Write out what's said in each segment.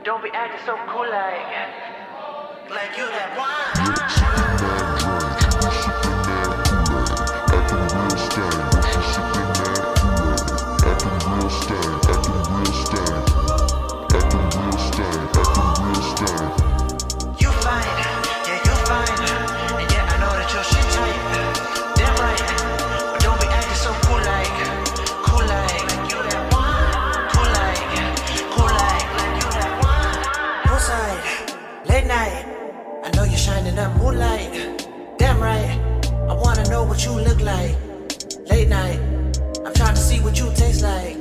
Don't be acting so cool like you that wine. You fine, yeah, you fine. And yeah, I know that your shit tight. Damn right. But don't be acting so cool like you that wine. Cool like you that wine. Poolside, late night. I know you're shining up moonlight. Damn right. I wanna know what you look like. Late night. I'm trying to see what you taste like.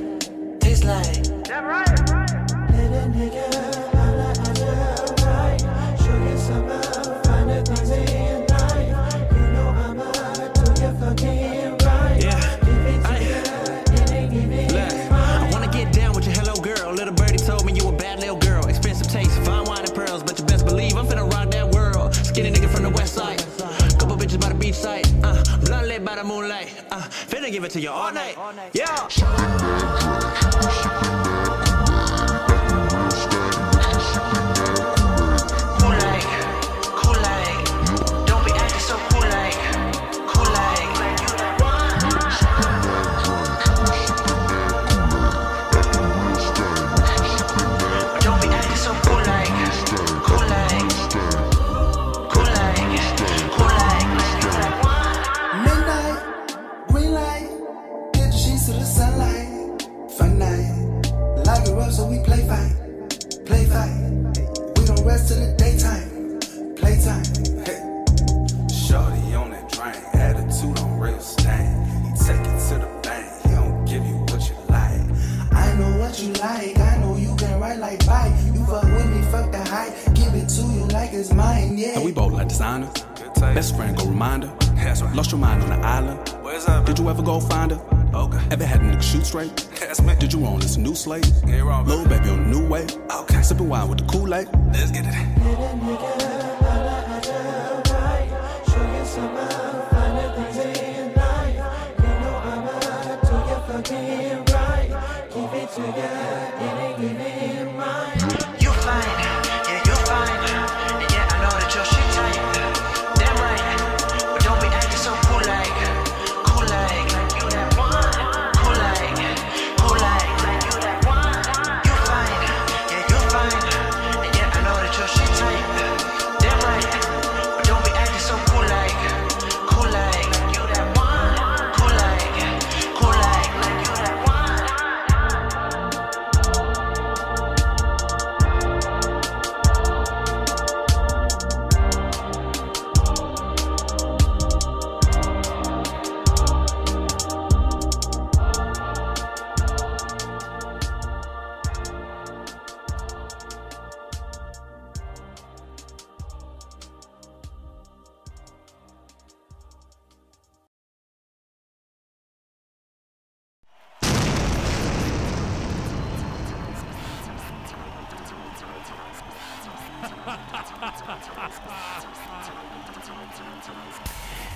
Damn right. Let a nigga holla at you, right? Show you some find the things in life. You know I'ma do you fucking right. Yeah. Give it to you, it ain't even Look, I wanna get down with your hello girl. Little birdie told me you a bad little girl. Expensive taste, fine wine and pearls, but you best believe I'm finna rock that world. Skinny nigga from the west side. Couple bitches by the beach side. Blunt lit by the moonlight. Finna give it to you all night. Yeah. Cool like, don't be acting so cool like you that wine. Don't be acting so cool like you that wine. Midnight, green light, get the sheets to the sunlight. Fun night, lock it up so we play fight. We gon' rest till the daytime, playtime. Hey. Shorty on that train, attitude on real stain. He take it to the bank, he don't give you what you like. I know what you like, I know you can write like bite. You fuck with me, fuck the hype, give it to you like it's mine, yeah. And we both like designers. Best friend, go reminder. Lost your mind on the island. Did you ever go find her? Okay. Ever had a nigga shoot straight? Did you own this new slate? Little baby on the new way. Okay. Sipping wine with the Kool-Aid. Let's get it. Let a nigga holla at you, right? Show you some find the things in life. You know I'ma do you fucking right. Give it to you, it ain't even mine. You fine, yeah, you fine. And yeah, I know that your shit tight. Damn right. But don't be acting so cool like you that wine. Cool like you that wine. You fine, yeah, you fine. And yeah, I know that your shit tight. Damn right. But don't be acting so cool like you that wine. Cool like you that wine.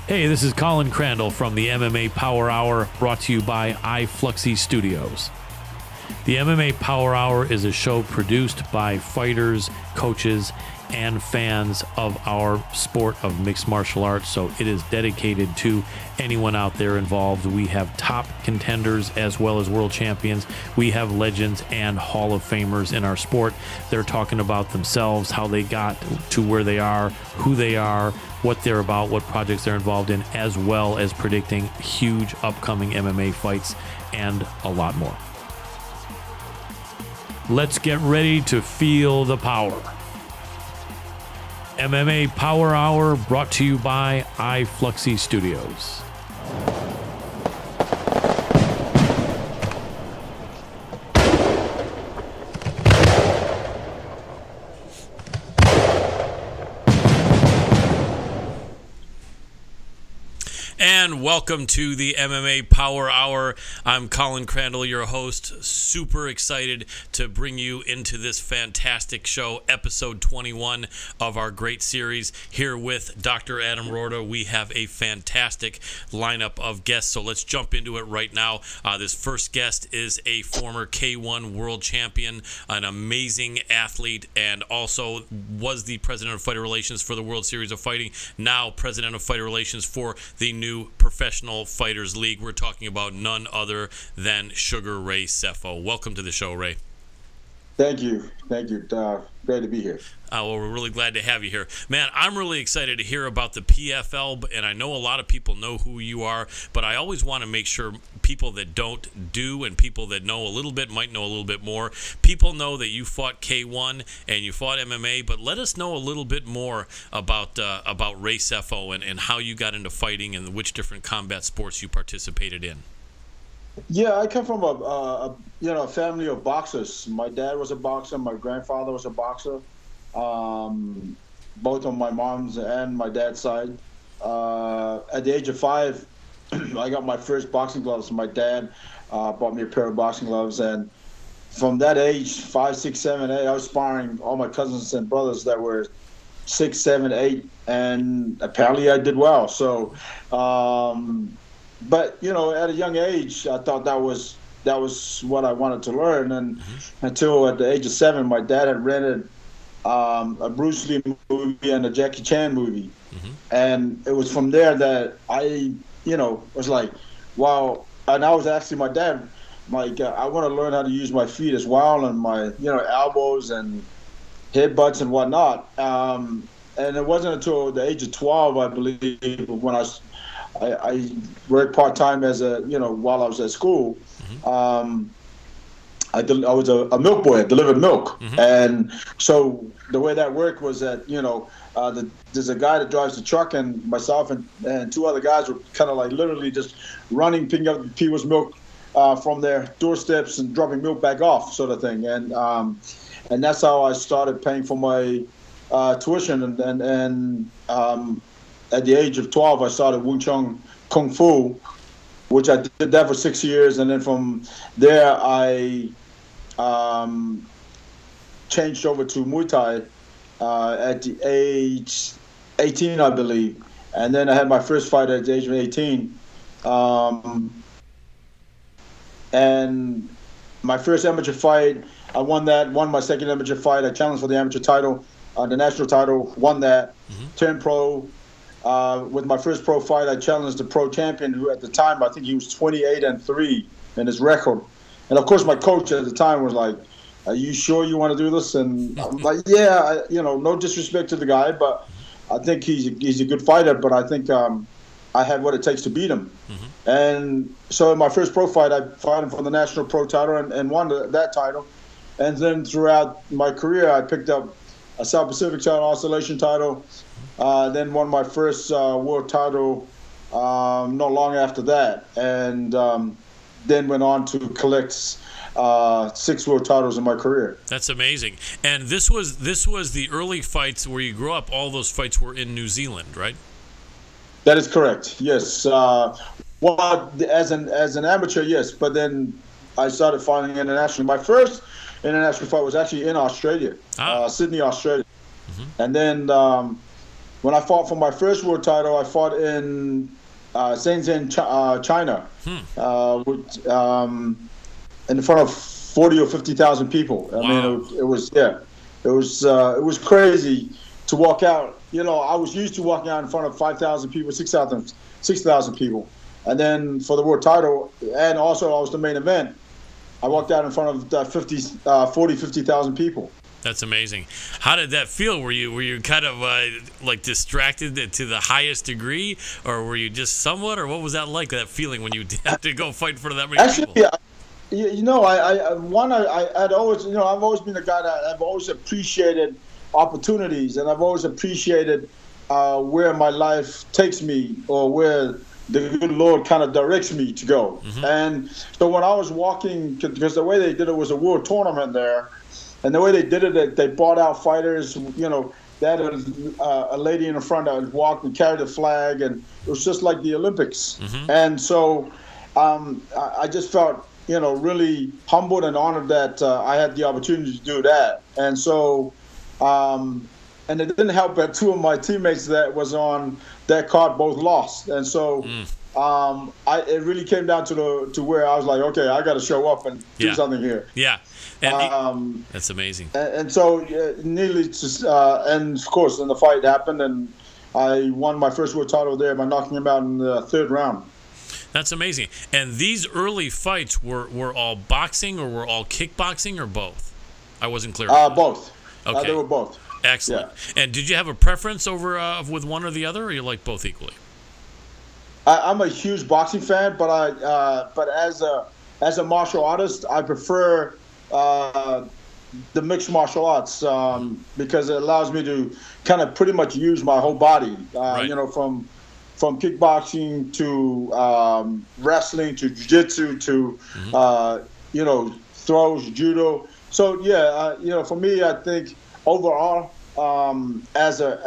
Hey, this is Colin Crandall from the MMA Power Hour, brought to you by iFluxy Studios. The MMA Power Hour is a show produced by fighters, coaches, and fans of our sport of mixed martial arts, so it is dedicated to anyone out there involved. We have top contenders as well as world champions. We have legends and Hall of Famers in our sport. They're talking about themselves, how they got to where they are, who they are, what they're about, what projects they're involved in, as well as predicting huge upcoming MMA fights and a lot more. Let's get ready to feel the power. MMA Power Hour brought to you by iFluxy Studios. And welcome to the MMA Power Hour. I'm Colin Crandall, your host. Super excited to bring you into this fantastic show, episode 21 of our great series. Here with Dr. Adam Rorta, we have a fantastic lineup of guests, so let's jump into it right now. This first guest is a former K1 world champion, an amazing athlete, and also was the president of fighter relations for the World Series of Fighting, now president of fighter relations for the new Professional Fighters League. We're talking about none other than Sugar Ray Sefo. Welcome to the show, Ray. Thank you. Great to be here. Well, we're really glad to have you here. Man, I'm really excited to hear about the PFL, and I know a lot of people know who you are, but I always want to make sure people that don't do and people that know a little bit might know a little bit more. People know that you fought K1 and you fought MMA, but let us know a little bit more about Ray Sefo and how you got into fighting and which different combat sports you participated in. Yeah, I come from a family of boxers. My dad was a boxer. My grandfather was a boxer. Both on my mom's and my dad's side. At the age of 5, I got my first boxing gloves. My dad bought me a pair of boxing gloves, and from that age, 5, 6, 7, 8, I was sparring all my cousins and brothers that were 6, 7, 8, and apparently I did well. So, but at a young age, I thought that was what I wanted to learn, and until at the age of 7, my dad had rented a Bruce Lee movie and a Jackie Chan movie, and it was from there that I was like, wow. And I was asking my dad, like, I want to learn how to use my feet as well, and my elbows and headbutts and whatnot. And it wasn't until the age of 12, I believe, when I worked part-time as while I was at school. I was a milk boy. I delivered milk. And so the way that worked was that, there's a guy that drives the truck, and myself and 2 other guys were kind of like literally just running, picking up people's milk from their doorsteps and dropping milk back off, sort of thing. And that's how I started paying for my tuition. And at the age of 12, I started Wing Chun Kung Fu, which I did that for 6 years. And then from there, I changed over to Muay Thai at the age 18, I believe. And then I had my first fight at the age of 18. And my first amateur fight, I won my second amateur fight. I challenged for the amateur title, the national title, won that, turned pro. With my first pro fight, I challenged the pro champion, who at the time, I think he was 28-3 in his record. And of course, my coach at the time was like, "Are you sure you want to do this?" And I'm like, "Yeah, no disrespect to the guy, but I think he's a good fighter. But I think I had what it takes to beat him." And so in my first pro fight, I fought him for the national pro title and won that title. And then throughout my career, I picked up a South Pacific title, Oscillation title. Then won my first world title not long after that, and then went on to collect 6 world titles in my career. That's amazing. And this was the early fights where you grew up. All those fights were in New Zealand, right? That is correct. Yes. Well, as an amateur, yes. But then I started fighting internationally. My first international fight was actually in Australia, Sydney, Australia. And then when I fought for my first world title, I fought in Shenzhen, China, in front of 40 or 50,000 people. I mean, it was crazy to walk out. I was used to walking out in front of 5,000 people, 6,000 people, and then for the world title, and also I was the main event. I walked out in front of 50,000 people. That's amazing. How did that feel? Were you kind of like distracted to the highest degree, or were you just somewhat, or what was that like? That feeling when you had to go fight in front of that many people? Yeah. I'd always, I've always been a guy that I've always appreciated opportunities, and I've always appreciated where my life takes me, or where the good Lord kind of directs me to go. And so when I was walking, because the way they did it was a world tournament there. And the way they did it, they brought out fighters, they had a lady in the front that walked and carried the flag, and it was just like the Olympics. And so I just felt, really humbled and honored that I had the opportunity to do that. And so, and it didn't help that two of my teammates that was on that card both lost. And so it really came down to where I was like, okay, I got to show up and do something here. Yeah. And that's amazing. And so, needless to, and of course, then the fight happened, and I won my first world title there by knocking him out in the 3rd round. That's amazing. And these early fights were all boxing, or were all kickboxing, or both? I wasn't clear. Both. Okay. They were both. Excellent. Yeah. And did you have a preference over with one or the other, or you like both equally? I'm a huge boxing fan, but but as a martial artist, I prefer the mixed martial arts because it allows me to kind of pretty much use my whole body. Right. From kickboxing to wrestling to jiu-jitsu to throws, judo. So for me, I think overall, as an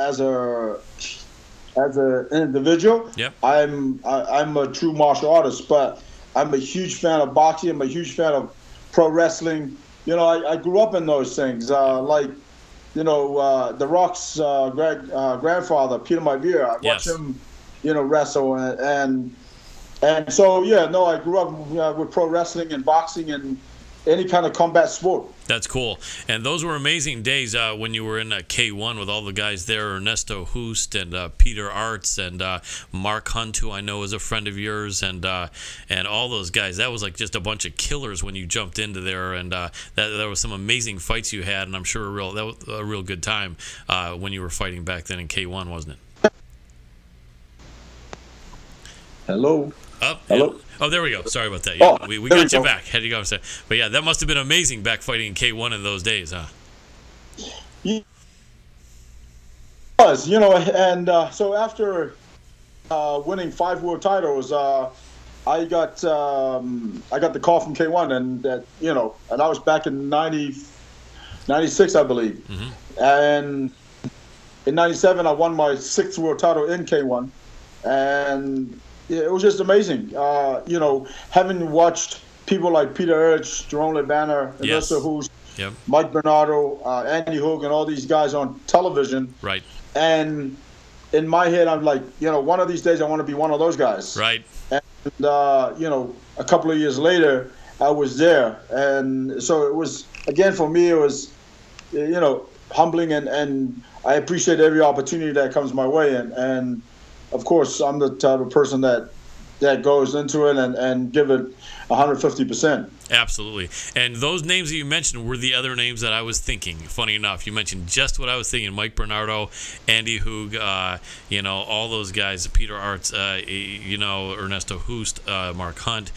individual, I'm a true martial artist, but I'm a huge fan of boxing. I'm a huge fan of pro wrestling. I grew up in those things. The Rock's grandfather, Peter Maivia, I watched him, wrestle, and so I grew up with pro wrestling and boxing and any kind of combat sport. That's cool. And those were amazing days when you were in K1 with all the guys there, Ernesto Hoost and Peter Arts and Mark Hunt, who I know is a friend of yours, and all those guys. That was like just a bunch of killers when you jumped into there, and there was some amazing fights you had, and I'm sure that was a real good time when you were fighting back then in K1, wasn't it? Hello. Hello. Oh, there we go. Sorry about that. We got you back. Had you go. But yeah, that must have been amazing back fighting in K1 in those days, huh? It was, and so after winning 5 world titles, I got the call from K1, and and I was back in 96, I believe, and in 97 I won my 6th world title in K1, and it was just amazing. Having watched people like Peter Urch, Jerome LeBanner, Ernesto Hoost, Mike Bernardo, Andy Hogan, all these guys on television. Right. And in my head, I'm like, one of these days I want to be one of those guys. Right. And, a couple of years later, I was there. And so it was, again, for me, it was, humbling, and I appreciate every opportunity that comes my way. And of course, I'm the type of person that goes into it and give it 150%. Absolutely. And those names that you mentioned were the other names that I was thinking. Funny enough, you mentioned just what I was thinking. Mike Bernardo, Andy Hoog, all those guys, Peter Arts, Ernesto Hoost, Mark Hunt,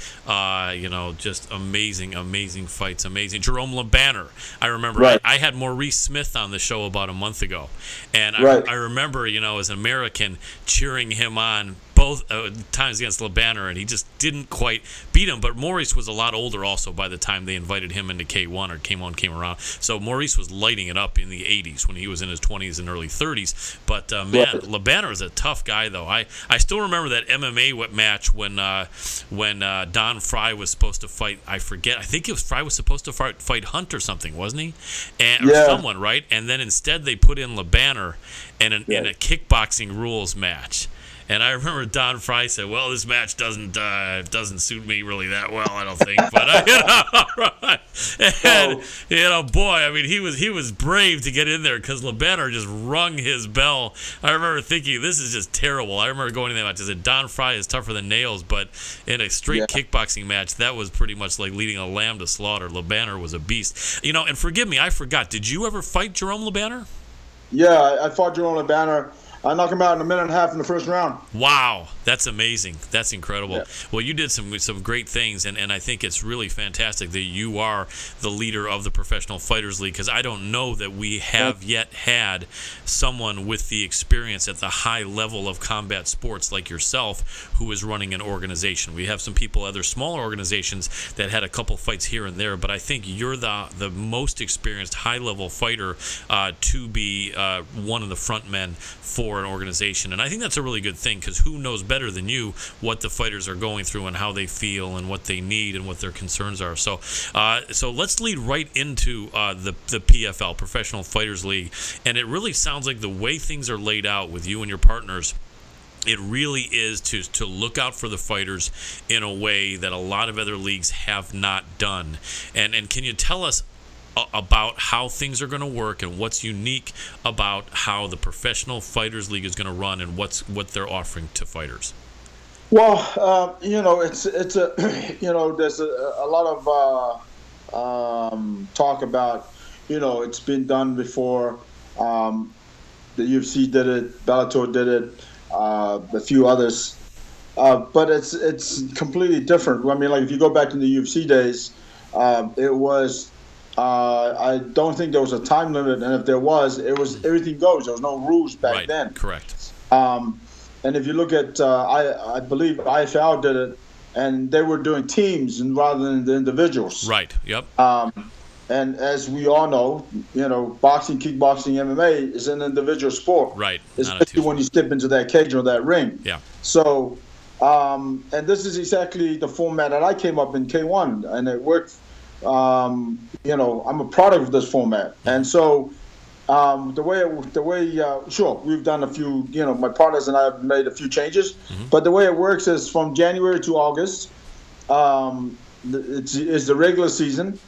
just amazing fights, amazing. Jerome LeBanner. I remember I had Maurice Smith on the show about a month ago, and I remember, as an American, cheering him on both times against LeBanner, and he just didn't quite beat him. But Maurice was a lot older also by the time they invited him into K1 or K1 came around. So Maurice was lighting it up in the 80s when he was in his 20s and early 30s. But, LeBanner is a tough guy, though. I still remember that MMA match when Don Fry was supposed to fight, I think Fry was supposed to fight Hunt or something, wasn't he? Or someone, right? And then instead they put in LeBanner in a kickboxing rules match. And I remember Don Fry said, "Well, this match doesn't suit me really that well, I don't think." But boy, I mean, he was brave to get in there because LeBanner just rung his bell. I remember thinking, "This is just terrible." I remember going to that match. I said, "Don Fry is tougher than nails," but in a straight kickboxing match, that was pretty much like leading a lamb to slaughter. LeBanner was a beast. And forgive me, I forgot. Did you ever fight Jerome LeBanner? Yeah, I fought Jerome LeBanner. I knocked him out in a minute and a half in the first round. Wow, that's amazing. That's incredible. Yeah. Well, you did some great things, and I think it's really fantastic that you are the leader of the Professional Fighters League, because I don't know that we have yet had someone with the experience at the high level of combat sports like yourself who is running an organization. We have some people, other smaller organizations that had a couple fights here and there, but I think you're the most experienced high-level fighter to be one of the front men for an organization. And I think that's a really good thing, because who knows better than you what the fighters are going through and how they feel and what they need and what their concerns are. So so let's lead right into the PFL, Professional Fighters League. And it really sounds like the way things are laid out with you and your partners, it really is to look out for the fighters in a way that a lot of other leagues have not done. And can you tell us about how things are going to work and what's unique about how the Professional Fighters League is going to run and what they're offering to fighters? Well, it's a there's a lot of talk about, it's been done before. The UFC did it, Bellator did it, a few others, but it's completely different. I mean, like if you go back to the UFC days, it was. I don't think there was a time limit, and if there was, it was everything goes. There was no rules back then. Correct. And if you look at, I believe IFL did it, and they were doing teams and rather than the individuals. Right. Yep. And as we all know, boxing, kickboxing, MMA is an individual sport. Right. Especially when you step into that cage or that ring. Yeah. So, and this is exactly the format that I came up in K1, and it worked. I'm a product of this format, and so sure, we've done a few. My partners and I have made a few changes, but the way it works is from January to August, it's the regular season,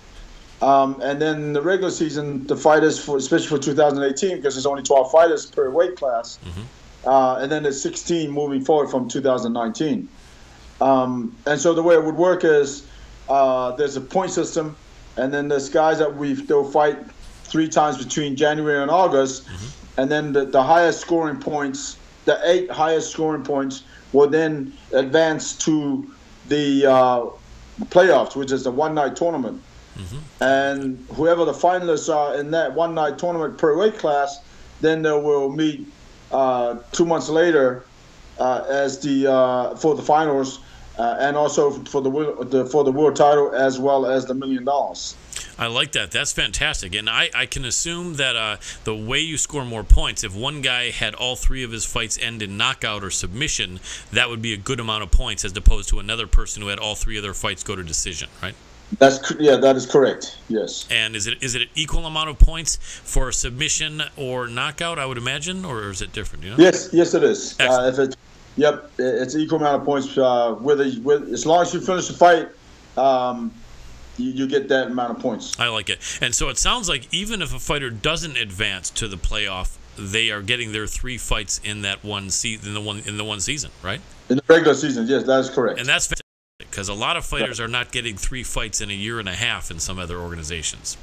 and then the regular season, the fighters especially for 2018, because there's only 12 fighters per weight class, and then there's 16 moving forward from 2019, and so the way it would work is. There's a point system, and then there's guys that they'll fight 3 times between January and August, and then the highest scoring points, the 8 highest scoring points, will then advance to the playoffs, which is the one-night tournament. And whoever the finalists are in that one-night tournament per weight class, then they will meet 2 months later as for the finals. And also for the world title, as well as the $1 million. I like that. That's fantastic. And I can assume that the way you score more points, if one guy had all 3 of his fights end in knockout or submission, that would be a good amount of points as opposed to another person who had all 3 of their fights go to decision, right? That is correct. Yes. And is it an equal amount of points for submission or knockout, I would imagine, or is it different? Yes, it is. Yep, it's an equal amount of points. As long as you finish the fight, you get that amount of points. I like it. And so it sounds like even if a fighter doesn't advance to the playoff, they are getting their 3 fights in that one season, in the one season, right? In the regular season, yes, that is correct. And that's fantastic, because a lot of fighters are not getting 3 fights in a year and a half in some other organizations.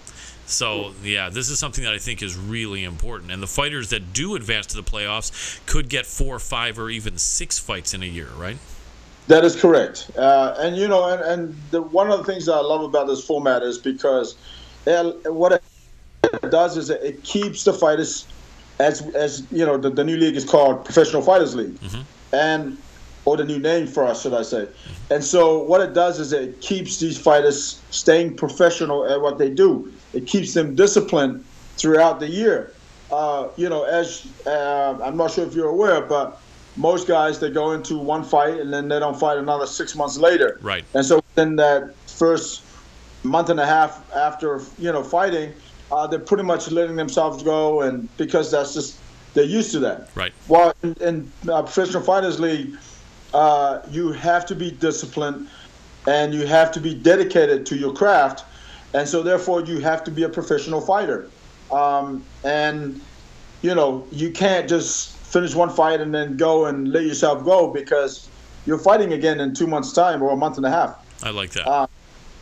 So, yeah, this is something that I think is really important. And the fighters that do advance to the playoffs could get 4, 5, or even 6 fights in a year, right? That is correct. One of the things that I love about this format is because what it does is it keeps the fighters, as the new league is called Professional Fighters League, or the new name for us, should I say. And so what it does is it keeps these fighters staying professional at what they do. It keeps them disciplined throughout the year. As I'm not sure if you're aware, but most guys, they go into one fight and then they don't fight another 6 months later. Right. And so in that first month and a half after, fighting, they're pretty much letting themselves go, and because that's just, they're used to that. Right. Well, in Professional Fighters League, you have to be disciplined and you have to be dedicated to your craft. And so, therefore, you have to be a professional fighter. You can't just finish one fight and then go and let yourself go, because you're fighting again in 2 months' time or a month and a half. I like that.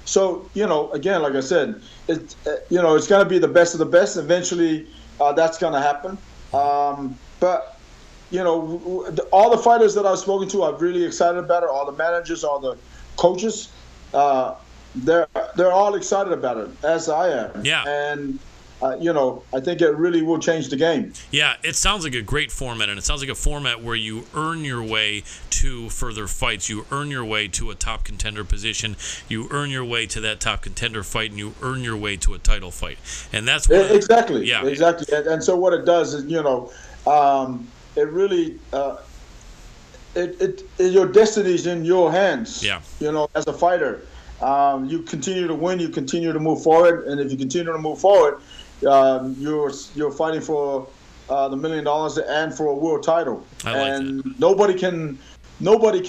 So, again, like I said, it's going to be the best of the best. Eventually, that's going to happen. But all the fighters that I've spoken to are really excited about it. All the managers, all the coaches, they're all excited about it, as I am. Yeah. And I think it really will change the game. Yeah, it sounds like a great format, and it sounds like a format where you earn your way to further fights. You earn your way to a top contender position. You earn your way to that top contender fight, and you earn your way to a title fight. And that's what exactly. Yeah, exactly. And so what it does is, it really your destiny's in your hands. Yeah. As a fighter, you continue to win, you continue to move forward, and if you continue to move forward, you're fighting for the $1 million and for a world title. And nobody can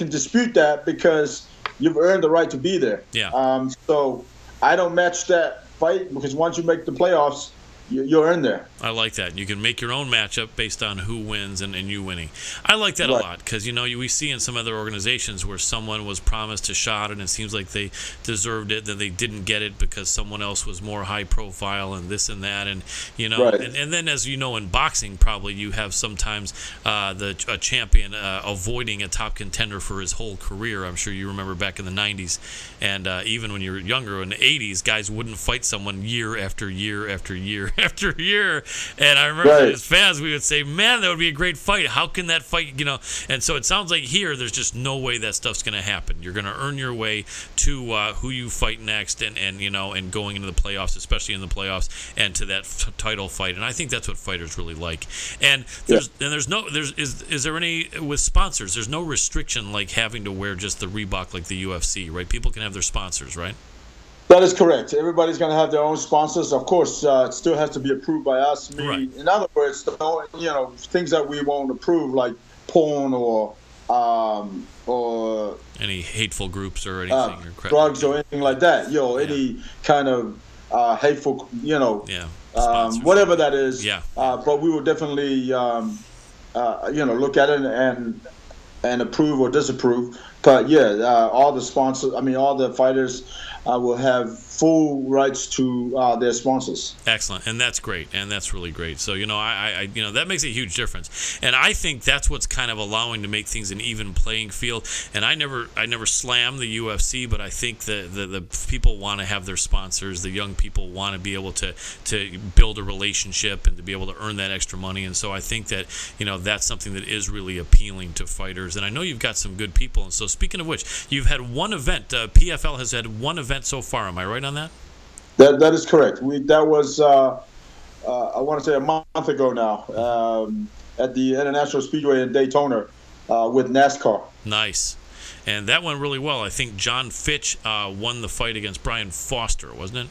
dispute that because you've earned the right to be there. Yeah. So I don't match that fight because once you make the playoffs, you're in there. I like that. You can make your own matchup based on who wins and you winning. I like that a lot because, we see in some other organizations where someone was promised a shot and it seems like they deserved it, then they didn't get it because someone else was more high profile and this and that. And, and then as you know, in boxing, probably you have sometimes a champion avoiding a top contender for his whole career. I'm sure you remember back in the 90s. And even when you were younger in the 80s, guys wouldn't fight someone year after year after year after year. And I remember as fans, we would say, man, that would be a great fight. How can that fight, And so it sounds like here, there's just no way that stuff's going to happen. You're going to earn your way to who you fight next and going into the playoffs, especially in the playoffs, and to that title fight. And I think that's what fighters really like. And is there any, with sponsors, there's no restriction like having to wear just the Reebok like the UFC, right? People can have their sponsors, right? That is correct. Everybody's going to have their own sponsors. Of course, it still has to be approved by us. Right. In other words, things that we won't approve, like porn or any hateful groups or anything, or drugs or anything like that. Any kind of hateful, whatever that is. Yeah. But we will definitely, look at it and approve or disapprove. But all the sponsors, all the fighters will have full rights to their sponsors. Excellent, and that's great, and that's really great. So I that makes a huge difference, and I think that's what's kind of allowing to make things an even playing field. And I never slam the UFC, but I think the people want to have their sponsors. The young people want to be able to build a relationship and to be able to earn that extra money. And so I think that that's something that is really appealing to fighters. And I know you've got some good people. And so speaking of which, you've had one event. PFL has had one event so far. Am I right on that? That is correct. That was I want to say a month ago now at the International Speedway in Daytona with NASCAR. Nice, and that went really well. I think John Fitch won the fight against Brian Foster, wasn't it?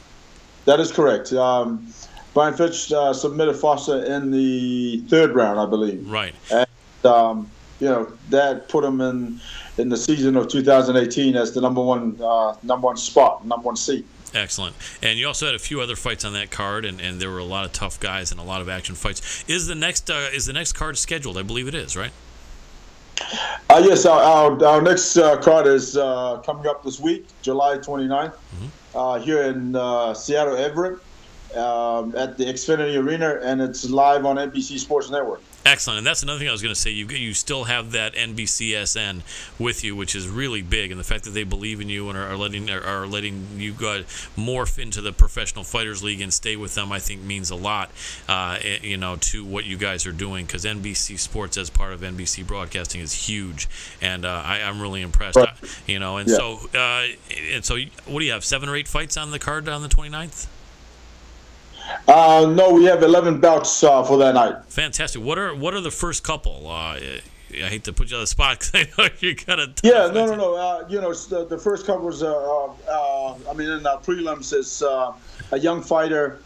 That is correct. Brian Fitch submitted Foster in the third round, I believe. Right. And that put him in the season of 2018 as the number one spot, number one seat. Excellent. And you also had a few other fights on that card, and there were a lot of tough guys and a lot of action fights. Is the next card scheduled? I believe it is, right? Yes, our next card is coming up this week, July 29th, here in Seattle, Everett, at the Xfinity Arena, and it's live on NBC Sports Network. Excellent, and that's another thing I was going to say. You still have that NBCSN with you, which is really big, and the fact that they believe in you and are letting you morph into the Professional Fighters League and stay with them, I think means a lot, to what you guys are doing. Because NBC Sports, as part of NBC Broadcasting, is huge, and I'm really impressed. Right. So what do you have? 7 or 8 fights on the card on the 29th? No, we have 11 bouts for that night. Fantastic. What are the first couple? I hate to put you on the spot because I know you got to. Yeah, no. The first couple was, in our prelims is a young fighter,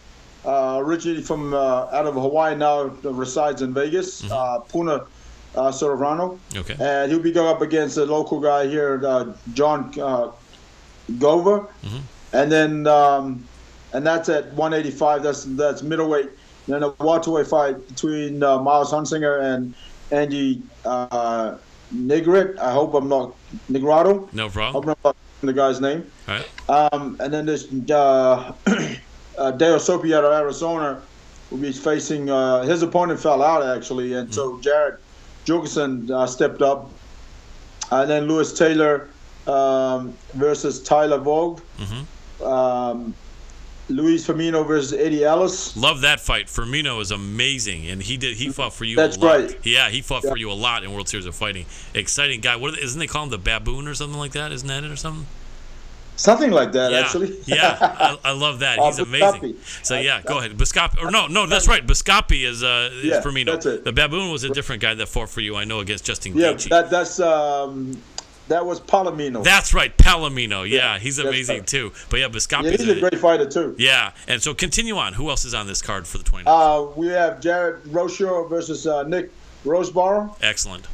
originally from out of Hawaii, now resides in Vegas, Puna Sororano. Okay. And he'll be going up against a local guy here, John Gover. And then. And that's at 185. That's middleweight. Then a welterweight fight between Miles Hunsinger and Andy Negret. I hope I'm not Negrado. No problem. I hope I'm not the guy's name. All right. And then there's Dale Sopi out of Arizona will be facing. His opponent fell out actually, and so Jared Jorgensen stepped up. And then Lewis Taylor versus Tyler Vogt. Luis Firmino versus Eddie Ellis. Love that fight. Firmino is amazing, and he fought for you That's a lot. right. Yeah, he fought for you a lot in World Series of Fighting. Exciting guy. Isn't they call him the Baboon or something like that? Isn't that it or something? Something like that, Yeah, actually. yeah, I love that. He's amazing. Biscoppi. So yeah, go ahead. Biscoppi, or no, that's right. Biscoppi is Firmino. That's it. The Baboon was a different guy that fought for you. I know against Justin Yeah, Gaethje. that was Palomino. That's right, Palomino. Yeah, he's that's amazing right. too. But yeah, Biscoppi. Yeah, he's a great fighter too. Yeah, and so continue on. Who else is on this card for the 29th? We have Jared Rocher versus Nick Roseborough. Excellent.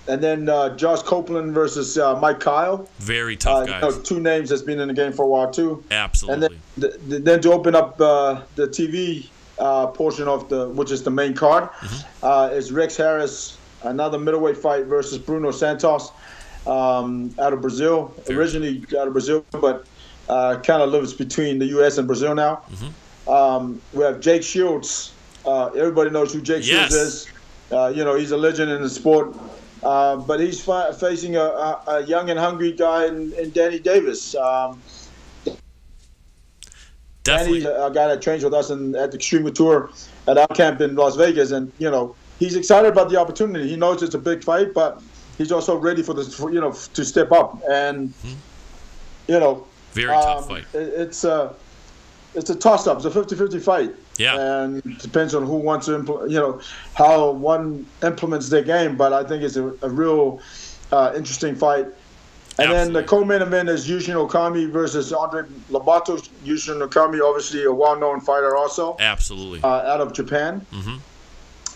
And then Josh Copeland versus Mike Kyle. Very tough guys. Two names that's been in the game for a while too. Absolutely. And then to open up the TV portion of which is the main card, is Rex Harris, another middleweight fight versus Bruno Santos, out of Brazil. Originally out of Brazil, but kind of lives between the U.S. and Brazil now. We have Jake Shields. Everybody knows who Jake Shields is. He's a legend in the sport. But he's facing a young and hungry guy in Danny Davis. Definitely. Danny's a guy that trains with us at the Extreme Tour at our camp in Las Vegas. And, he's excited about the opportunity. He knows it's a big fight, but he's also ready for this, to step up. And, very tough fight. It's a toss-up. It's a 50-50 fight. Yeah. And it depends on who wants to, how one implements their game. But I think it's a real interesting fight. And then the co-main event is Yushin Okami versus Andre Lobato. Yushin Okami, obviously a well-known fighter also. Absolutely. Out of Japan.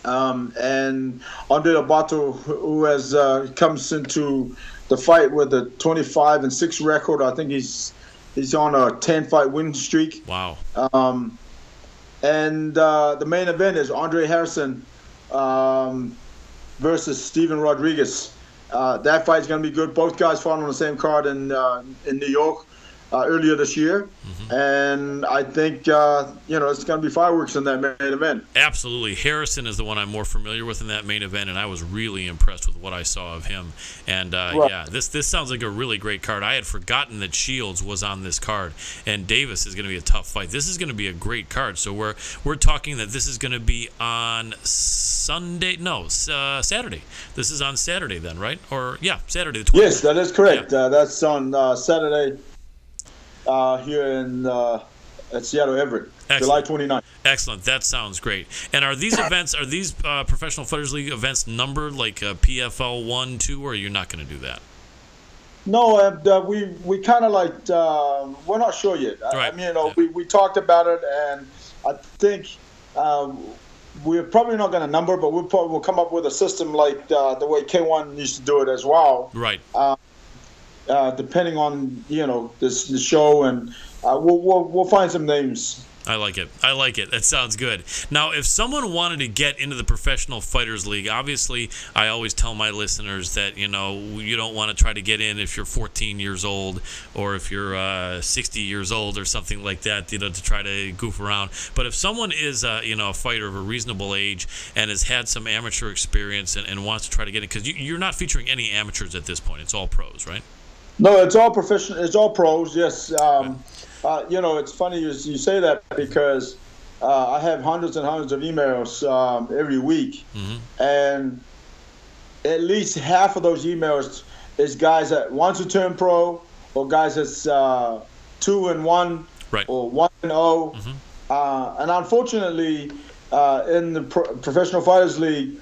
And Andre Lobato, who has comes into the fight with a 25-6 record. I think he's on a 10-fight win streak. Wow. And the main event is Andre Harrison versus Steven Rodriguez. That fight's going to be good. Both guys fought on the same card in New York earlier this year. And I think, it's going to be fireworks in that main event. Absolutely. Harrison is the one I'm more familiar with in that main event, and I was really impressed with what I saw of him. And, this sounds like a really great card. I had forgotten that Shields was on this card, and Davis is going to be a tough fight. This is going to be a great card. So we're talking that this is going to be on Saturday. This is on Saturday then, right? Saturday the 20th. Yes, that is correct. Yeah. That's on Saturday here at Seattle Everett. Excellent. July 29th. Excellent. That sounds great. And are these events, Professional Fighters League events numbered like PFL 1, 2, or you're not going to do that? No, we kind of we're not sure yet. Right. We talked about it, and I think we're probably not going to number, but we'll come up with a system like the way K1 used to do it as well. Right. Depending on the show, and we'll find some names. I like it. That sounds good. Now, if someone wanted to get into the Professional Fighters League, obviously, I always tell my listeners that, you don't want to try to get in if you're 14 years old or if you're 60 years old or something like that, to try to goof around. But if someone is, a fighter of a reasonable age and has had some amateur experience and wants to try to get in, because you're not featuring any amateurs at this point. It's all pros, right? No, it's all professional. It's all pros, yes. It's funny you say that because I have hundreds and hundreds of emails every week, and at least half of those emails is guys that want to turn pro, or guys that's 2-1, right, or 1-0, and unfortunately, in the Professional Fighters League,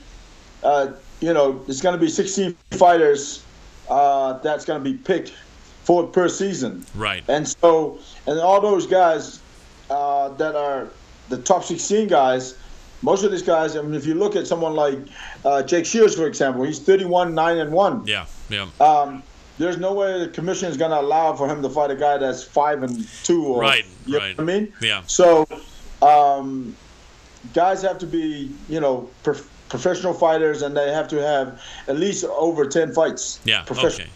it's going to be 16 fighters that's going to be picked per season. Right. And so, and all those guys that are the top 16 guys, most of these guys, if you look at someone like Jake Shields, for example, he's 31-9-1. Yeah. There's no way the commission is going to allow for him to fight a guy that's 5-2. Or, right. You know what I mean? Yeah. So, guys have to be, professional fighters, and they have to have at least over 10 fights. Yeah. Okay.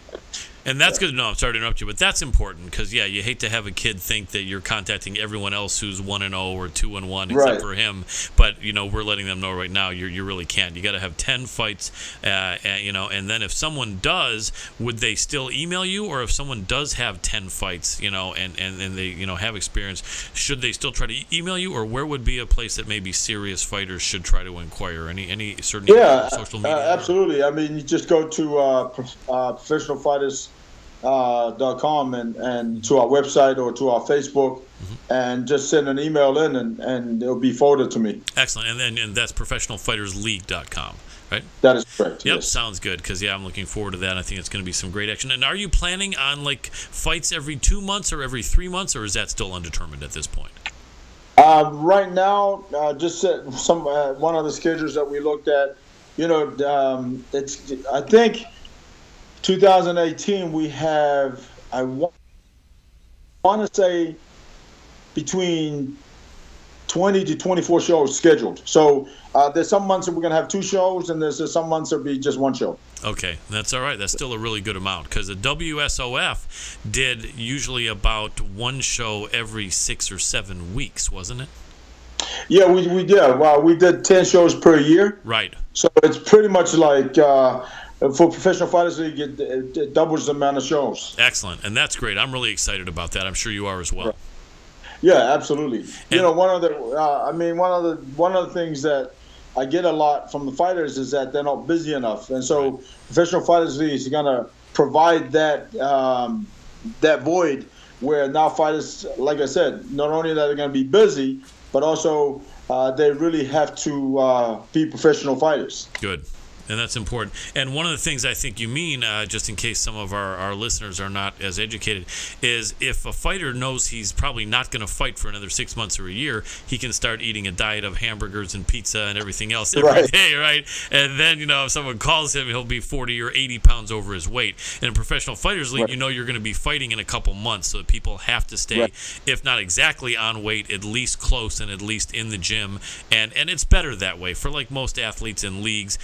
And that's good. No, I'm sorry to interrupt you, but that's important because, yeah, you hate to have a kid think that you're contacting everyone else who's 1-0 or 2-1 except for him. But, we're letting them know right now you really can't. You got to have 10 fights, and then if someone does, would they still email you? Or if someone does have 10 fights, and they, have experience, should they still try to email you? Or where would be a place that maybe serious fighters should try to inquire? Any certain social media? Absolutely. I mean, you just go to professionalfighters.com and to our website or to our Facebook, and just send an email in, and it'll be forwarded to me. Excellent. And that's professionalfightersleague.com, right? That is correct. Yep, yes. Sounds good because, I'm looking forward to that. I think it's going to be some great action. And are you planning on, fights every 2 months or every 3 months, or is that still undetermined at this point? Right now, just one of the schedules that we looked at, it's, I think 2018 we have, I want to say, between 20 to 24 shows scheduled. So there's some months that we're going to have 2 shows, and there's some months that'll be just 1 show. Okay, that's all right. That's still a really good amount because the WSOF did usually about 1 show every 6 or 7 weeks, wasn't it? Yeah, we did. Well, we did 10 shows per year. Right. So it's pretty much like for Professional Fighters League, it doubles the amount of shows. Excellent, and that's great. I'm really excited about that. I'm sure you are as well. Right. Yeah, absolutely. And one of the things that I get a lot from the fighters is that they're not busy enough, and so Professional Fighters League is going to provide that that void where now fighters, like I said, not only that they're going to be busy, but also they really have to be professional fighters. Good. And that's important. And one of the things I think you mean, just in case some of our listeners are not as educated, is if a fighter knows he's probably not going to fight for another 6 months or a year, he can start eating a diet of hamburgers and pizza and everything else every day, right? And then, if someone calls him, he'll be 40 or 80 pounds over his weight. In a Professional Fighters League, you're going to be fighting in a couple months, so that people have to stay, if not exactly on weight, at least close and at least in the gym. And it's better that way for most athletes in leagues,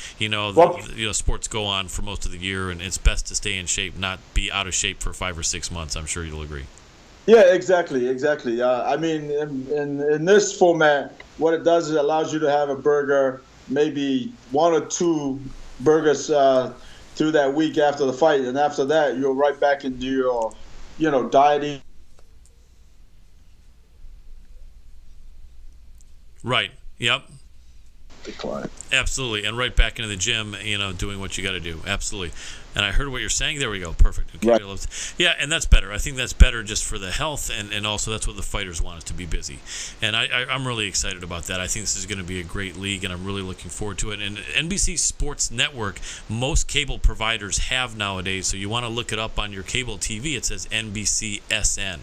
sports go on for most of the year, and it's best to stay in shape, not be out of shape for 5 or 6 months. I'm sure you'll agree. Yeah, exactly. I mean, in this format, what it does is it allows you to have a burger, maybe 1 or 2 burgers through that week after the fight, and after that, you're right back into your, dieting. Right. Yep. Decline. Absolutely, and right back into the gym, doing what you got to do. Absolutely. And I heard what you're saying. There we go. Perfect. Okay. Right. Yeah, and that's better. I think that's better just for the health, and also that's what the fighters want, is to be busy. And I'm really excited about that. I think this is going to be a great league, and I'm really looking forward to it. And NBC Sports Network, most cable providers have nowadays, so you want to look it up on your cable TV. It says NBCSN.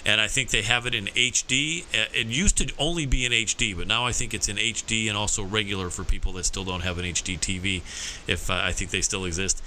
And I think they have it in HD. It used to only be in HD, but now I think it's in HD and also regular for people that still don't have an HD TV, if I think they still exist.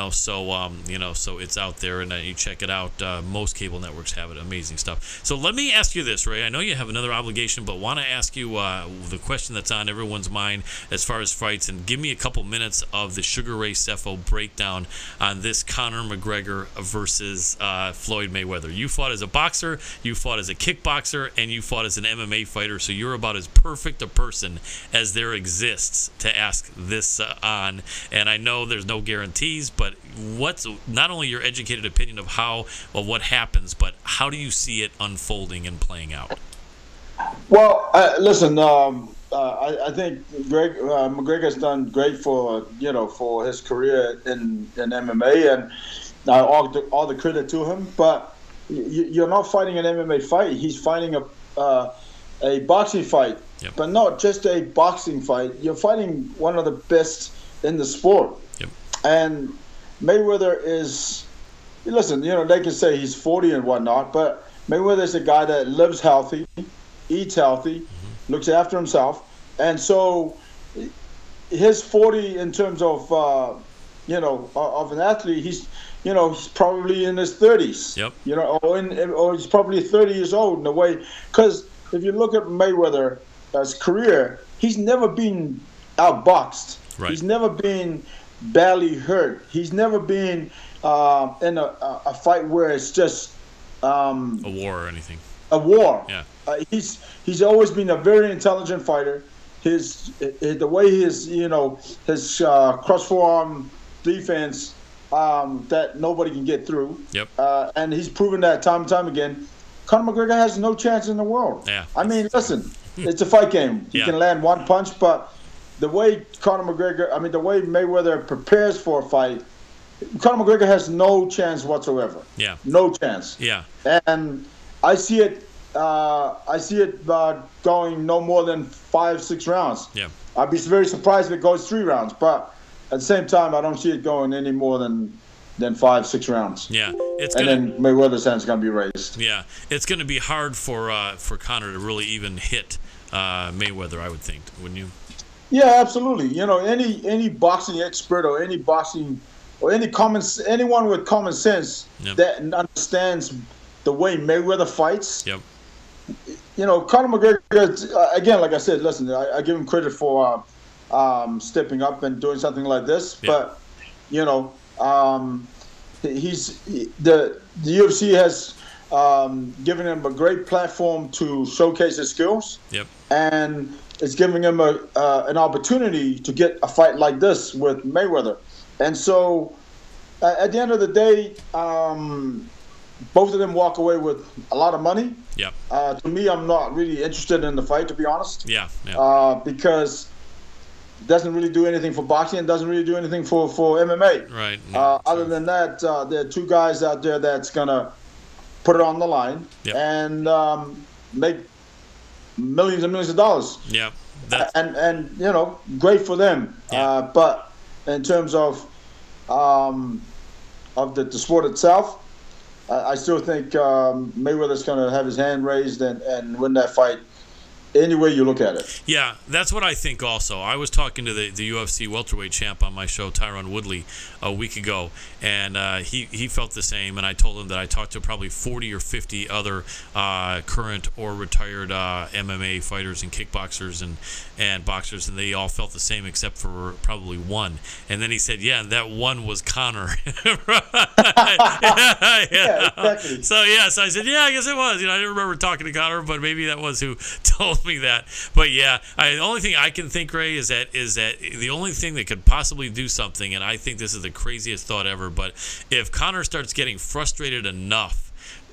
So it's out there, and you check it out. Most cable networks have it. Amazing stuff. So let me ask you this, Ray. I know you have another obligation, but want to ask you the question that's on everyone's mind as far as fights, and give me a couple minutes of the Sugar Ray Sefo breakdown on this Conor McGregor versus Floyd Mayweather. You fought as a boxer, you fought as a kickboxer, and you fought as an MMA fighter, so you're about as perfect a person as there exists to ask this on. And I know there's no guarantees, but what's not only your educated opinion of what happens, but how do you see it unfolding and playing out? Well, listen, I think McGregor's done great for his career in MMA, and all the credit to him. But you're not fighting an MMA fight; he's fighting a boxing fight, but not just a boxing fight. You're fighting one of the best in the sport, and Mayweather is, listen, they can say he's 40 and whatnot, but Mayweather's a guy that lives healthy, eats healthy, looks after himself. And so his 40 in terms of, of an athlete, he's probably in his 30s, or he's probably 30 years old in a way. Because if you look at Mayweather's career, he's never been outboxed. Right. He's never been badly hurt. He's never been in a fight where it's just a war or anything. A war. Yeah. He's always been a very intelligent fighter. The way his cross forearm defense that nobody can get through. Yep. And he's proven that time and time again. Conor McGregor has no chance in the world. Yeah. I mean, listen, it's a fight game. You can land one punch, but the way the way Mayweather prepares for a fight, Conor McGregor has no chance whatsoever. Yeah. No chance. Yeah. And I see it going no more than 5-6 rounds. Yeah. I'd be very surprised if it goes 3 rounds, but at the same time, I don't see it going any more than 5-6 rounds. Yeah, then Mayweather's hand's gonna be raised. Yeah, it's gonna be hard for Conor to really even hit Mayweather, I would think, wouldn't you? Yeah, absolutely. Any boxing expert or anyone with common sense that understands the way Mayweather fights. Yep. Conor McGregor, again, like I said, listen, I give him credit for stepping up and doing something like this, but the UFC has given him a great platform to showcase his skills. Yep. And it's giving him an opportunity to get a fight like this with Mayweather. And so, at the end of the day, both of them walk away with a lot of money. Yep. To me, I'm not really interested in the fight, to be honest. Yeah. Because it doesn't really do anything for boxing and doesn't really do anything for MMA. Right. Other than that, there are 2 guys out there that's going to put it on the line and make millions and millions of dollars. Yeah. And great for them. Yeah. But in terms of the sport itself, I still think Mayweather's going to have his hand raised and win that fight any way you look at it. Yeah, that's what I think also. I was talking to the UFC welterweight champ on my show, Tyron Woodley, a week ago, and he felt the same, and I told him that I talked to probably 40 or 50 other current or retired MMA fighters and kickboxers and boxers, and they all felt the same except for probably one. And then he said, yeah, and that one was Conor. Yeah, exactly. So I said, yeah, I guess it was. I didn't remember talking to Conor, but maybe that was who told me that. But yeah, the only thing I can think, Ray, is that the only thing that could possibly do something, and I think this is the craziest thought ever, but if Conor starts getting frustrated enough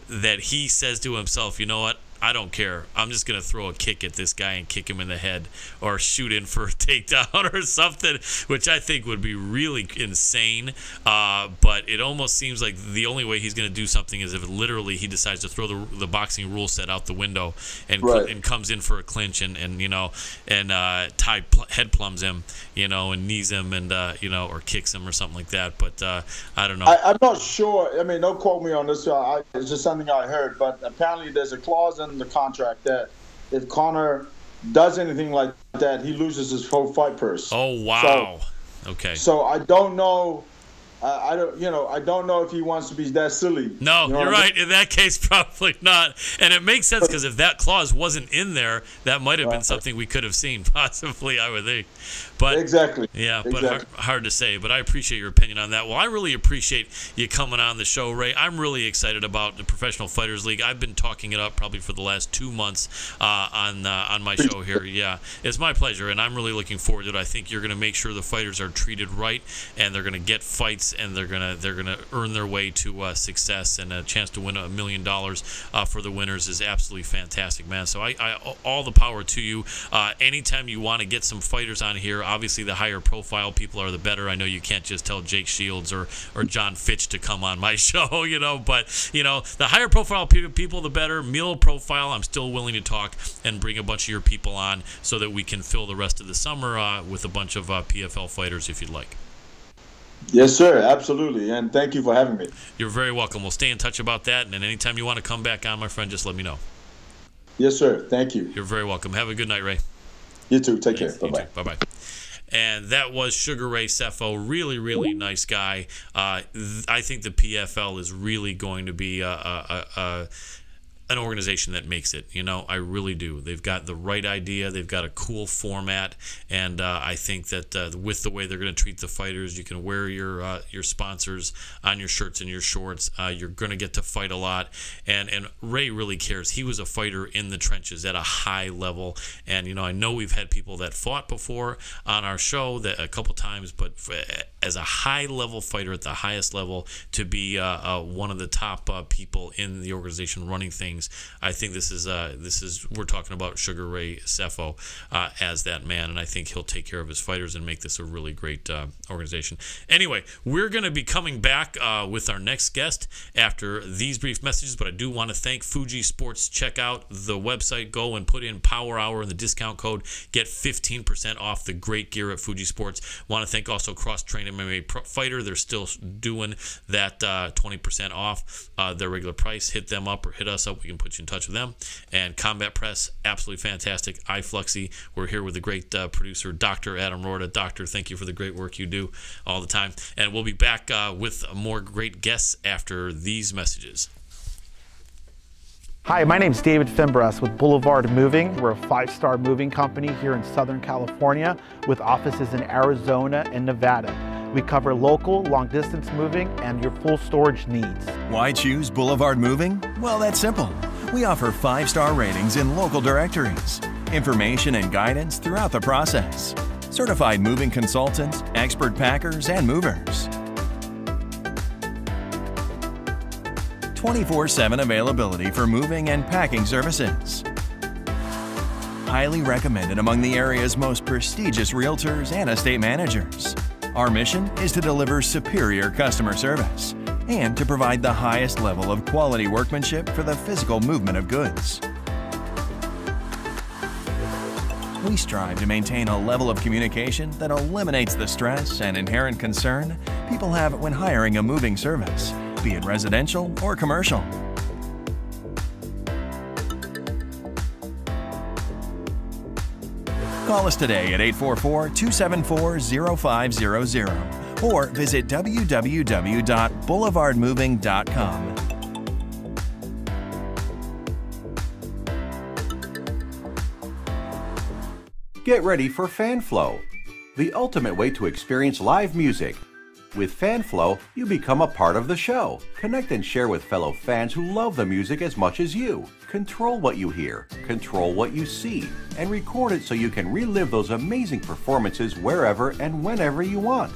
that he says to himself, you know what, I don't care. I'm just going to throw a kick at this guy and kick him in the head or shoot in for a takedown or something, which I think would be really insane. But it almost seems like the only way he's going to do something is if literally he decides to throw the boxing rule set out the window and comes in for a clinch and Ty head plums him, and knees him and, or kicks him or something like that. But I don't know. I'm not sure. I mean, don't quote me on this. It's just something I heard. But apparently there's a clause in the contract that if Conor does anything like that, he loses his whole fight purse. Oh wow! Okay. So I don't know. I don't know if he wants to be that silly. No, you're right. In that case, probably not. And it makes sense because if that clause wasn't in there, that might have been something we could have seen, possibly, I would think. But exactly. Yeah, but hard to say. But I appreciate your opinion on that. Well, I really appreciate you coming on the show, Ray. I'm really excited about the Professional Fighters League. I've been talking it up probably for the last 2 months on my show here. Yeah, it's my pleasure, and I'm really looking forward to it. I think you're going to make sure the fighters are treated right, and they're going to get fights, and they're gonna earn their way to success, and a chance to win $1 million for the winners is absolutely fantastic, man. So I all the power to you. Anytime you want to get some fighters on here, obviously the higher profile people are the better. I know you can't just tell Jake Shields or John Fitch to come on my show, but the higher profile people, the better. Middle profile, I'm still willing to talk and bring a bunch of your people on so that we can fill the rest of the summer with a bunch of PFL fighters if you'd like. Yes, sir. Absolutely. And thank you for having me. You're very welcome. We'll stay in touch about that. And then anytime you want to come back on, my friend, just let me know. Yes, sir. Thank you. You're very welcome. Have a good night, Ray. You too. Take care. Bye-bye. Bye-bye. And that was Sugar Ray Sefo. Really, really nice guy. I think the PFL is really going to be a an organization that makes it. I really do. They've got the right idea. They've got a cool format, and I think that with the way they're going to treat the fighters, you can wear your sponsors on your shirts and your shorts. You're going to get to fight a lot, and Ray really cares. He was a fighter in the trenches at a high level, and I know we've had people that fought before on our show that a couple times, but as a high level fighter at the highest level, to be one of the top people in the organization running things, I think this is we're talking about Sugar Ray Sefo as that man, and I think he'll take care of his fighters and make this a really great organization. Anyway, we're going to be coming back with our next guest after these brief messages, but I do want to thank Fuji Sports. Check out the website. Go and put in Power Hour in the discount code. Get 15% off the great gear at Fuji Sports. Want to thank also Cross Train MMA Fighter. They're still doing that 20% off their regular price. Hit them up or hit us up. We can put you in touch with them. And Combat Press, absolutely fantastic. iFluxy, we're here with the great producer, Dr. Adam Rorta. Doctor, thank you for the great work you do all the time. And we'll be back with more great guests after these messages. Hi, my name is David Fimbras with Boulevard Moving. We're a 5-star moving company here in Southern California with offices in Arizona and Nevada. We cover local, long-distance moving and your full storage needs. Why choose Boulevard Moving? Well, that's simple. We offer 5-star ratings in local directories, information and guidance throughout the process, certified moving consultants, expert packers, and movers. 24/7 availability for moving and packing services. Highly recommended among the area's most prestigious realtors and estate managers. Our mission is to deliver superior customer service and to provide the highest level of quality workmanship for the physical movement of goods. We strive to maintain a level of communication that eliminates the stress and inherent concern people have when hiring a moving service, be it residential or commercial. Call us today at 844-274-0500 or visit www.boulevardmoving.com. Get ready for FanFlow, the ultimate way to experience live music. With FanFlow, you become a part of the show. Connect and share with fellow fans who love the music as much as you. Control what you hear, control what you see, and record it so you can relive those amazing performances wherever and whenever you want.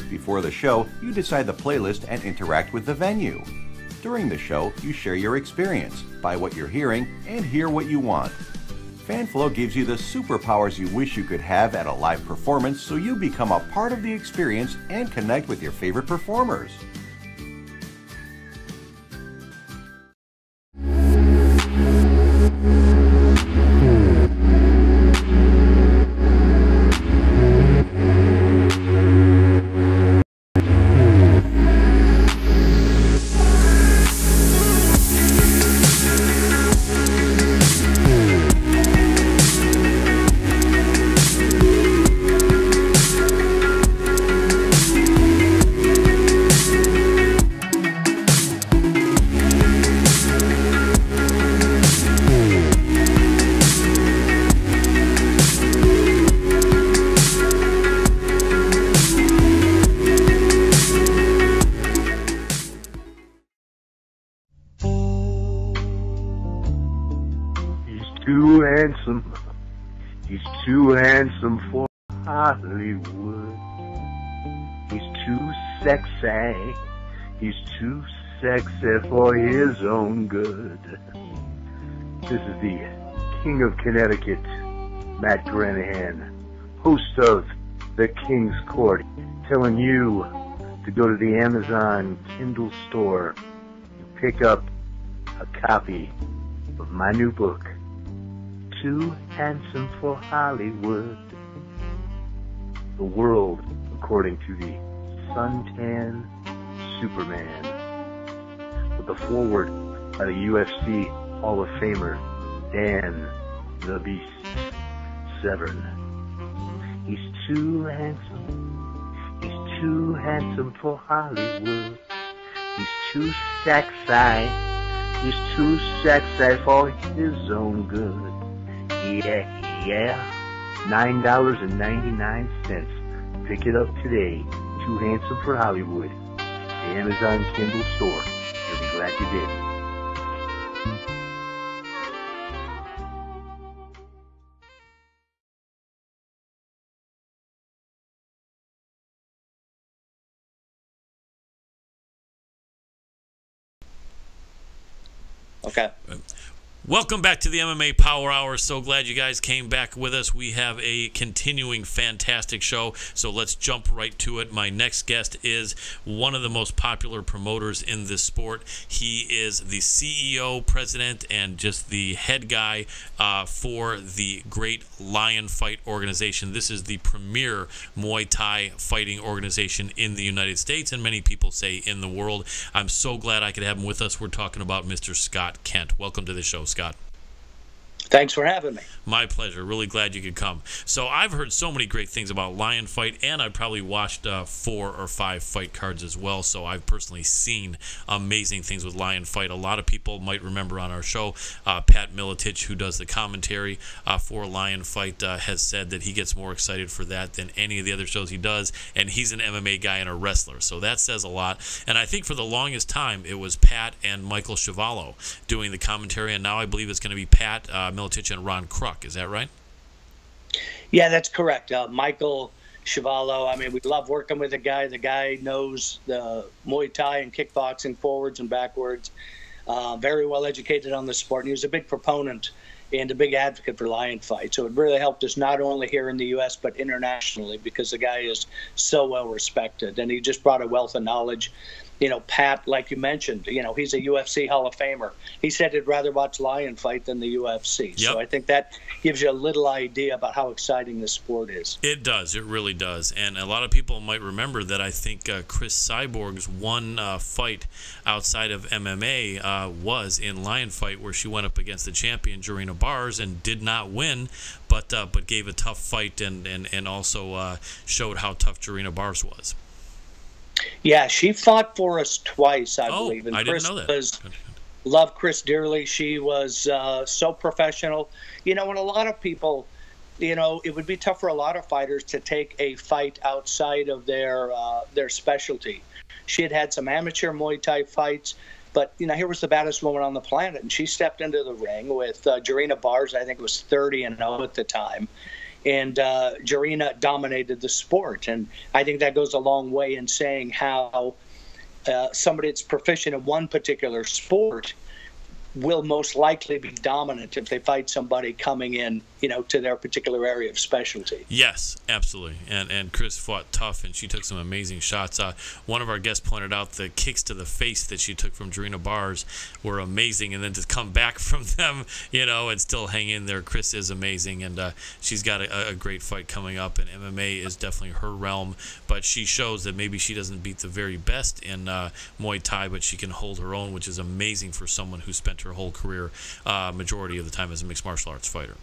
Before the show, you decide the playlist and interact with the venue. During the show, you share your experience, buy what you're hearing, and hear what you want. FanFlow gives you the superpowers you wish you could have at a live performance so you become a part of the experience and connect with your favorite performers. He's too handsome for Hollywood. He's too sexy. He's too sexy for his own good. This is the King of Connecticut, Matt Granahan, host of The King's Court, telling you to go to the Amazon Kindle store and pick up a copy of my new book, Too Handsome for Hollywood. The world according to the suntan Superman. With the foreword by the UFC Hall of Famer Dan the Beast Severn. He's too handsome. He's too handsome for Hollywood. He's too sexy. He's too sexy for his own good. Yeah. $9.99. Pick it up today. Too handsome for Hollywood. The Amazon Kindle store. You'll be glad you did. Okay. Welcome back to the MMA Power Hour. So glad you guys came back with us. We have a continuing fantastic show, so let's jump right to it. My next guest is one of the most popular promoters in this sport. He is the CEO, president, and just the head guy for the Great Lion Fight organization. This is the premier Muay Thai fighting organization in the United States, and many people say in the world. I'm so glad I could have him with us. We're talking about Mr. Scott Kent. Welcome to the show, Scott. Thanks for having me. My pleasure. Really glad you could come. So I've heard so many great things about Lion Fight, and I've probably watched 4 or 5 fight cards as well, so I've personally seen amazing things with Lion Fight. A lot of people might remember on our show, Pat Miletich, who does the commentary for Lion Fight, has said that he gets more excited for that than any of the other shows he does, and he's an MMA guy and a wrestler, so that says a lot. And I think for the longest time, it was Pat and Michael Chiavallo doing the commentary, and now I believe it's going to be Pat Miletich and Ron Kruk. Is that right? Yeah, that's correct. Michael Chiavallo, I mean, we love working with the guy. The guy knows the Muay Thai and kickboxing forwards and backwards. Very well educated on the sport. And he was a big proponent and a big advocate for Lion Fight. So it really helped us not only here in the U.S., but internationally, because the guy is so well respected. And he just brought a wealth of knowledge. You know, Pat, like you mentioned, you know, he's a UFC Hall of Famer. He said he'd rather watch Lion Fight than the UFC. Yep. So I think that gives you a little idea about how exciting this sport is. It does. It really does. And a lot of people might remember that I think Chris Cyborg's one fight outside of MMA was in Lion Fight, where she went up against the champion, Jorina Bars, and did not win, but gave a tough fight and also showed how tough Jorina Bars was. Yeah, she fought for us twice, I believe. And I didn't know that. Loved Chris dearly. She was so professional. You know, and a lot of people, you know, it would be tough for a lot of fighters to take a fight outside of their specialty. She had some amateur Muay Thai fights, but, you know, here was the baddest woman on the planet, and she stepped into the ring with Jorina Bars. I think it was 30-0 at the time. And Jorina dominated the sport. And I think that goes a long way in saying how somebody that's proficient in one particular sport will most likely be dominant if they fight somebody coming in, you know, to their particular area of specialty. Yes, absolutely. And Chris fought tough, and she took some amazing shots. One of our guests pointed out the kicks to the face that she took from Jorina Bars were amazing, and then to come back from them, you know, and still hang in there. Chris is amazing, and she's got a great fight coming up, and MMA is definitely her realm, but she shows that maybe she doesn't beat the very best in Muay Thai, but she can hold her own, which is amazing for someone who spent her whole career majority of the time as a mixed martial arts fighter.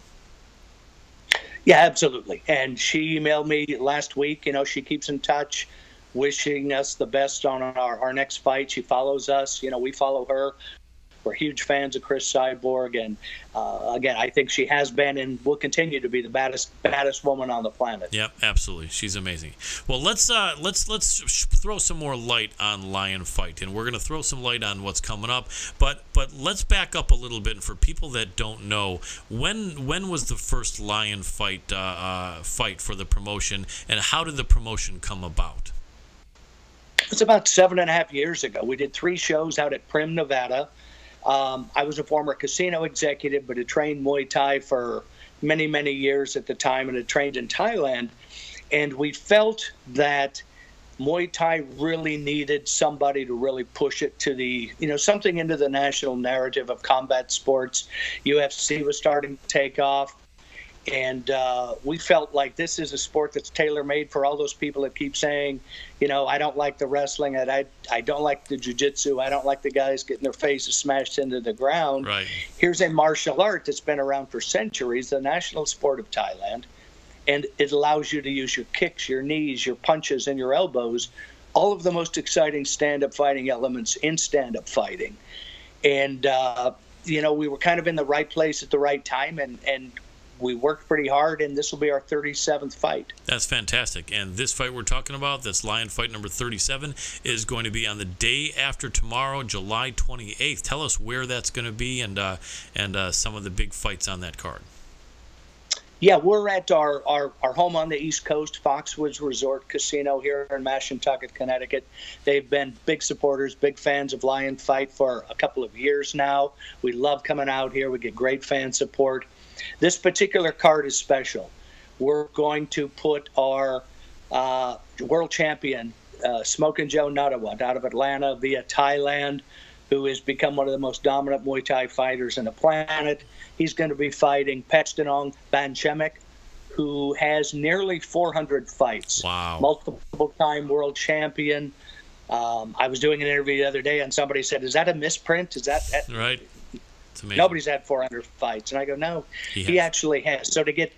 Yeah, absolutely. And she emailed me last week. You know, she keeps in touch, wishing us the best on our next fight. She follows us. You know, we follow her. We're huge fans of Chris Cyborg, and again, I think she has been and will continue to be the baddest woman on the planet. Yep, absolutely. She's amazing. Well, let's throw some more light on Lion Fight, and we're going to throw some light on what's coming up. But let's back up a little bit, and for people that don't know, when was the first Lion Fight fight for the promotion, and how did the promotion come about? It's about 7.5 years ago. We did 3 shows out at Prim, Nevada. I was a former casino executive, but had trained Muay Thai for many, many years at the time, and had trained in Thailand. And we felt that Muay Thai really needed somebody to really push it to the, you know, something into the national narrative of combat sports. UFC was starting to take off. And we felt like this is a sport that's tailor-made for all those people that keep saying, you know, I don't like the wrestling, I don't like the jiu-jitsu, I don't like the guys getting their faces smashed into the ground. Right. Here's a martial art that's been around for centuries, the national sport of Thailand, and it allows you to use your kicks, your knees, your punches, and your elbows, all of the most exciting stand-up fighting elements in stand-up fighting. And, we were kind of in the right place at the right time, and we worked pretty hard, and this will be our 37th fight. That's fantastic. And this fight we're talking about, this Lion fight number 37, is going to be on the day after tomorrow, July 28th. Tell us where that's going to be and some of the big fights on that card. Yeah, we're at our home on the East Coast, Foxwoods Resort Casino here in Mashantucket, Connecticut. They've been big supporters, big fans of Lion Fight for a couple of years now. We love coming out here. We get great fan support. This particular card is special. We're going to put our world champion, Smokin' Joe Nuttawut, out of Atlanta via Thailand, who has become one of the most dominant Muay Thai fighters on the planet. He's going to be fighting Petstanong Banchemek, who has nearly 400 fights. Wow. Multiple-time world champion. I was doing an interview the other day, and somebody said, is that a misprint? Is that right? It's amazing. Nobody's had 400 fights. And I go, no, he actually has. So to get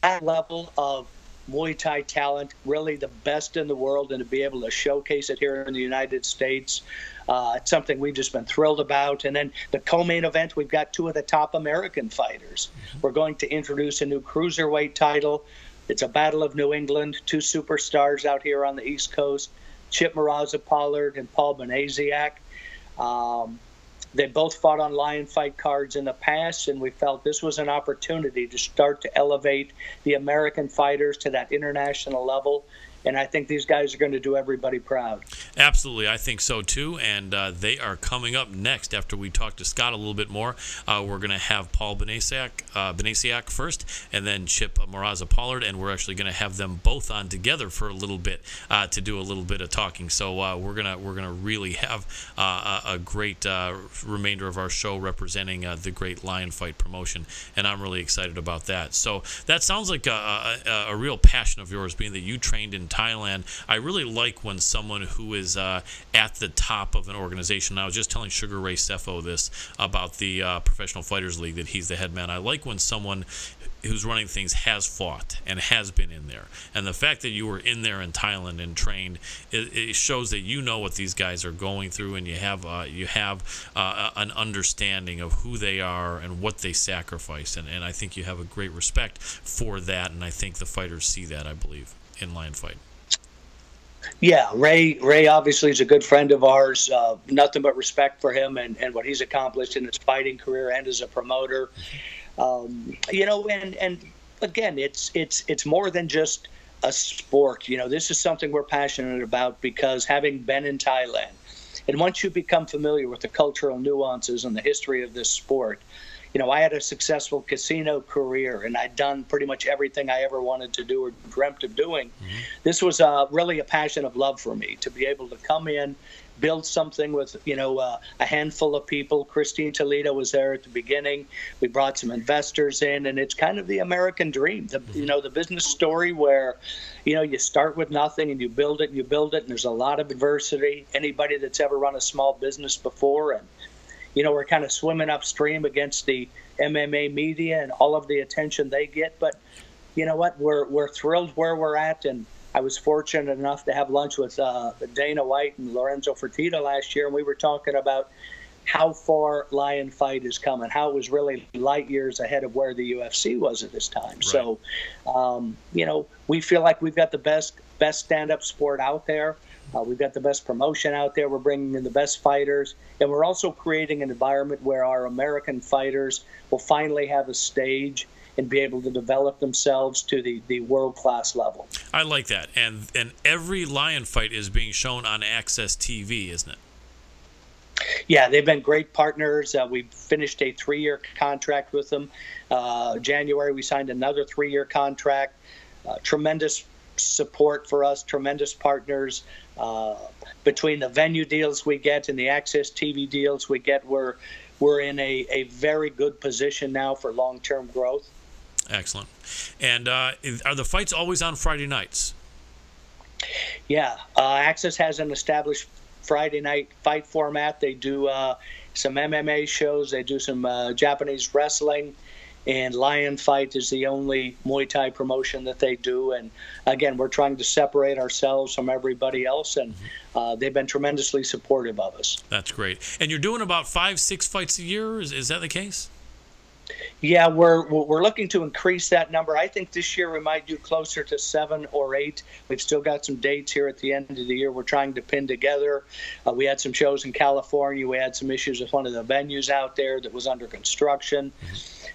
that level of Muay Thai talent, really the best in the world, and to be able to showcase it here in the United States, it's something we've just been thrilled about. And then the co-main event, we've got two of the top American fighters. We're going to introduce a new cruiserweight title. It's a Battle of New England, two superstars out here on the East Coast, Chip Moraza-Pollard and Paul Banasiak. They both fought on Lion Fight cards in the past, and we felt this was an opportunity to start to elevate the American fighters to that international level. And I think these guys are going to do everybody proud. Absolutely. I think so, too. And they are coming up next after we talk to Scott a little bit more. We're going to have Paul Banasiak first, and then Chip Moraza-Pollard, and we're actually going to have them both on together for a little bit to do a little bit of talking. So we're gonna really have a great remainder of our show representing the great Lion Fight promotion, and I'm really excited about that. So that sounds like a real passion of yours, being that you trained in Thailand. I really like when someone who is at the top of an organization, I was just telling Sugar Ray Sefo this about the Professional Fighters League, that he's the head man. I like when someone who's running things has fought and has been in there. And the fact that you were in there in Thailand and trained, it shows that you know what these guys are going through, and you have an understanding of who they are and what they sacrifice. And I think you have a great respect for that, and I think the fighters see that, I believe, in Lion Fight. Yeah, Ray obviously is a good friend of ours. Nothing but respect for him and what he's accomplished in his fighting career and as a promoter. And again, it's more than just a sport. This is something we're passionate about, because having been in Thailand, and once you become familiar with the cultural nuances and the history of this sport, I had a successful casino career, and I'd done pretty much everything I ever wanted to do or dreamt of doing. Mm-hmm. This was really a passion of love for me, to be able to come in, build something with, a handful of people. Christine Toledo was there at the beginning. We brought some investors in, and it's kind of the American dream, the business story where, you start with nothing and you build it, and there's a lot of adversity. Anybody that's ever run a small business before, and we're kind of swimming upstream against the MMA media and all of the attention they get. But you know what? We're thrilled where we're at. And I was fortunate enough to have lunch with Dana White and Lorenzo Fertitta last year, and we were talking about how far Lion Fight is coming, how it was really light years ahead of where the UFC was at this time. Right. So, we feel like we've got the best stand-up sport out there. We've got the best promotion out there. We're bringing in the best fighters. And we're also creating an environment where our American fighters will finally have a stage and be able to develop themselves to the world-class level. I like that. And every Lion Fight is being shown on Access TV, isn't it? Yeah, they've been great partners. We finished a 3-year contract with them. January, we signed another 3-year contract. Tremendous support for us, tremendous partners. Between the venue deals we get and the Access TV deals we get, we're in a very good position now for long-term growth. Excellent. And are the fights always on Friday nights? Yeah, Access has an established Friday night fight format. They do some MMA shows. They do some Japanese wrestling. And Lion Fight is the only Muay Thai promotion that they do. And again, we're trying to separate ourselves from everybody else, and they've been tremendously supportive of us. That's great. And you're doing about 5-6 fights a year. Is that the case? Yeah, we're looking to increase that number. I think this year we might do closer to 7 or 8. We've still got some dates here at the end of the year we're trying to pin together. We had some shows in California. We had some issues with one of the venues out there that was under construction.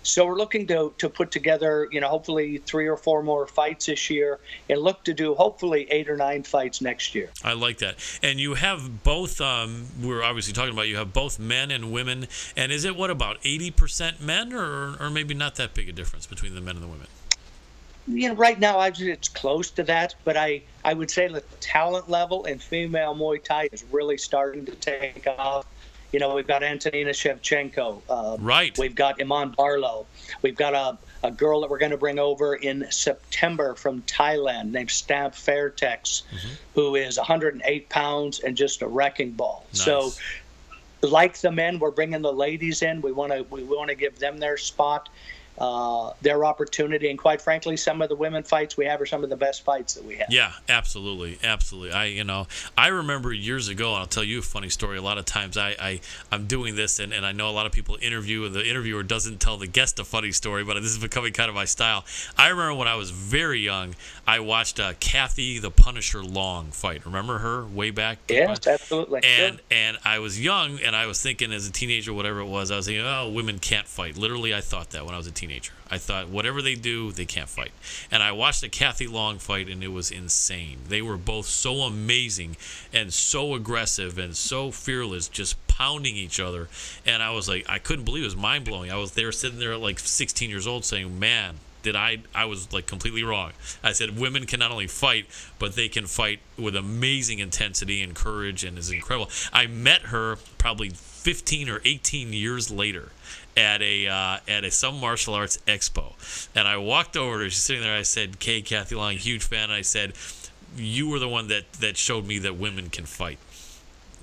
So we're looking to put together, hopefully 3 or 4 more fights this year, and look to do hopefully 8 or 9 fights next year. I like that. And you have both, we're obviously talking about, you have both men and women. And is it, about 80% men, or maybe not that big a difference between the men and the women? Right now it's close to that, but I would say the talent level in female Muay Thai is really starting to take off. We've got Antonina Shevchenko. Right. We've got Iman Barlow. We've got a girl that we're going to bring over in September from Thailand named Stamp Fairtex, who is 108 pounds and just a wrecking ball. Nice. So, like the men, we're bringing the ladies in. We want to give them their spot, their opportunity, and quite frankly, some of the women fights we have are some of the best fights that we have. Yeah, absolutely. I remember years ago, and I'll tell you a funny story. A lot of times I'm doing this, and I know a lot of people interview, and the interviewer doesn't tell the guest a funny story, but this is becoming kind of my style. I remember when I was very young, I watched Kathy the Punisher Long fight. Remember her way back? Yes, absolutely. And I was young, and I was thinking as a teenager, whatever it was, I was thinking, oh, women can't fight. Literally, I thought that when I was a teenager. I thought, whatever they do, they can't fight. And I watched the Kathy Long fight, and it was insane. They were both so amazing and so aggressive and so fearless, just pounding each other. And I was like, I couldn't believe it. It was mind-blowing. I was there sitting there at like 16 years old saying, man, I was like completely wrong. I said women can not only fight, but they can fight with amazing intensity and courage, and is incredible. I met her probably 15 or 18 years later at some martial arts expo, and I walked over to her. She's sitting there. I said, Kathy Long, huge fan. And I said, you were the one that showed me that women can fight.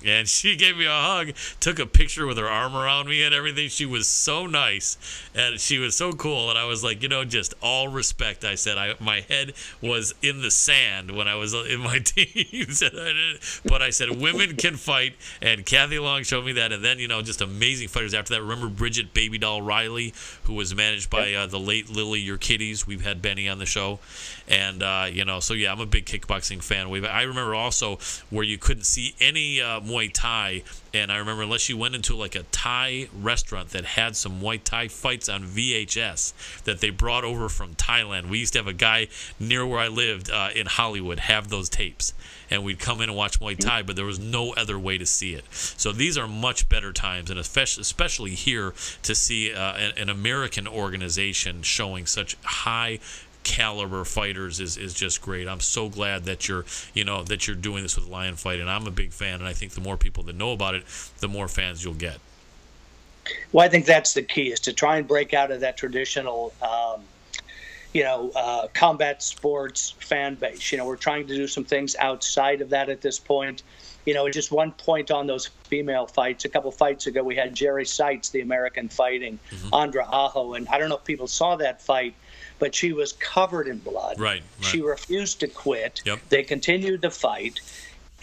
And she gave me a hug, took a picture with her arm around me and everything. She was so nice, and she was so cool. And I was like, just all respect. I said, my head was in the sand when I was in my teens. But I said, women can fight, and Kathy Long showed me that. And then, just amazing fighters after that. Remember Bridget Baby Doll Riley, who was managed by the late Lily Your Kitties. We've had Benny on the show. And, so yeah, I'm a big kickboxing fan. I remember also where you couldn't see any Muay Thai, and I remember unless you went into like a Thai restaurant that had some Muay Thai fights on VHS that they brought over from Thailand. We used to have a guy near where I lived in Hollywood have those tapes, and we'd come in and watch Muay Thai, but there was no other way to see it. So these are much better times, and especially here to see an American organization showing such high caliber fighters is just great. I'm so glad that you're doing this with Lion Fight, and I'm a big fan, and I think the more people that know about it, the more fans you'll get. Well, I think that's the key, is to try and break out of that traditional combat sports fan base. We're trying to do some things outside of that at this point. Just one point on those female fights. A couple fights ago, we had Jerry Seitz, the American Fighting, Andra Aho, and I don't know if people saw that fight, but she was covered in blood. Right. She refused to quit. Yep. They continued the fight,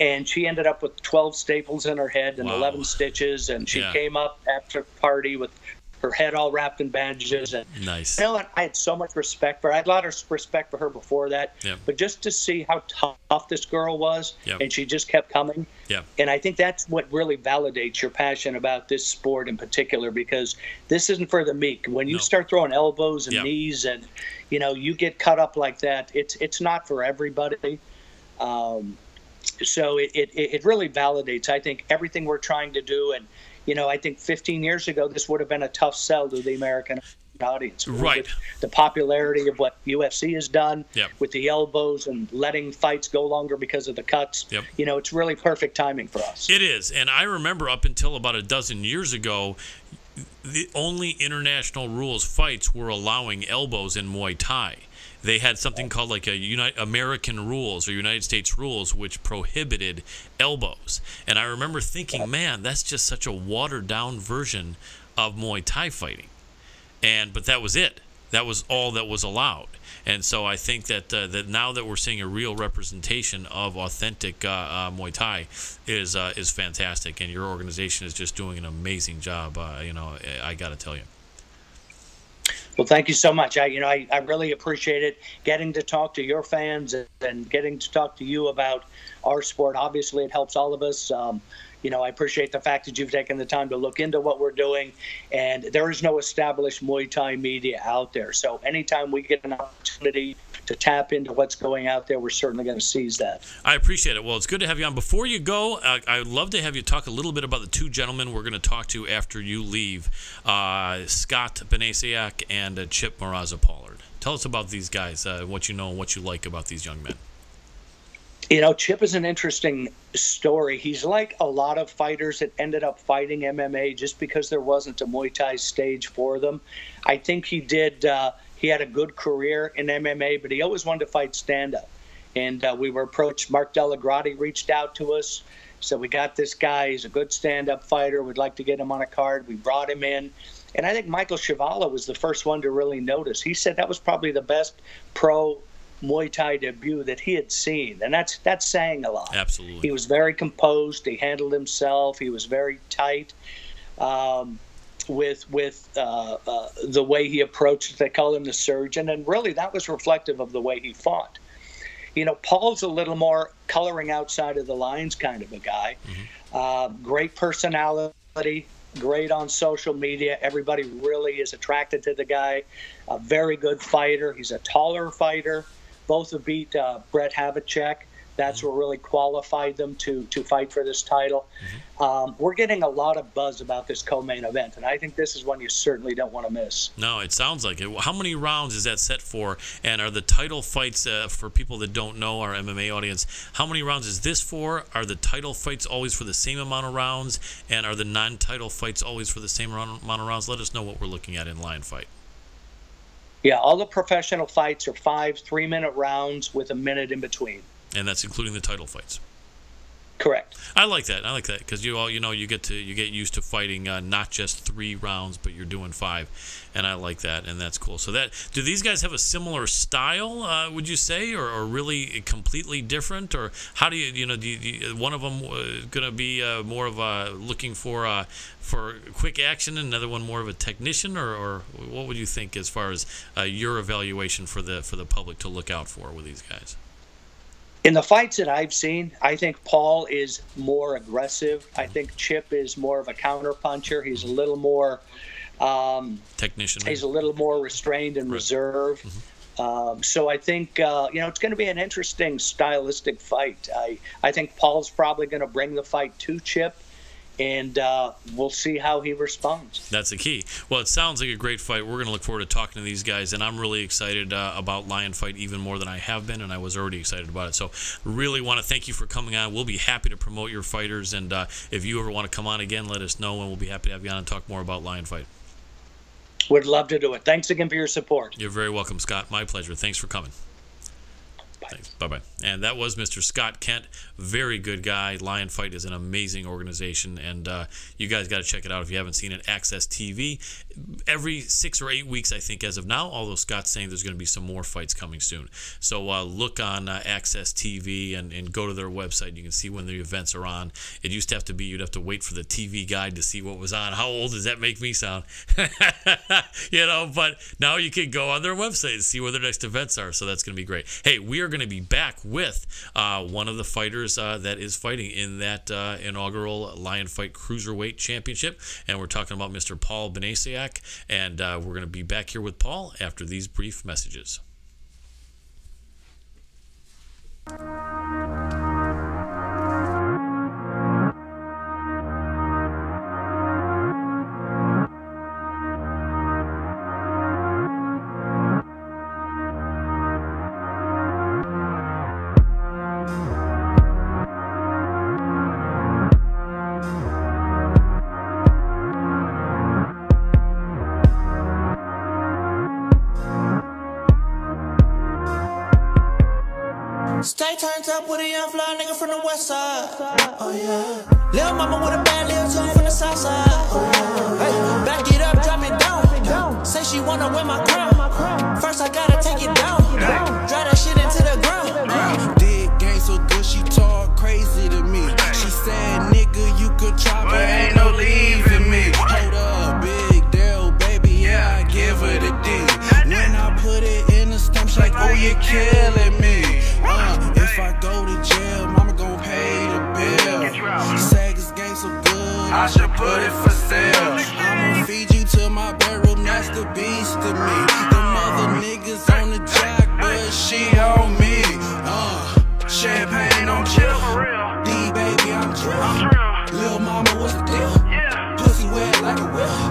and she ended up with 12 staples in her head and 11 stitches, and she came up after the party with her head all wrapped in bandages. And nice. I had so much respect for her. I had a lot of respect for her before that, but just to see how tough this girl was, and she just kept coming. And I think that's what really validates your passion about this sport in particular, because this isn't for the meek. When you start throwing elbows and knees and, you get cut up like that, it's not for everybody. So it really validates, I think, everything we're trying to do. And, I think 15 years ago, this would have been a tough sell to the American audience. Right. The popularity of what UFC has done with the elbows and letting fights go longer because of the cuts. It's really perfect timing for us. It is. And I remember up until about a dozen years ago, the only international rules fights were allowing elbows in Muay Thai. They had something called like American rules or United States rules, which prohibited elbows. And I remember thinking, man, that's just such a watered down version of Muay Thai fighting. But that was it. That was all that was allowed. And so I think that that now that we're seeing a real representation of authentic Muay Thai is fantastic, and your organization is just doing an amazing job. I got to tell you. Well, thank you so much. I really appreciate it, getting to talk to your fans and getting to talk to you about our sport. Obviously, it helps all of us. I appreciate the fact that you've taken the time to look into what we're doing, and there is no established Muay Thai media out there. So anytime we get an opportunity to tap into what's going out there, we're certainly going to seize that. I appreciate it. Well, it's good to have you on. Before you go, I would love to have you talk a little bit about the two gentlemen we're going to talk to after you leave, Scott Banasiak and Chip Moraza-Pollard. Tell us about these guys, what you know and what you like about these young men. Chip is an interesting story. He's like a lot of fighters that ended up fighting MMA just because there wasn't a Muay Thai stage for them. I think he had a good career in MMA, but he always wanted to fight stand-up. And we were approached. Mark Delagrati reached out to us. So we got this guy. He's a good stand-up fighter. We'd like to get him on a card. We brought him in. And I think Michael Shivala was the first one to really notice. He said that was probably the best pro Muay Thai debut that he had seen, and that's saying a lot. Absolutely. He was very composed. He handled himself. He was very tight with the way he approached it. They call him the surgeon, and really that was reflective of the way he fought. Paul's a little more coloring outside of the lines kind of a guy. Mm-hmm. Great personality, great on social media. Everybody really is attracted to the guy. A very good fighter. He's a taller fighter. Both have beat Brett Havlicek. That's what really qualified them to fight for this title. Mm-hmm. We're getting a lot of buzz about this co-main event, and I think this is one you certainly don't want to miss. No, it sounds like it. How many rounds is that set for? And are the title fights, for people that don't know, our MMA audience, how many rounds is this for? Are the title fights always for the same amount of rounds? And are the non-title fights always for the same amount of rounds? Let us know what we're looking at in Lion Fight. Yeah, all the professional fights are 5 3-minute rounds with a minute in between. And that's including the title fights. Correct. I like that. I like that because you get used to fighting not just 3 rounds, but you're doing 5, and I like that, and that's cool. So do these guys have a similar style? Would you say, or really completely different, or how do you one of them going to be more of a looking for quick action, and another one more of a technician, or what would you think as far as your evaluation for the public to look out for with these guys? In the fights that I've seen, I think Paul is more aggressive. I think Chip is more of a counter puncher. He's a little more technician. He's a little more restrained and reserved. Mm-hmm. So I think it's going to be an interesting stylistic fight. I think Paul's probably going to bring the fight to Chip, and we'll see how he responds. That's the key. Well, it sounds like a great fight. We're going to look forward to talking to these guys, and I'm really excited about Lion Fight even more than I have been, and I was already excited about it. So really want to thank you for coming on. We'll be happy to promote your fighters, and if you ever want to come on again, let us know, and we'll be happy to have you on and talk more about Lion Fight. Would love to do it. Thanks again for your support. You're very welcome, Scott. My pleasure. Thanks for coming. Thanks. Bye-bye. And that was Mr. Scott Kent. Very good guy. Lion Fight is an amazing organization, and you guys got to check it out if you haven't seen it. Access TV. Every 6 or 8 weeks, I think, as of now, although Scott's saying there's going to be some more fights coming soon. So look on Access TV and go to their website. You can see when the events are on. It used to have to be you'd have to wait for the TV guide to see what was on. How old does that make me sound? But now you can go on their website and see where their next events are. So that's going to be great. Hey, we are going to be back with one of the fighters that is fighting in that inaugural Lion Fight Cruiserweight Championship, and we're talking about Mr. Paul Banasiak, and we're going to be back here with Paul after these brief messages. Stay turned up with a young fly nigga from the west side. Oh yeah. Lil' mama with a bad little tune from the south side. Oh yeah. Hey, back it up, drop it down. Say she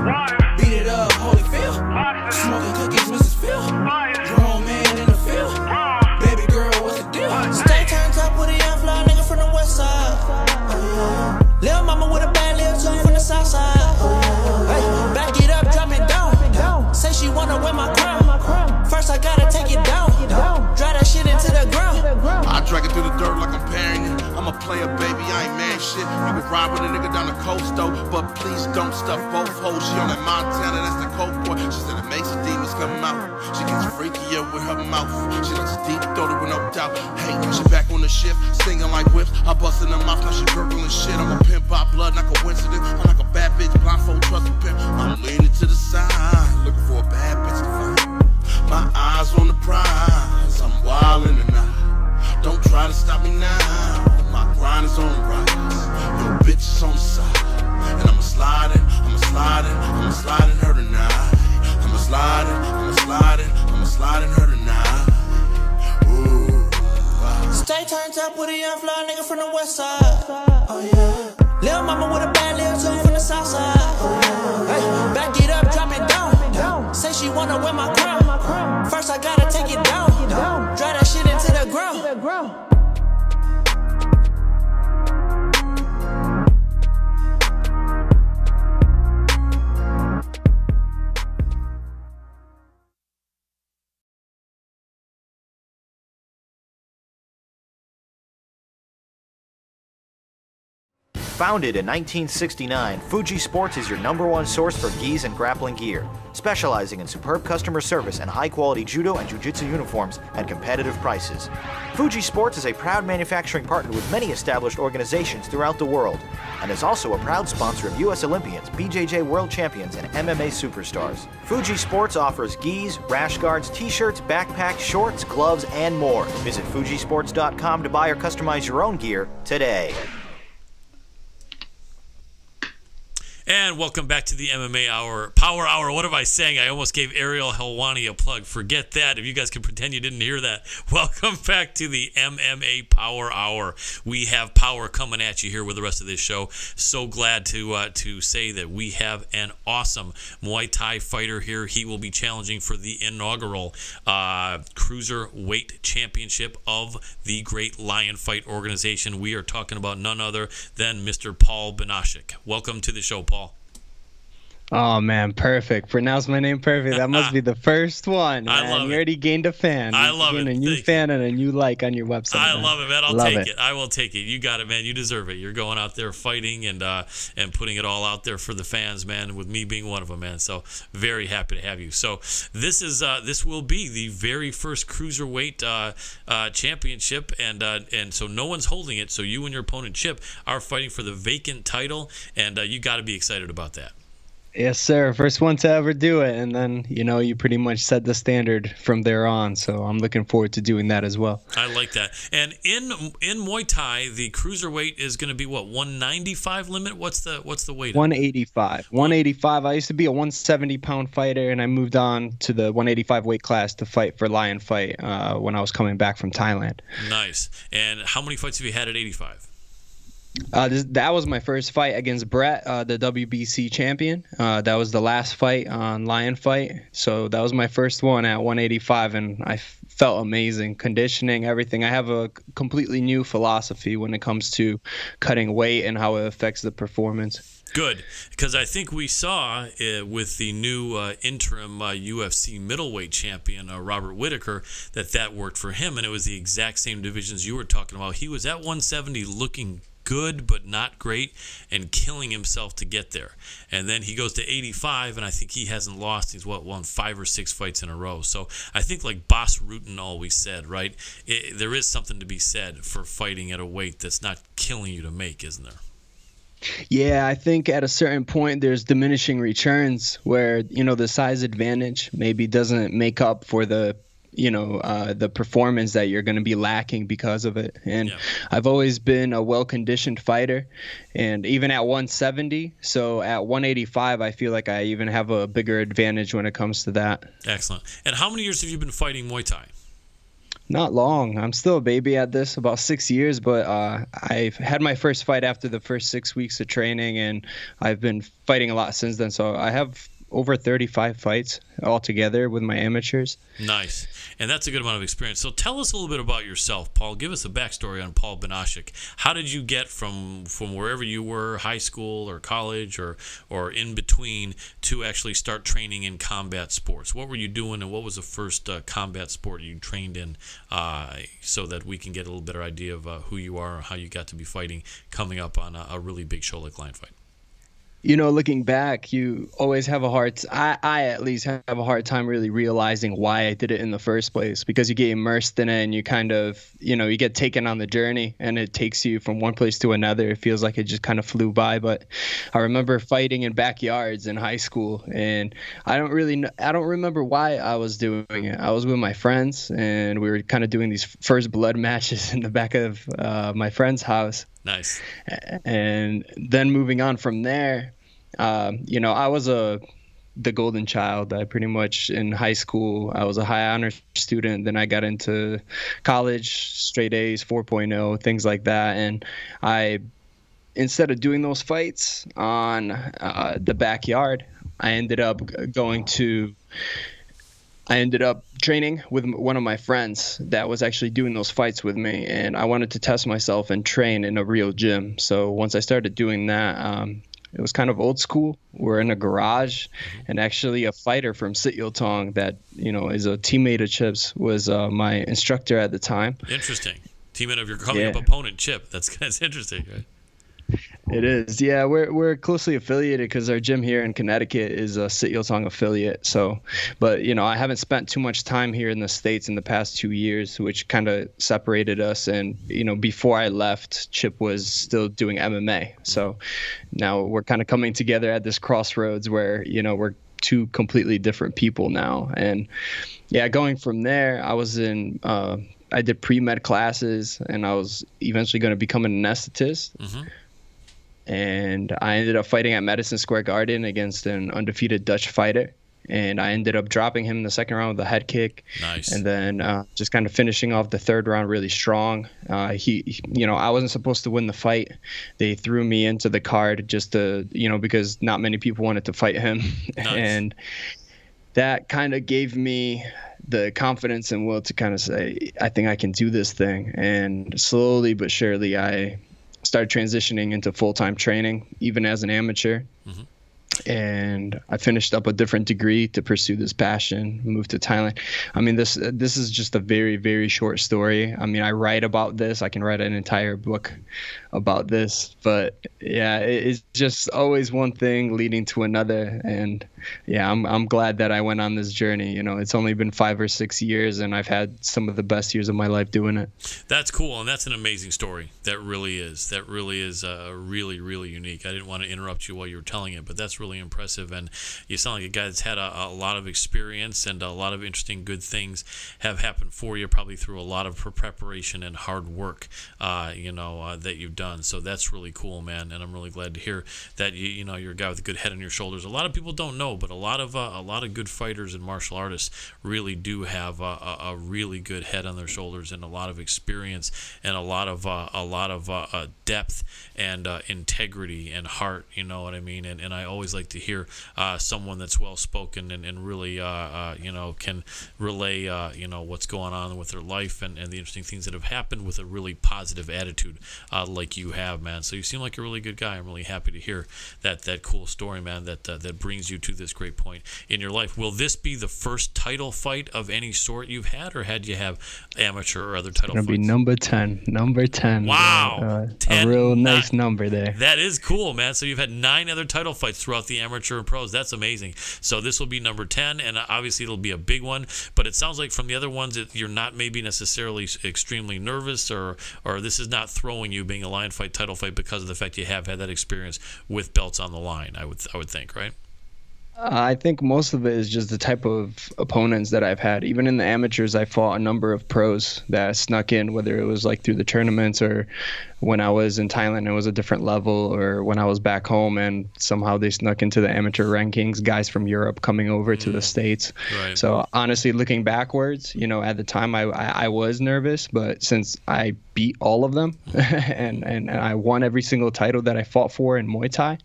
Beat it up, Holyfield. Smoking cookies, Mrs. Phil. Grown man in the field. Baby girl, what's the deal? Stay turned up with a young fly nigga from the west side. Lil' mama with a bad lil' too from the south side. Hey, back it up, drop it down. Say she wanna wear my crown. First I gotta take it down. Drive that shit into the ground. I drag it through the dirt like I'm pairing you. I'm a player, baby, I ain't man shit. You can ride with a nigga down the coast though, but please don't stuff both hoes. She on that Montana, that's the coke boy. She said it makes the demons come out. She gets freakier with her mouth. She likes deep throated with no doubt. Hey, she back on the shift, singing like whips. I bust in her mouth, now she gurgling shit. I'm a pimp by blood, not coincidence. I'm like a bad bitch, blindfold, trusted pimp. I'm leaning to the side, looking for a bad bitch to find. My eyes on the prize, I'm wildin' tonight. Don't try to stop me now. My grind is on the rise. Your bitch is on the side. And I'm sliding her tonight. I'm sliding her tonight. Ooh. Stay turned up with a young fly nigga from the west side. Oh yeah. Lil' mama with a bad lil' too from the south side. Hey, back it up, drop it down. Say she wanna wear my crown. First I gotta take it down. Drive that shit into the ground. Founded in 1969, Fuji Sports is your #1 source for gis and grappling gear, specializing in superb customer service and high-quality judo and jiu-jitsu uniforms at competitive prices. Fuji Sports is a proud manufacturing partner with many established organizations throughout the world, and is also a proud sponsor of U.S. Olympians, BJJ World Champions, and MMA superstars. Fuji Sports offers gis, rash guards, t-shirts, backpacks, shorts, gloves, and more. Visit fujisports.com to buy or customize your own gear today. And welcome back to the MMA Hour, Power Hour. What am I saying? I almost gave Ariel Helwani a plug. Forget that. If you guys can pretend you didn't hear that. Welcome back to the MMA Power Hour. We have power coming at you here with the rest of this show. So glad to say that we have an awesome Muay Thai fighter here. He will be challenging for the inaugural Cruiserweight Championship of the Great Lion Fight Organization. We are talking about none other than Mr. Paul Banasiak. Welcome to the show, Paul. Oh man, perfect. Pronounce my name perfect. That must be the first one. Man. I love it. You already gained a fan. I love it. A new fan and a new like on your website. I man. love it, man. I'll love take it. I will take it. You got it, man. You deserve it. You're going out there fighting and putting it all out there for the fans, man. With me being one of them, man. So very happy to have you. So this will be the very first cruiserweight championship, and so no one's holding it. So you and your opponent Chip are fighting for the vacant title, and you got to be excited about that. Yes, sir. First one to ever do it. And then, you pretty much set the standard from there on. So I'm looking forward to doing that as well. I like that. And in Muay Thai, the cruiserweight is going to be what, 195 limit? What's the weight? 185. 185. I used to be a 170-pound fighter, and I moved on to the 185 weight class to fight for Lion Fight when I was coming back from Thailand. Nice. And how many fights have you had at 85? That was my first fight against Brett, the WBC champion. That was the last fight on Lion Fight. So that was my first one at 185, and I felt amazing. Conditioning, everything. I have a completely new philosophy when it comes to cutting weight and how it affects the performance. Good, because I think we saw with the new interim UFC middleweight champion, Robert Whittaker, that worked for him, and it was the exact same divisions you were talking about. He was at 170 looking good but not great and killing himself to get there, and then he goes to 85, and I think he hasn't lost. He's won 5 or 6 fights in a row. So I think, like Boss Rutan always said, right, there is something to be said for fighting at a weight that's not killing you to make, isn't there? Yeah, I think at a certain point there's diminishing returns where the size advantage maybe doesn't make up for the the performance that you're going to be lacking because of it. And yeah. I've always been a well-conditioned fighter, and even at 170, so at 185, I feel like I even have a bigger advantage when it comes to that. Excellent. And how many years have you been fighting Muay Thai? Not long. I'm still a baby at this, about 6 years, but I've had my first fight after the first 6 weeks of training, and I've been fighting a lot since then. So I have over 35 fights altogether with my amateurs. Nice. And that's a good amount of experience. So tell us a little bit about yourself, Paul. Give us a backstory on Paul Banasiak. How did you get from wherever you were, high school or college or in between, to actually start training in combat sports? What were you doing, and what was the first combat sport you trained in, so that we can get a little better idea of who you are and how you got to be fighting coming up on a really big show like Lion Fight? You know, looking back, you always have I at least have a hard time really realizing why I did it in the first place, because you get immersed in it and you kind of, you know, you get taken on the journey and it takes you from one place to another. It feels like it just kind of flew by. But I remember fighting in backyards in high school, and I don't remember why I was doing it. I was with my friends, and we were kind of doing these first blood matches in the back of my friend's house. Nice. And then moving on from there, you know, I was the golden child. I pretty much, in high school, I was a high honor student. Then I got into college, straight A's, 4.0, things like that. And instead of doing those fights on the backyard, I ended up training with one of my friends that was actually doing those fights with me, and I wanted to test myself and train in a real gym. So once I started doing that, it was kind of old school. We're in a garage, and actually a fighter from Sityoutong that, you know, is a teammate of Chip's was my instructor at the time. Interesting. Teammate of your coming up opponent, Chip. That's interesting, right? It is, yeah. We're closely affiliated because our gym here in Connecticut is a Sityoutong affiliate. So, but you know, I haven't spent too much time here in the States in the past 2 years, which kind of separated us. And you know, before I left, Chip was still doing MMA. So now we're kind of coming together at this crossroads where, you know, we're two completely different people now. And yeah, going from there, I did pre-med classes, and I was eventually going to become an anesthetist. Mm-hmm. And I ended up fighting at Madison Square Garden against an undefeated Dutch fighter. And I ended up dropping him in the second round with a head kick. Nice. And then just kind of finishing off the third round really strong. You know, I wasn't supposed to win the fight. They threw me into the card just to, you know, because not many people wanted to fight him. Nice. And that kind of gave me the confidence and will to kind of say, I think I can do this thing. And slowly but surely, I started transitioning into full-time training, even as an amateur. Mm-hmm. And I finished up a different degree to pursue this passion, moved to Thailand. I mean, this is just a very, very short story. I mean, I write about this. I can write an entire book about this. But, yeah, it's just always one thing leading to another. And, yeah, I'm glad that I went on this journey. You know, it's only been 5 or 6 years, and I've had some of the best years of my life doing it. That's cool, and that's an amazing story. That really is. That really is really, really unique. I didn't want to interrupt you while you were telling it, but that's really impressive. And you sound like a guy that's had a lot of experience, and a lot of interesting good things have happened for you, probably through a lot of preparation and hard work, you know, that you've done. So that's really cool, man, and I'm really glad to hear that you know, you're a guy with a good head on your shoulders. A lot of people don't know, but a lot of good fighters and martial artists really do have a really good head on their shoulders, and a lot of experience, and a lot of depth and integrity and heart. You know what I mean? And I always like to hear someone that's well spoken and really you know, can relay you know, what's going on with their life and the interesting things that have happened with a really positive attitude like you have, man. So you seem like a really good guy. I'm really happy to hear that cool story, man, that brings you to this great point in your life. Will this be the first title fight of any sort you've had, or had you have amateur or other title fights? It's going to be number 10. Wow. 10, a real nice number there. That is cool, man. So you've had 9 other title fights throughout the amateur and pros. That's amazing. So this will be number 10, and obviously it'll be a big one, but it sounds like from the other ones that you're not maybe necessarily extremely nervous, or this is not throwing you being a Lion Fight title fight because of the fact you have had that experience with belts on the line, I would think, right? I think most of it is just the type of opponents that I've had. Even in the amateurs, I fought a number of pros that snuck in, whether it was like through the tournaments or when I was in Thailand, it was a different level, or when I was back home and somehow they snuck into the amateur rankings, guys from Europe coming over to the States. Right. So honestly, looking backwards, you know, at the time I was nervous, but since I beat all of them and I won every single title that I fought for in Muay Thai,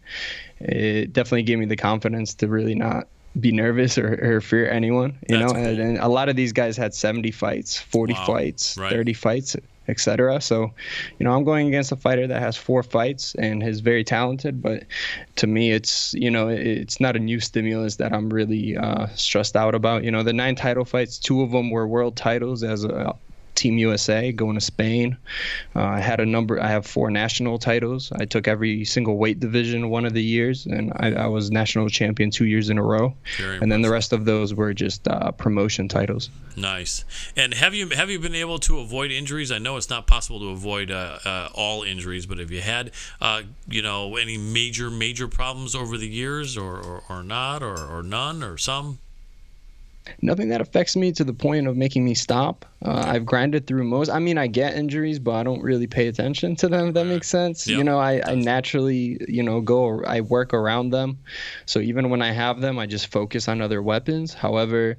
it definitely gave me the confidence to really not be nervous or fear anyone, you know. And a lot of these guys had 70 fights, 40 fights, 30 fights, etc. So, you know, I'm going against a fighter that has 4 fights and is very talented, but to me it's, you know, it's not a new stimulus that I'm really stressed out about. You know, the 9 title fights, 2 of them were world titles as a Team USA, going to Spain. I have 4 national titles. I took every single weight division one of the years, and I was national champion 2 years in a row. And then the rest of those were just promotion titles. Nice. And have you been able to avoid injuries? I know it's not possible to avoid all injuries, but have you had you know, any major problems over the years, or not, or none, or some? Nothing that affects me to the point of making me stop. I've grinded through most. I mean, I get injuries, but I don't really pay attention to them, if that makes sense. Yep. You know, I naturally, you know, I work around them. So even when I have them, I just focus on other weapons. However,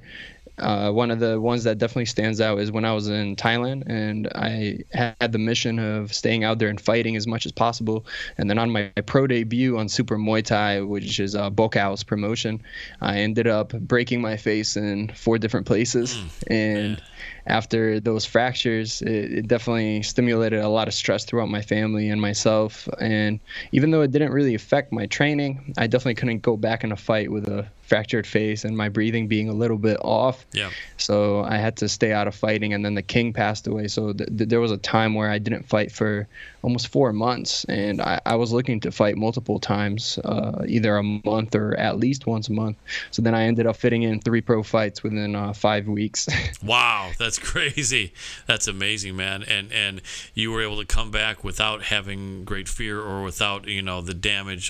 one of the ones that definitely stands out is when I was in Thailand and I had the mission of staying out there and fighting as much as possible. And then on my pro debut on Super Muay Thai, which is Bokao's promotion, I ended up breaking my face in 4 different places. And after those fractures, it definitely stimulated a lot of stress throughout my family and myself. And even though it didn't really affect my training, I definitely couldn't go back in a fight with a fractured face and my breathing being a little bit off. Yeah. So I had to stay out of fighting, and then the king passed away. So there was a time where I didn't fight for almost 4 months, and I was looking to fight multiple times, either a month or at least once a month. So then I ended up fitting in 3 pro fights within 5 weeks. Wow, that's crazy. That's amazing, man. And you were able to come back without having great fear, or without, you know, the damage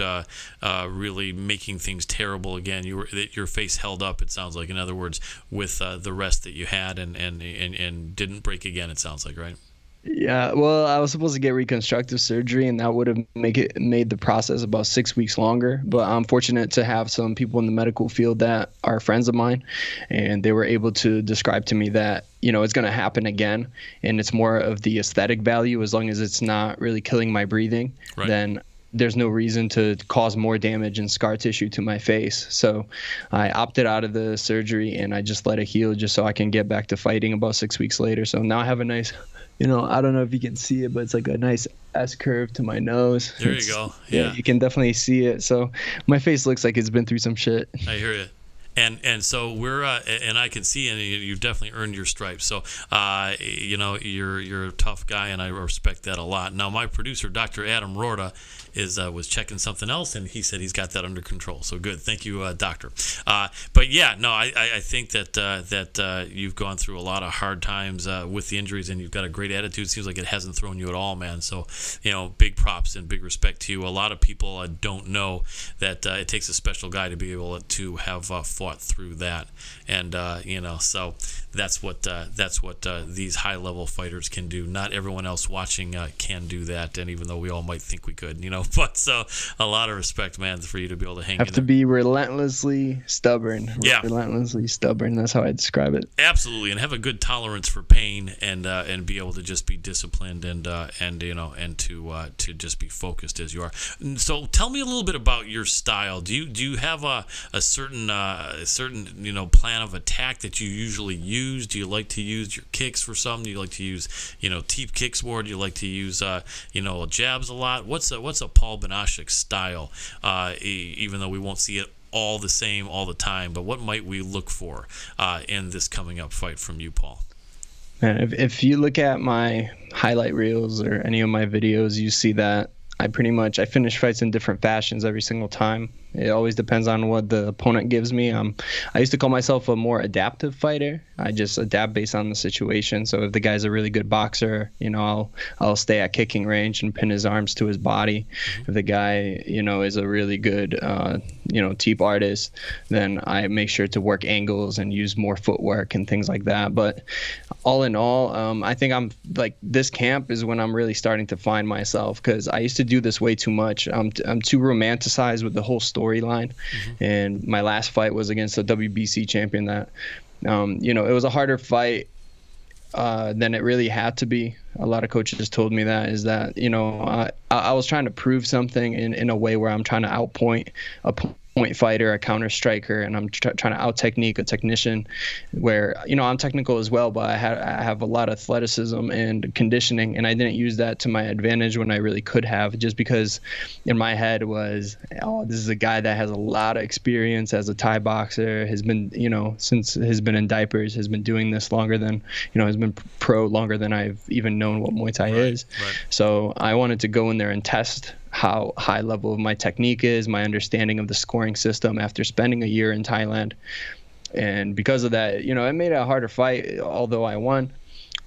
really making things terrible again. Your face held up, it sounds like, in other words, with the rest that you had, and didn't break again, it sounds like, right? Yeah, well, I was supposed to get reconstructive surgery, and that would have made the process about 6 weeks longer. But I'm fortunate to have some people in the medical field that are friends of mine, and they were able to describe to me that, you know, it's going to happen again, and it's more of the aesthetic value. As long as it's not really killing my breathing, then there's no reason to cause more damage and scar tissue to my face. So I opted out of the surgery, and I just let it heal just so I can get back to fighting about 6 weeks later. So now I have a nice, you know, I don't know if you can see it, but it's like a nice S curve to my nose. There you go. Yeah, you can definitely see it. So my face looks like it's been through some shit. I hear you. And so we're and I can see, and you've definitely earned your stripes. So you know, you're a tough guy, and I respect that a lot. Now my producer, Dr. Adam Rorta, was checking something else, and he said he's got that under control. So good, thank you, doctor. But yeah, no, I think that you've gone through a lot of hard times with the injuries, and you've got a great attitude. Seems like it hasn't thrown you at all, man. So, you know, big props and big respect to you. A lot of people don't know that it takes a special guy to be able to have fought through that, and you know, so that's what these high-level fighters can do. Not everyone else watching can do that, and even though we all might think we could, you know, but so a lot of respect, man, for you to be able to hang. Have to be relentlessly stubborn. Yeah, relentlessly stubborn. That's how I describe it. Absolutely, and have a good tolerance for pain, and be able to just be disciplined, and you know, and to just be focused as you are. So tell me a little bit about your style. Do you have a certain you know, plan of attack that you usually use? Do you like to use your kicks for some? Do you like to use, you know, teep kicks more? Do you like to use you know, jabs a lot? What's a Paul Banasiak style? Even though we won't see it all the same all the time, but what might we look for in this coming up fight from you, Paul? Man, if you look at my highlight reels or any of my videos, you see that I finish fights in different fashions every single time. It always depends on what the opponent gives me. I used to call myself a more adaptive fighter. I just adapt based on the situation. So if the guy's a really good boxer, I'll stay at kicking range and pin his arms to his body. If the guy, is a really good, teep artist, then I make sure to work angles and use more footwork and things like that. But all in all, I think I'm like, this camp is when I'm really starting to find myself, because I used to do this way too much. I'm too romanticized with the whole storyline. And my last fight was against a WBC champion that, it was a harder fight than it really had to be. A lot of coaches told me that, is that, I was trying to prove something in a way where I'm trying to outpoint a point fighter, a counter striker, and I'm trying to out technique a technician, where I'm technical as well, but I have a lot of athleticism and conditioning, and I didn't use that to my advantage when I really could have, just because in my head was, this is a guy that has a lot of experience as a Thai boxer, has been since has been in diapers, has been doing this longer than has been pro longer than I've even known what Muay Thai is. So I wanted to go in there and test how high level of my technique is, my understanding of the scoring system after spending a year in Thailand. And because of that, it made it a harder fight, although I won.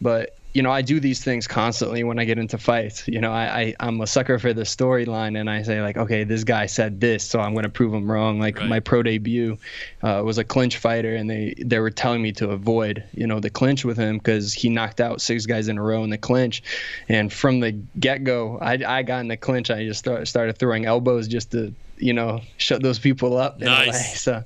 But I do these things constantly when I get into fights. I'm a sucker for the storyline, and I say, like, okay, this guy said this, so I'm going to prove him wrong. Like my pro debut was a clinch fighter, and they were telling me to avoid, the clinch with him, because he knocked out 6 guys in a row in the clinch. And from the get-go, I got in the clinch. I just started throwing elbows just to shut those people up in a way. So,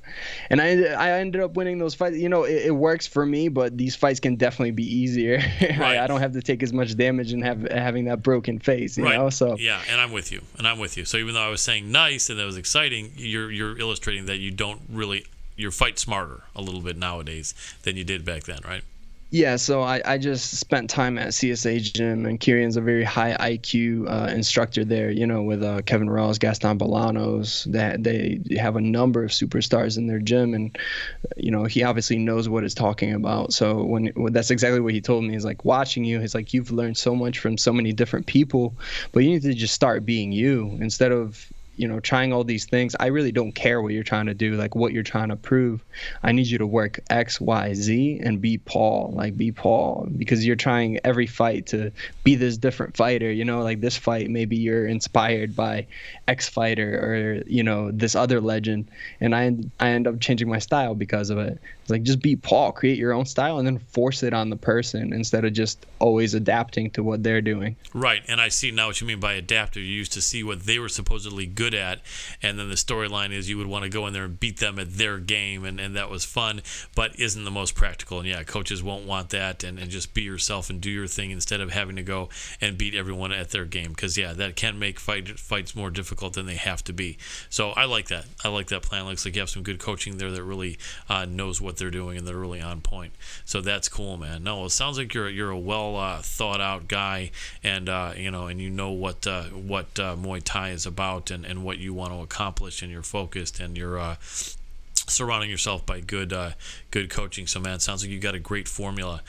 and I ended up winning those fights. It works for me, but these fights can definitely be easier. I don't have to take as much damage and having that broken face. You know, so yeah, and I'm with you. So even though I was saying nice and that was exciting, you're illustrating that you fight smarter a little bit nowadays than you did back then, right? Yeah, so I just spent time at CSA Gym, and Kieran's a very high IQ instructor there, with Kevin Ross, Gaston Bolanos. They have a number of superstars in their gym, and, he obviously knows what he's talking about. So when that's exactly what he told me. He's like, watching you, he's like, you've learned so much from so many different people, but you need to just start being you instead of trying all these things. I really don't care what you're trying to do, like what you're trying to prove. I need you to work X, Y, Z and be Paul, because you're trying every fight to be this different fighter, like this fight, maybe you're inspired by X fighter or, this other legend. And I end up changing my style because of it. It's like, just be Paul, create your own style, and then force it on the person instead of just always adapting to what they're doing. Right, and I see now what you mean by adaptive. You used to see what they were supposedly good at, and then the storyline is you would want to go in there and beat them at their game, and that was fun, but isn't the most practical. And yeah, coaches won't want that, and just be yourself and do your thing instead of having to go and beat everyone at their game, because yeah, that can make fights more difficult than they have to be. So I like that. I like that plan. Looks like you have some good coaching there that really knows what they're doing, and they're really on point. So that's cool, man. No, it sounds like you're a well thought out guy, and what Muay Thai is about, and what you want to accomplish, and you're focused, and you're surrounding yourself by good coaching. So man, it sounds like you got a great formula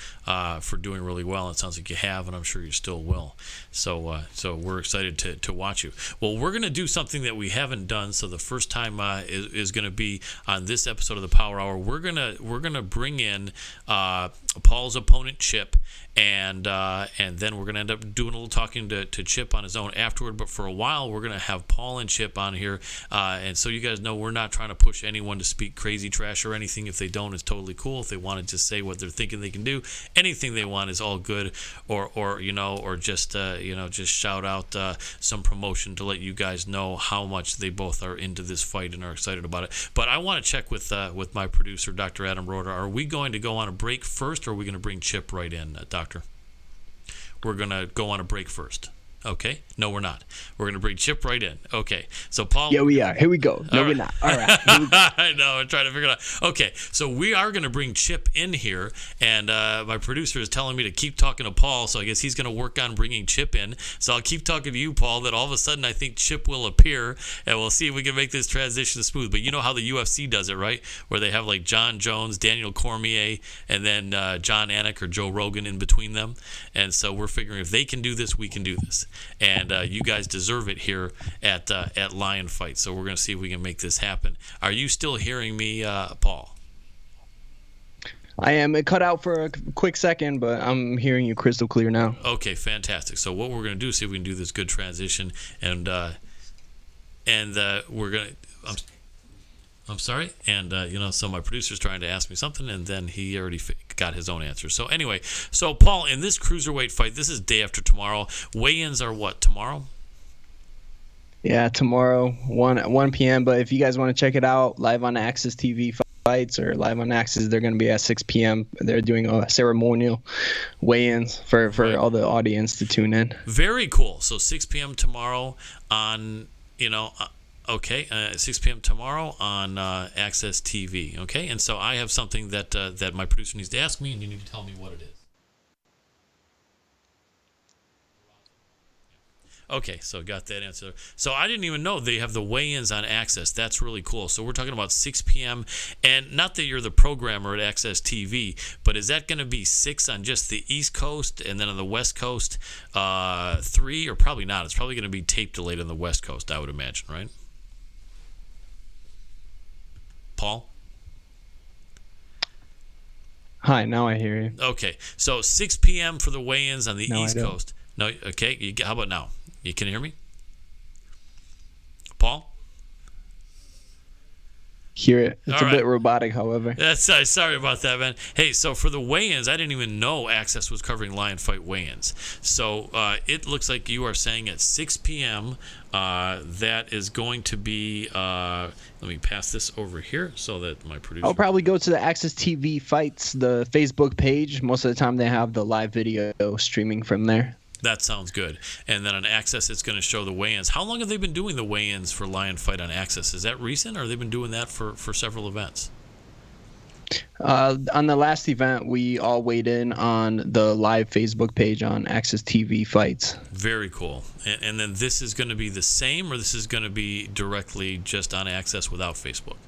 for doing really well. It sounds like you have, and I'm sure you still will. So we're excited to watch you. Well, we're gonna do something that we haven't done. So the first time is gonna be on this episode of the Power Hour. We're gonna bring in Paul's opponent Chip, and then we're gonna end up doing a little talking to Chip on his own afterward. But for a while, we're gonna have Paul and Chip on here, and so you guys know we're not trying to push anyone to speak crazy trash or anything. If they don't, it's totally cool. If they want to just say what they're thinking they can do, anything they want is all good. Or just just shout out some promotion to let you guys know how much they both are into this fight and are excited about it. But I want to check with my producer, Dr. Adam Roeder. Are we going to go on a break first, or are we going to bring Chip right in, Doctor? We're going to go on a break first. Okay. No, we're not. We're going to bring Chip right in. Okay. So, Paul. Yeah, we are. Here we go. No, we're not. All right. I know. I'm trying to figure it out. Okay. So, we are going to bring Chip in here, and my producer is telling me to keep talking to Paul, so I guess he's going to work on bringing Chip in. So, I'll keep talking to you, Paul, then all of a sudden I think Chip will appear, and we'll see if we can make this transition smooth. But you know how the UFC does it, right? Where they have like John Jones, Daniel Cormier, and then John Anik or Joe Rogan in between them. And so, we're figuring if they can do this, we can do this. and you guys deserve it here at Lion Fight. So we're going to see if we can make this happen. Are you still hearing me, Paul? I am. It cut out for a quick second, but I'm hearing you crystal clear now. Okay, fantastic. So what we're going to do is see if we can do this good transition, and we're going to. I'm sorry, and so my producer's trying to ask me something, and then he already got his own answer. So anyway, so Paul, in this cruiserweight fight, this is day after tomorrow. Weigh-ins are what, tomorrow? Yeah, tomorrow, 1 p.m. But if you guys want to check it out, live on Access TV fights or live on Access, they're going to be at 6 p.m. They're doing a ceremonial weigh-ins for all the audience to tune in. Very cool. So 6 p.m. tomorrow on, 6 p.m. tomorrow on Access TV. Okay, and so I have something that my producer needs to ask me, and you need to tell me what it is. Okay, so got that answer. So I didn't even know they have the weigh-ins on Access. That's really cool. So we're talking about 6 p.m. And not that you're the programmer at Access TV, but is that going to be 6 on just the East Coast, and then on the West Coast 3, or probably not? It's probably going to be tape delayed on the West Coast, I would imagine, right? Paul? Hi, now I hear you. Okay, so 6 p.m. for the weigh-ins on the No, East I don't. Coast. No, okay. How about now? You can hear me, Paul? Hear it. It's All a right. bit robotic, however. That's sorry about that, man. Hey, so for the weigh-ins, I didn't even know Access was covering Lion Fight weigh-ins. So it looks like you are saying at 6 p.m. That is going to be. Let me pass this over here so that my producer. I'll probably go to the Access TV fights, the Facebook page. Most of the time, they have the live video streaming from there. That sounds good. And then on Access, it's going to show the weigh-ins. How long have they been doing the weigh-ins for Lion Fight on Access? Is that recent, or have they been doing that for several events? On the last event, we all weighed in on the live Facebook page on Access TV fights. Very cool. And then this is going to be the same, or this is going to be directly just on Access without Facebook?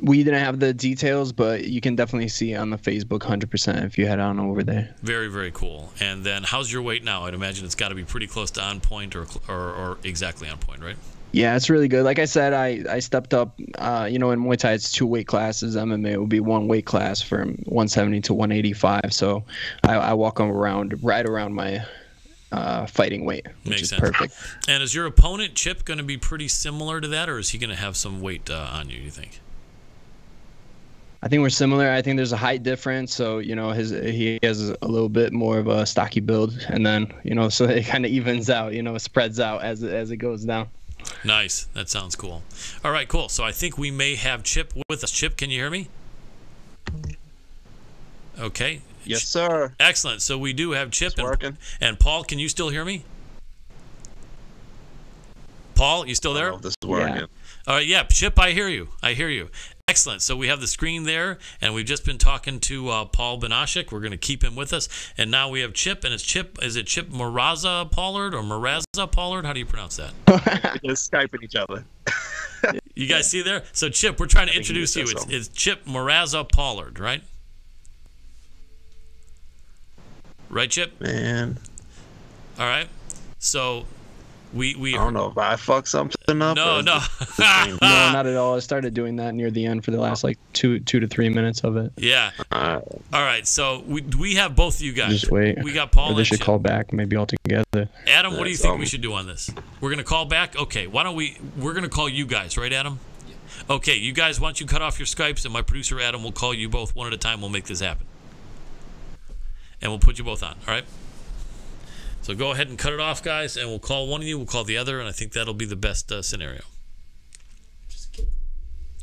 We didn't have the details, but you can definitely see on the Facebook 100% if you head on over there. Very, very cool. And then how's your weight now? I'd imagine it's got to be pretty close to on point or exactly on point, right? Yeah, it's really good. Like I said, I stepped up. In Muay Thai, it's 2 weight classes. MMA will be 1 weight class from 170 to 185. So I walk right around my fighting weight, which Makes is sense. perfect. And is your opponent, Chip, going to be pretty similar to that, or is he going to have some weight on you think? I think we're similar. I think there's a height difference, so he has a little bit more of a stocky build, and then so it kind of evens out, spreads out as it goes down. Nice. That sounds cool. All right, cool. So I think we may have Chip with us. Chip, can you hear me? Okay. Yes, sir. Excellent. So we do have Chip and Paul. Can you still hear me? Paul, you still there? I don't know if this is working. Yeah. All right, yeah, Chip, I hear you. Excellent. So we have the screen there, and we've just been talking to Paul Banasiak. We're going to keep him with us. And now we have Chip, and it's Chip. Is it Chip Moraza-Pollard or Moraza-Pollard? How do you pronounce that? We're just Skyping each other. You guys see there? So, Chip, we're trying to introduce you. It's Chip Moraza-Pollard, right? Right, Chip? Man. All right. So we I don't know if I fucked something up. No. No, not at all. I started doing that near the end for the last like two to 3 minutes of it. Yeah. All right. So we have both of you guys. Just wait. We got Paul or they and should Chip. call back maybe all together. Adam, what do you think we should do on this? We're going to call back? Okay. Why don't we're going to call you guys, right, Adam? Yeah. Okay. You guys, why don't you cut off your Skypes, and my producer, Adam, will call you both one at a time. We'll make this happen. And we'll put you both on. All right? So go ahead and cut it off, guys, and we'll call one of you, we'll call the other, and I think that'll be the best scenario.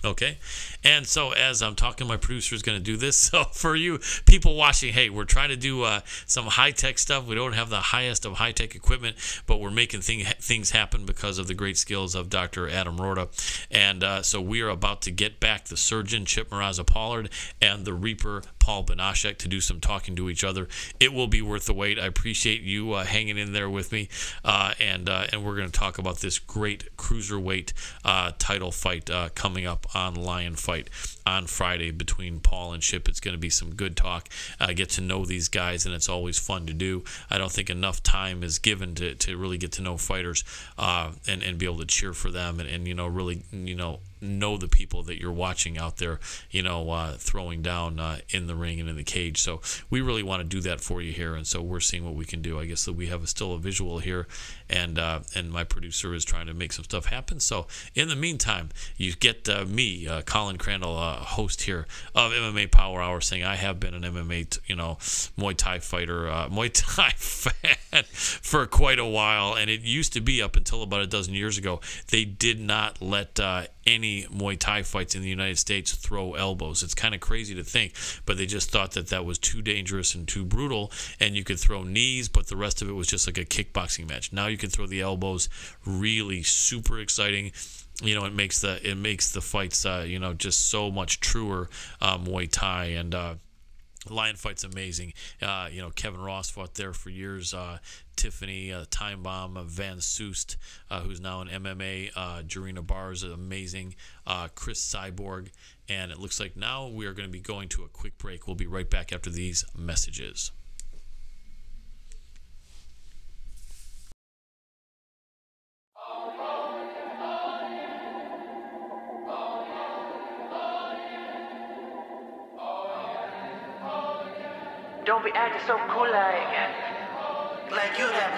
Okay? And so as I'm talking, my producer is going to do this. So for you people watching, hey, we're trying to do some high-tech stuff. We don't have the highest of high-tech equipment, but we're making things happen because of the great skills of Dr. Adam Rorta. And so we are about to get back the surgeon, Chip Moraza-Pollard, and the Reaper, Paul Paul Banasiak to do some talking to each other. It will be worth the wait. I appreciate you hanging in there with me, and we're going to talk about this great cruiserweight title fight coming up on Lion Fight on Friday between Paul and Chip. It's going to be some good talk. Get to know these guys, and it's always fun to do. I don't think enough time is given to really get to know fighters and be able to cheer for them and really know the people that you're watching out there, throwing down in the ring and in the cage. So we really want to do that for you here, and so we're seeing what we can do. I guess that we have still a visual here, and my producer is trying to make some stuff happen. So in the meantime, you get me, Colin Crandall, host here of MMA Power Hour, saying I have been an MMA, Muay Thai fighter, Muay Thai fan for quite a while, and it used to be up until about a dozen years ago, they did not let any Muay Thai fights in the United States throw elbows. It's kind of crazy to think, but they just thought that was too dangerous and too brutal, and you could throw knees, but the rest of it was just like a kickboxing match. Now you can throw the elbows, really super exciting. It makes the fights just so much truer Muay Thai, and Lion Fight's amazing. Kevin Ross fought there for years. Tiffany, Time Bomb, Van Soest, who's now in MMA. Jarina Barrs, amazing. Chris Cyborg. And it looks like now we are going to be going to a quick break. We'll be right back after these messages. Don't be acting so cool like you that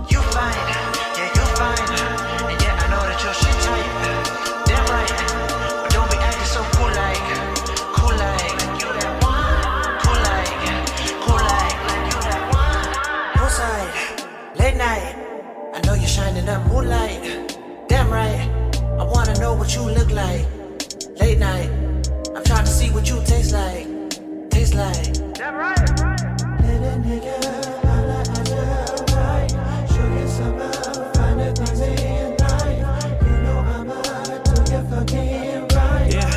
You fine, yeah, you fine. And yeah, I know that your shit tight. Damn right. But don't be acting so cool like you that one. Cool like you that one. Poolside, late night. I know you're shining up moonlight. Damn right. I wanna know what you look like. Late night. I'm trying to see what you taste like. Damn right. Let a nigga holla at you, right? Show you some find the things in life. You know I'ma do you fucking right. Yeah.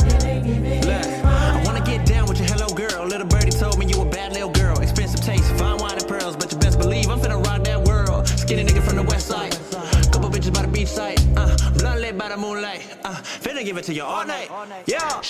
It ain't even Look, I wanna get down with your hello girl. Little birdie told me you a bad little girl. Expensive taste, fine wine and pearls, but you best believe I'm finna rock that world. Skinny nigga from the west side. Couple bitches by the beach side. Blunt lit by the moonlight. Finna give it to you all night. Yeah.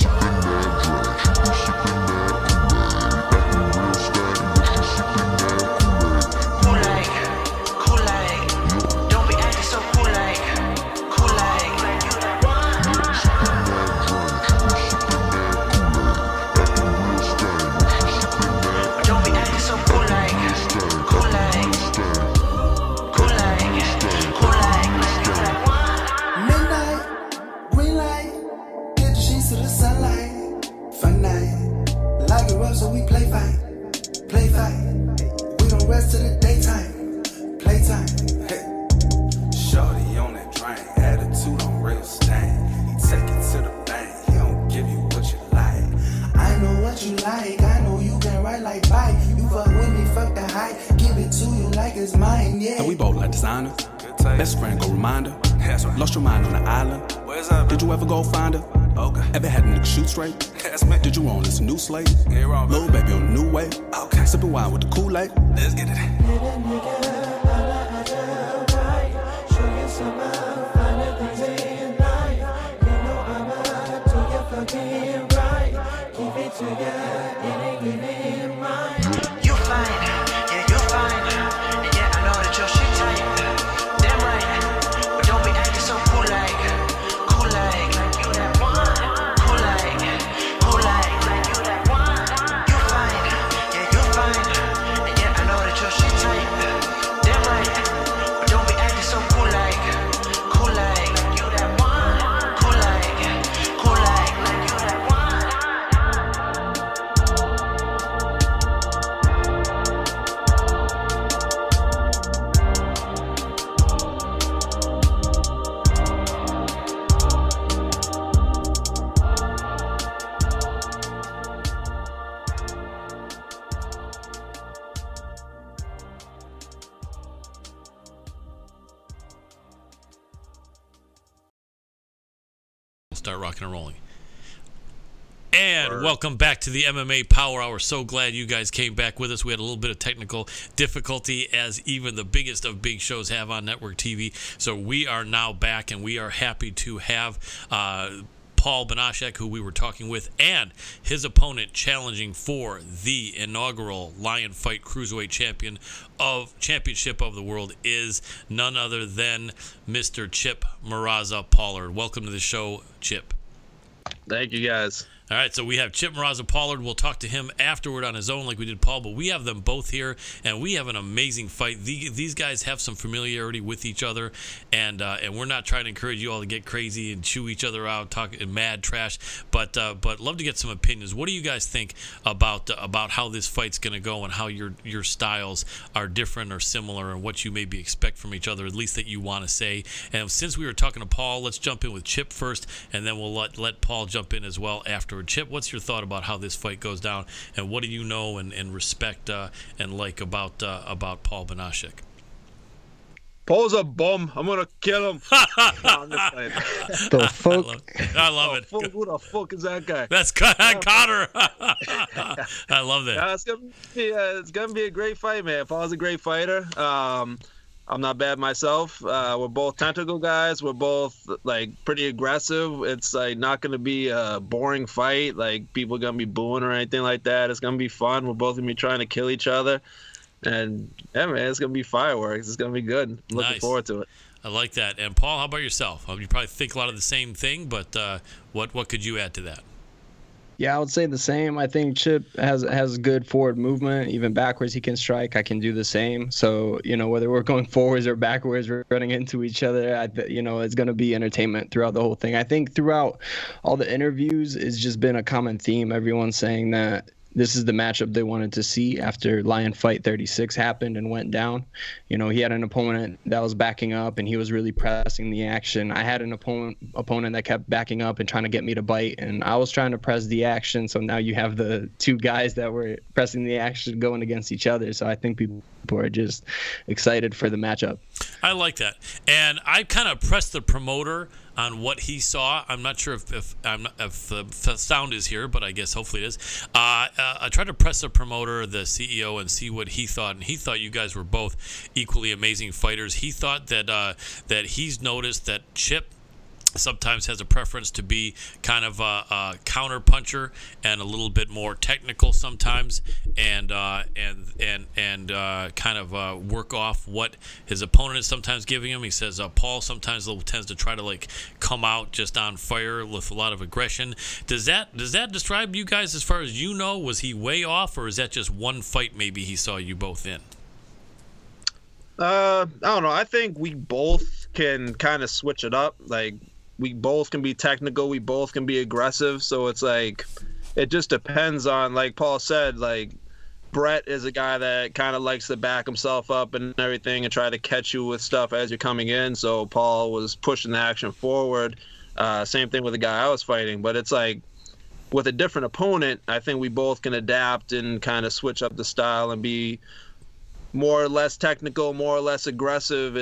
So we play fight. We don't rest till the daytime. Playtime. Hey. Shorty on that train, attitude on real stain. He take it to the bank, he don't give you what you like. I know what you like, I know you can ride like bike. You fuck with me, fuck the hype. Give it to you like it's mine, yeah. And we both like designers. Best friend, go reminder. Lost your mind on the island. Did you ever go find her? Okay. Ever had a nigga shoot straight? Did you own this new slate? Little baby on a new way. Okay. Sipping wine with the Kool-Aid. Let's get it. Show you some find the things in life. You know I'ma do you fucking right. Give it to you, it ain't even mine. You fine, yeah, you fine. And yeah, I know that your shit tight. Damn right. But don't be acting so cool like you that one. Cool like you that one. You fine, yeah, you fine. And yeah, I know that your shit tight. Damn right. But don't be acting so cool like you that one. Cool like you that one. start rocking and rolling. And welcome back to the MMA Power Hour. So glad you guys came back with us. We had a little bit of technical difficulty, as even the biggest of big shows have on network TV. So we are now back, and we are happy to have Paul Banasiak, who we were talking with, and his opponent challenging for the inaugural Lion Fight Cruiserweight Championship of the world is none other than Mr. Chip Moraza-Pollard. Welcome to the show, Chip. Thank you, guys. All right, so we have Chip Moraza-Pollard. We'll talk to him afterward on his own like we did Paul, but we have them both here, and we have an amazing fight. These guys have some familiarity with each other, and we're not trying to encourage you all to get crazy and chew each other out, talk mad trash, but love to get some opinions. What do you guys think about how this fight's going to go and how your styles are different or similar and what you maybe expect from each other, at least that you want to say? And since we were talking to Paul, let's jump in with Chip first, and then we'll let Paul jump in as well afterward. Chip, what's your thought about how this fight goes down, and what do you know and respect and like about Paul Banasiak? Paul's a bum. I'm gonna kill him. No, I'm just playing. The fuck? I love it. Who the fuck is that guy? That's Connor. I love that. Yeah, it's gonna be a great fight, man. Paul's a great fighter. I'm not bad myself. We're both tentacle guys. We're both like pretty aggressive. It's like not gonna be a boring fight. Like people are gonna be booing or anything like that. It's gonna be fun. We're both gonna be trying to kill each other, and yeah, man, it's gonna be fireworks. It's gonna be good. I'm looking forward to it. I like that. And Paul, how about yourself? You probably think a lot of the same thing, but what could you add to that? Yeah, I would say the same. I think Chip has good forward movement. Even backwards, he can strike. I can do the same. So, whether we're going forwards or backwards, we're running into each other. It's going to be entertainment throughout the whole thing. I think throughout all the interviews, it's just been a common theme. Everyone's saying that this is the matchup they wanted to see after Lion Fight 36 happened and went down. He had an opponent that was backing up, and he was really pressing the action. I had an opponent that kept backing up and trying to get me to bite, and I was trying to press the action. So now you have the two guys that were pressing the action going against each other. So I think people are just excited for the matchup. I like that. And I kind of pressed the promoter on what he saw. I'm not sure if the sound is here, but I guess hopefully it is. I tried to press the promoter, the CEO, and see what he thought. And he thought you guys were both equally amazing fighters. He thought that he's noticed that Chip sometimes has a preference to be kind of a counter puncher and a little bit more technical sometimes, and kind of work off what his opponent is sometimes giving him. He says Paul sometimes tends to try to like come out just on fire with a lot of aggression. Does that describe you guys as far as you know? Was he way off, or is that just one fight maybe he saw you both in? I don't know. I think we both can kind of switch it up. Like, we both can be technical. We both can be aggressive. So it's like, it just depends on, like Paul said, like Brett is a guy that kind of likes to back himself up and everything and try to catch you with stuff as you're coming in. So Paul was pushing the action forward. Same thing with the guy I was fighting. But it's like, with a different opponent, I think we both can adapt and kind of switch up the style and be more or less technical, more or less aggressive.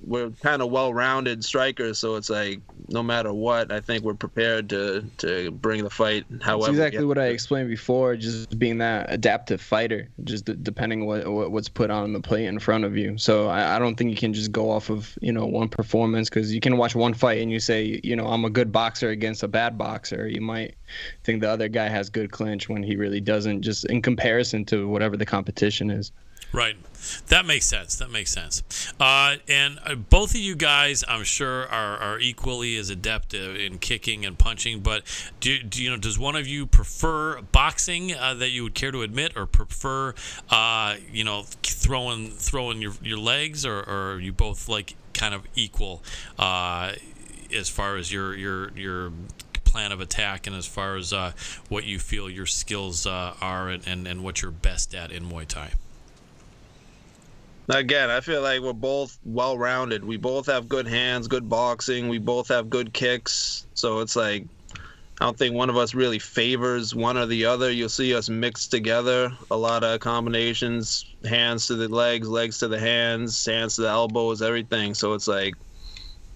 We're kind of well-rounded strikers, so it's like no matter what, I think we're prepared to bring the fight. However, that's exactly what I explained before, just being that adaptive fighter, just depending what's put on the plate in front of you. So I don't think you can just go off of one performance, because you can watch one fight and you say I'm a good boxer against a bad boxer. You might think the other guy has good clinch when he really doesn't, just in comparison to whatever the competition is. Right. That makes sense. And both of you guys, I'm sure, are equally as adept in kicking and punching. But does one of you prefer boxing that you would care to admit, or prefer throwing your legs, or are you both like kind of equal as far as your plan of attack and as far as what you feel your skills are and what you're best at in Muay Thai? Again, I feel like we're both well-rounded. We both have good hands, good boxing. We both have good kicks. So it's like, I don't think one of us really favors one or the other. You'll see us mixed together. A lot of combinations, hands to the legs, legs to the hands, hands to the elbows, everything. So it's like,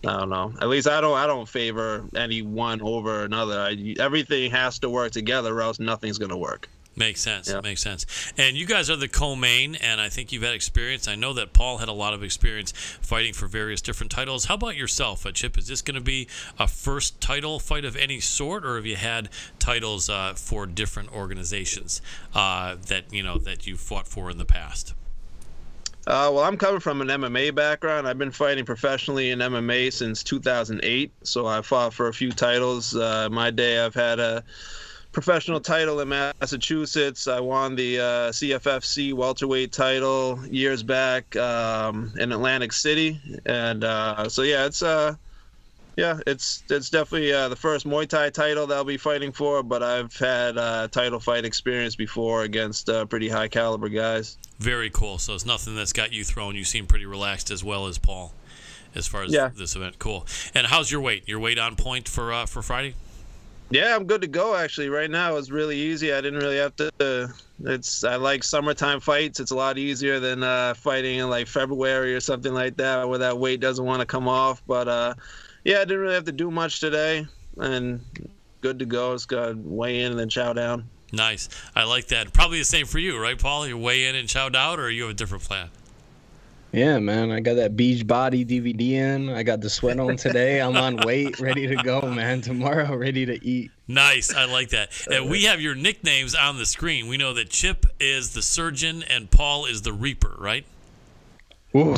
I don't know. At least I don't favor any one over another. Everything has to work together, or else nothing's gonna work. Makes sense. Yeah. Makes sense. And you guys are the co-main, and I think you've had experience. I know that Paul had a lot of experience fighting for various different titles. How about yourself, Chip? Is this going to be a first title fight of any sort, or have you had titles for different organizations that you fought for in the past? Well, I'm coming from an MMA background. I've been fighting professionally in MMA since 2008, so I fought for a few titles. My day, I've had a professional title in Massachusetts. I won the CFFC welterweight title years back in Atlantic City, and it's definitely the first Muay Thai title that I'll be fighting for. But I've had title fight experience before against pretty high caliber guys. Very cool. So it's nothing that's got you thrown. You seem pretty relaxed as well as Paul, as far as this event. Cool. And how's your weight? Your weight on point for Friday? Yeah, I'm good to go, actually. Right now, it's really easy. I didn't really have to I like summertime fights. It's a lot easier than fighting in, like, February or something like that, where that weight doesn't want to come off. But, I didn't really have to do much today, and good to go. Just got to weigh in and then chow down. Nice. I like that. Probably the same for you, right, Paul? You weigh in and chow down, or you have a different plan? Yeah, man. I got that Beach Body DVD in. I got the sweat on today. I'm on weight, ready to go, man. Tomorrow, ready to eat. Nice. I like that. And we have your nicknames on the screen. We know that Chip is the Surgeon and Paul is the Reaper, right? Ooh.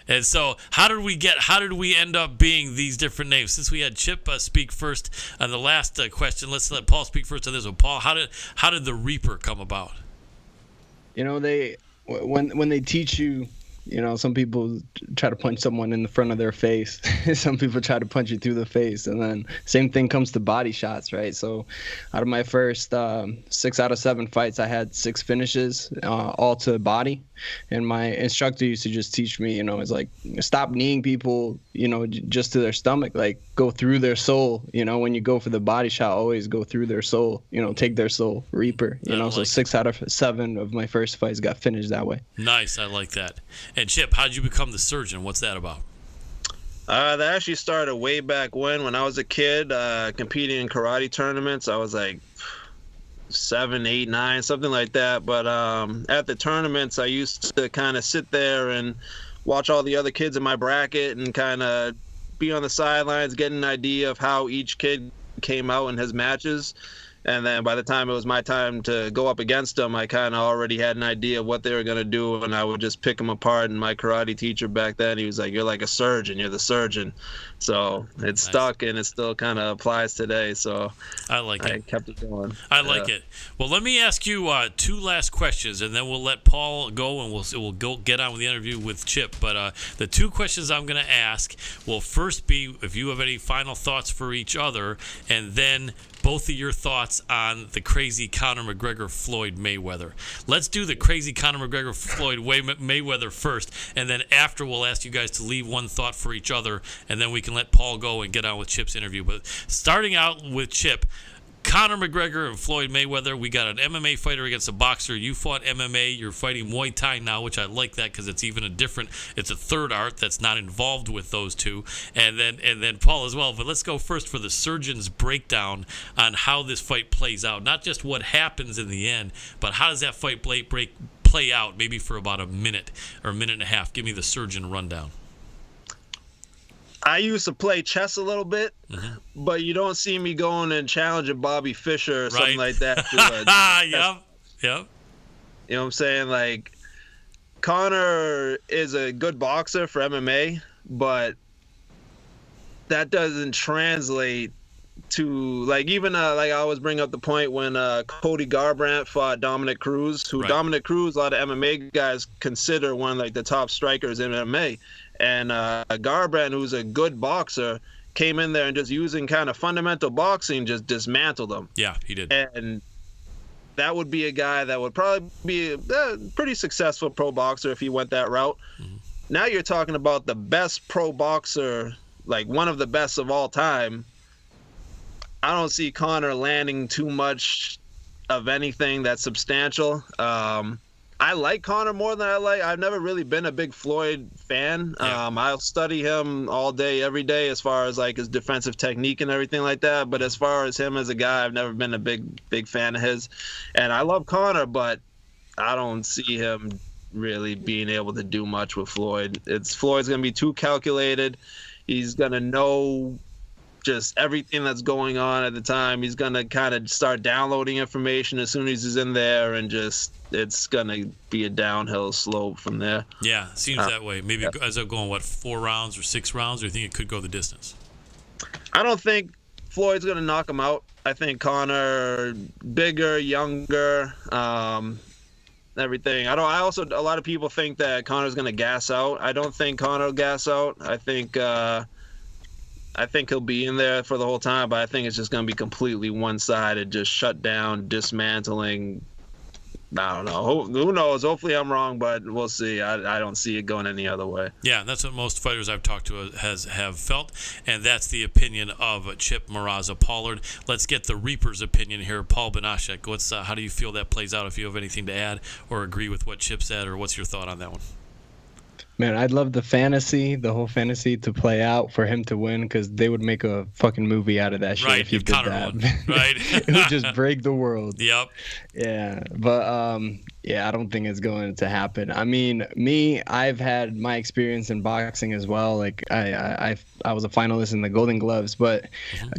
And so how did we end up being these different names? Since we had Chip speak first on the last question, let's let Paul speak first on this one. Paul, how did the Reaper come about? When they teach you, some people try to punch someone in the front of their face. Some people try to punch you through the face. And then same thing comes to body shots, right? So out of my first 6 out of 7 fights, I had 6 finishes, all to body. And my instructor used to just teach me, it's like, stop kneeing people, just to their stomach, like go through their soul. When you go for the body shot, always go through their soul, take their soul, Reaper, so 6 out of 7 of my first fights got finished that way. Nice. I like that. And Chip, how'd you become the Surgeon? What's that about? That actually started way back when I was a kid, competing in karate tournaments. I was like 7, 8, 9, something like that. But at the tournaments, I used to kind of sit there and watch all the other kids in my bracket and kind of be on the sidelines, get an idea of how each kid came out in his matches. And then by the time it was my time to go up against them, I kind of already had an idea of what they were going to do, and I would just pick them apart. And my karate teacher back then, he was like, "You're like a surgeon. You're the surgeon." So it stuck, and it still kind of applies today. So I kept it going. I like it. Well, let me ask you 2 last questions, and then we'll let Paul go, and we'll go get on with the interview with Chip. But the 2 questions I'm going to ask will first be if you have any final thoughts for each other, and then both of your thoughts on the crazy Conor McGregor-Floyd Mayweather. Let's do the crazy Conor McGregor-Floyd Mayweather first, and then after we'll ask you guys to leave one thought for each other, and then we can let Paul go and get on with Chip's interview. But starting out with Chip, Conor McGregor and Floyd Mayweather. We got an MMA fighter against a boxer. You fought MMA. You're fighting Muay Thai now, which I like that because it's even it's a third art that's not involved with those two. And then Paul as well. But let's go first for the Surgeon's breakdown on how this fight plays out. Not just what happens in the end, but how does that fight play out maybe for about a minute or a minute and a half. Give me the Surgeon rundown. I used to play chess a little bit, but you don't see me going and challenging Bobby Fischer or something like that. Yep. You know what I'm saying? Like, Conor is a good boxer for MMA, but that doesn't translate to, like, even like I always bring up the point when Cody Garbrandt fought Dominic Cruz, who Dominic Cruz, a lot of MMA guys consider one of like the top strikers in MMA. And Garbrandt, who's a good boxer, came in there and just using kind of fundamental boxing, just dismantled him. Yeah, he did. And that would be a guy that would probably be a pretty successful pro boxer if he went that route. Now you're talking about the best pro boxer, like one of the best of all time. I don't see Conor landing too much of anything that's substantial. I like Conor more than I've never really been a big Floyd fan. Yeah. I'll study him all day, every day, as far as like his defensive technique and everything like that. But as far as him as a guy, I've never been a big fan of his. And I love Conor, but I don't see him really being able to do much with Floyd. Floyd's going to be too calculated. He's going to know just everything that's going on at the time. He's going to kind of start downloading information as soon as he's in there, and just it's going to be a downhill slope from there. Yeah, seems that way. Maybe as I'm going, 4 rounds or 6 rounds, or you think it could go the distance? I don't think Floyd's going to knock him out. I think Conor, bigger, younger, everything. A lot of people think that Conor's going to gas out. I don't think Conor will gas out. I think he'll be in there for the whole time, but I think it's just going to be completely one-sided, just shut down, dismantling. I don't know. Who knows? Hopefully I'm wrong, but we'll see. I don't see it going any other way. Yeah, that's what most fighters I've talked to have felt, and that's the opinion of Chip Moraza-Pollard. Let's get the Reaper's opinion here. Paul Banasiak, how do you feel that plays out, if you have anything to add or agree with what Chip said, or what's your thought on that one? Man, I'd love the whole fantasy to play out for him to win, because they would make a fucking movie out of that shit if he did that. Right. It would just break the world. Yep. Yeah, but I don't think it's going to happen. I mean, I've had my experience in boxing as well. Like I was a finalist in the Golden Gloves, but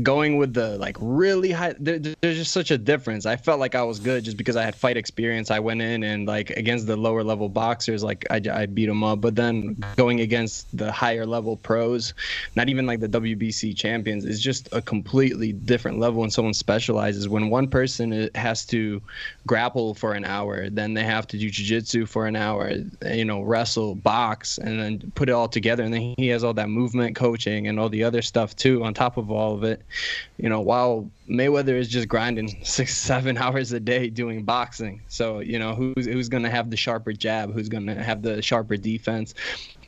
going with the like really high, there's just such a difference. I felt like I was good just because I had fight experience. I went in and like against the lower level boxers, like I beat them up. But then going against the higher level pros, not even like the WBC champions, is just a completely different level. When someone specializes, when one person has to grapple for an hour, then they have to do jiu-jitsu for an hour, wrestle, box, and then put it all together. And then he has all that movement coaching and all the other stuff too on top of all of it, while Mayweather is just grinding 6-7 hours a day doing boxing. So who's going to have the sharper jab, who's going to have the sharper defense?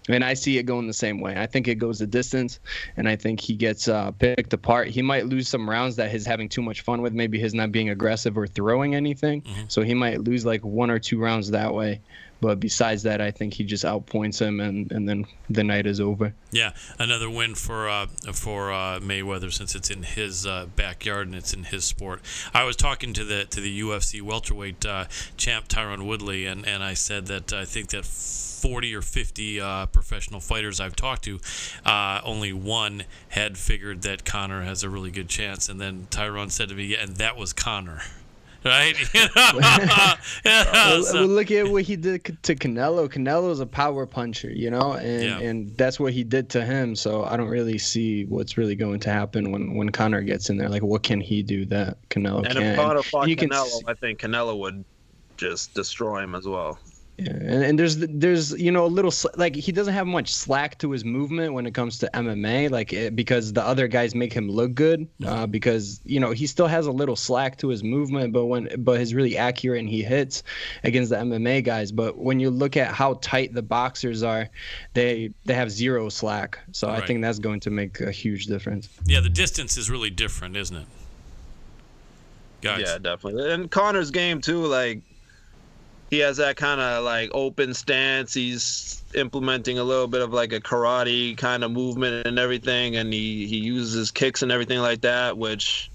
And I see it going the same way. I think it goes the distance, and I think he gets picked apart. He might lose some rounds that he's having too much fun with, maybe his not being aggressive or throwing anything. So he might lose like 1 or 2 rounds that way. But besides that, I think he just outpoints him, and then the night is over. Yeah, another win for Mayweather, since it's in his backyard and it's in his sport. I was talking to the UFC welterweight champ Tyron Woodley, and I said that I think that 40 or 50 professional fighters I've talked to, only one had figured that Conor has a really good chance. And then Tyron said to me, yeah, and that was Conor. Right? Well, look at what he did to Canelo. Canelo's a power puncher, and that's what he did to him. So I don't really see what's really going to happen when Conor gets in there. Like, what can he do that Canelo can't? And if Conor fought Canelo, I think Canelo would just destroy him as well. Yeah, and there's a little, like, he doesn't have much slack to his movement when it comes to MMA, because the other guys make him look good, because he still has a little slack to his movement, but he's really accurate and he hits against the MMA guys. But when you look at how tight the boxers are, they have zero slack. So I think that's going to make a huge difference. Yeah, the distance is really different, isn't it, guys? Yeah, definitely. And Conor's game too, like, he has that kind of like open stance. He's implementing a little bit of like a karate kind of movement and everything, and he uses kicks and everything like that, which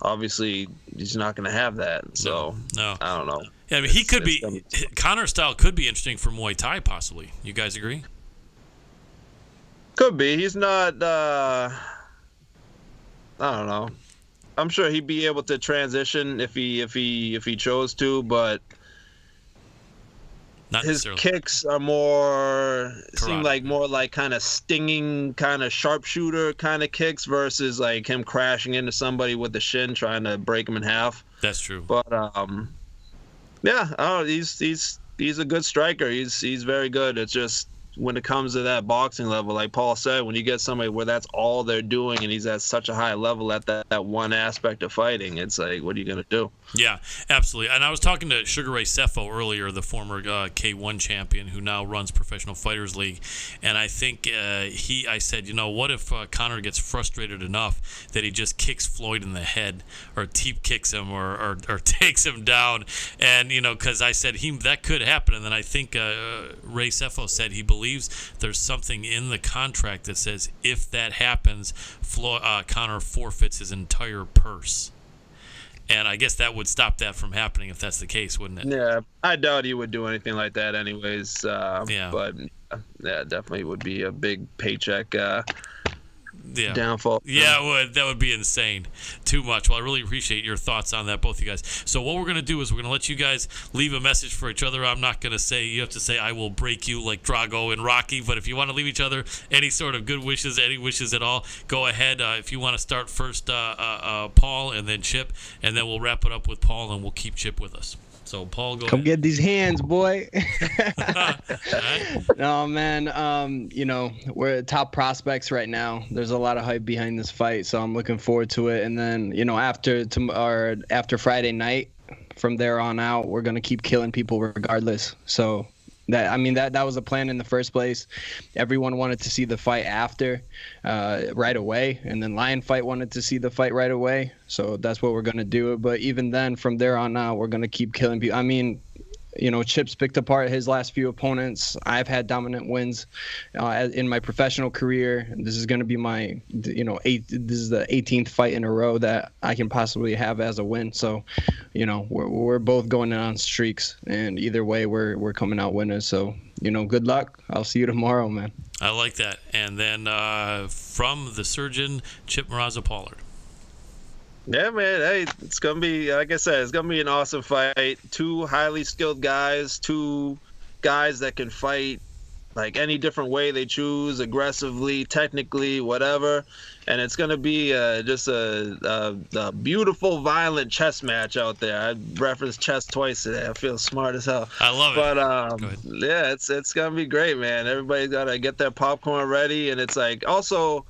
obviously he's not going to have that. So no, I don't know. Yeah, I mean, Conor's style could be interesting for Muay Thai, possibly. You guys agree? Could be. He's not. I don't know. I'm sure he'd be able to transition if he chose to, but. His kicks are seem like more like kind of stinging, kind of sharpshooter kind of kicks versus like him crashing into somebody with the shin trying to break him in half. That's true. But he's a good striker. He's very good. It's just when it comes to that boxing level, like Paul said, when you get somebody where that's all they're doing and he's at such a high level at that one aspect of fighting, it's like, what are you going to do? Yeah, absolutely. And I was talking to Sugar Ray Sefo earlier, the former K1 champion who now runs Professional Fighters League. And I think I said, you know, what if Conor gets frustrated enough that he just kicks Floyd in the head or teep kicks him or takes him down? And, you know, because I said that could happen. And then I think Ray Sefo said he believes there's something in the contract that says if that happens, Conor forfeits his entire purse. And I guess that would stop that from happening if that's the case, wouldn't it? Yeah, I doubt he would do anything like that anyways. Yeah. But, yeah, definitely would be a big paycheck downfall. Yeah, it would. That would be insane. Too much. Well, I really appreciate your thoughts on that, both of you guys. So what we're going to do is we're going to let you guys leave a message for each other. I'm not going to say, you have to say, I will break you like Drago and Rocky. But if you want to leave each other any sort of good wishes, any wishes at all, go ahead. If you want to start first, Paul, and then Chip. And then we'll wrap it up with Paul, and we'll keep Chip with us. So, Paul, go Come ahead. get these hands, boy. Right. No, man. You know, we're top prospects right now. There's a lot of hype behind this fight, so I'm looking forward to it. And then, you know, after Friday night, from there on out, we're gonna keep killing people regardless. So that was the plan in the first place. Everyone wanted to see the fight after, right away, and then Lion Fight wanted to see the fight right away. So that's what we're gonna do. But even then, from there on out, we're gonna keep killing people. I mean, you know, Chip's picked apart his last few opponents. I've had dominant wins in my professional career. This is going to be my, you know, this is the 18th fight in a row that I can possibly have as a win. So, you know, we're both going on streaks, and either way, we're coming out winners. So, you know, good luck. I'll see you tomorrow, man. I like that. And then from the surgeon, Chip Moraza-Pollard. Yeah, man. Hey, it's gonna be, like I said, it's gonna be an awesome fight. Two highly skilled guys, two guys that can fight like any different way they choose, aggressively, technically, whatever. And it's gonna be just a beautiful, violent chess match out there. I referenced chess twice today. I feel smart as hell. I love it. But yeah, it's gonna be great, man. Everybody's gotta get their popcorn ready, and it's like also,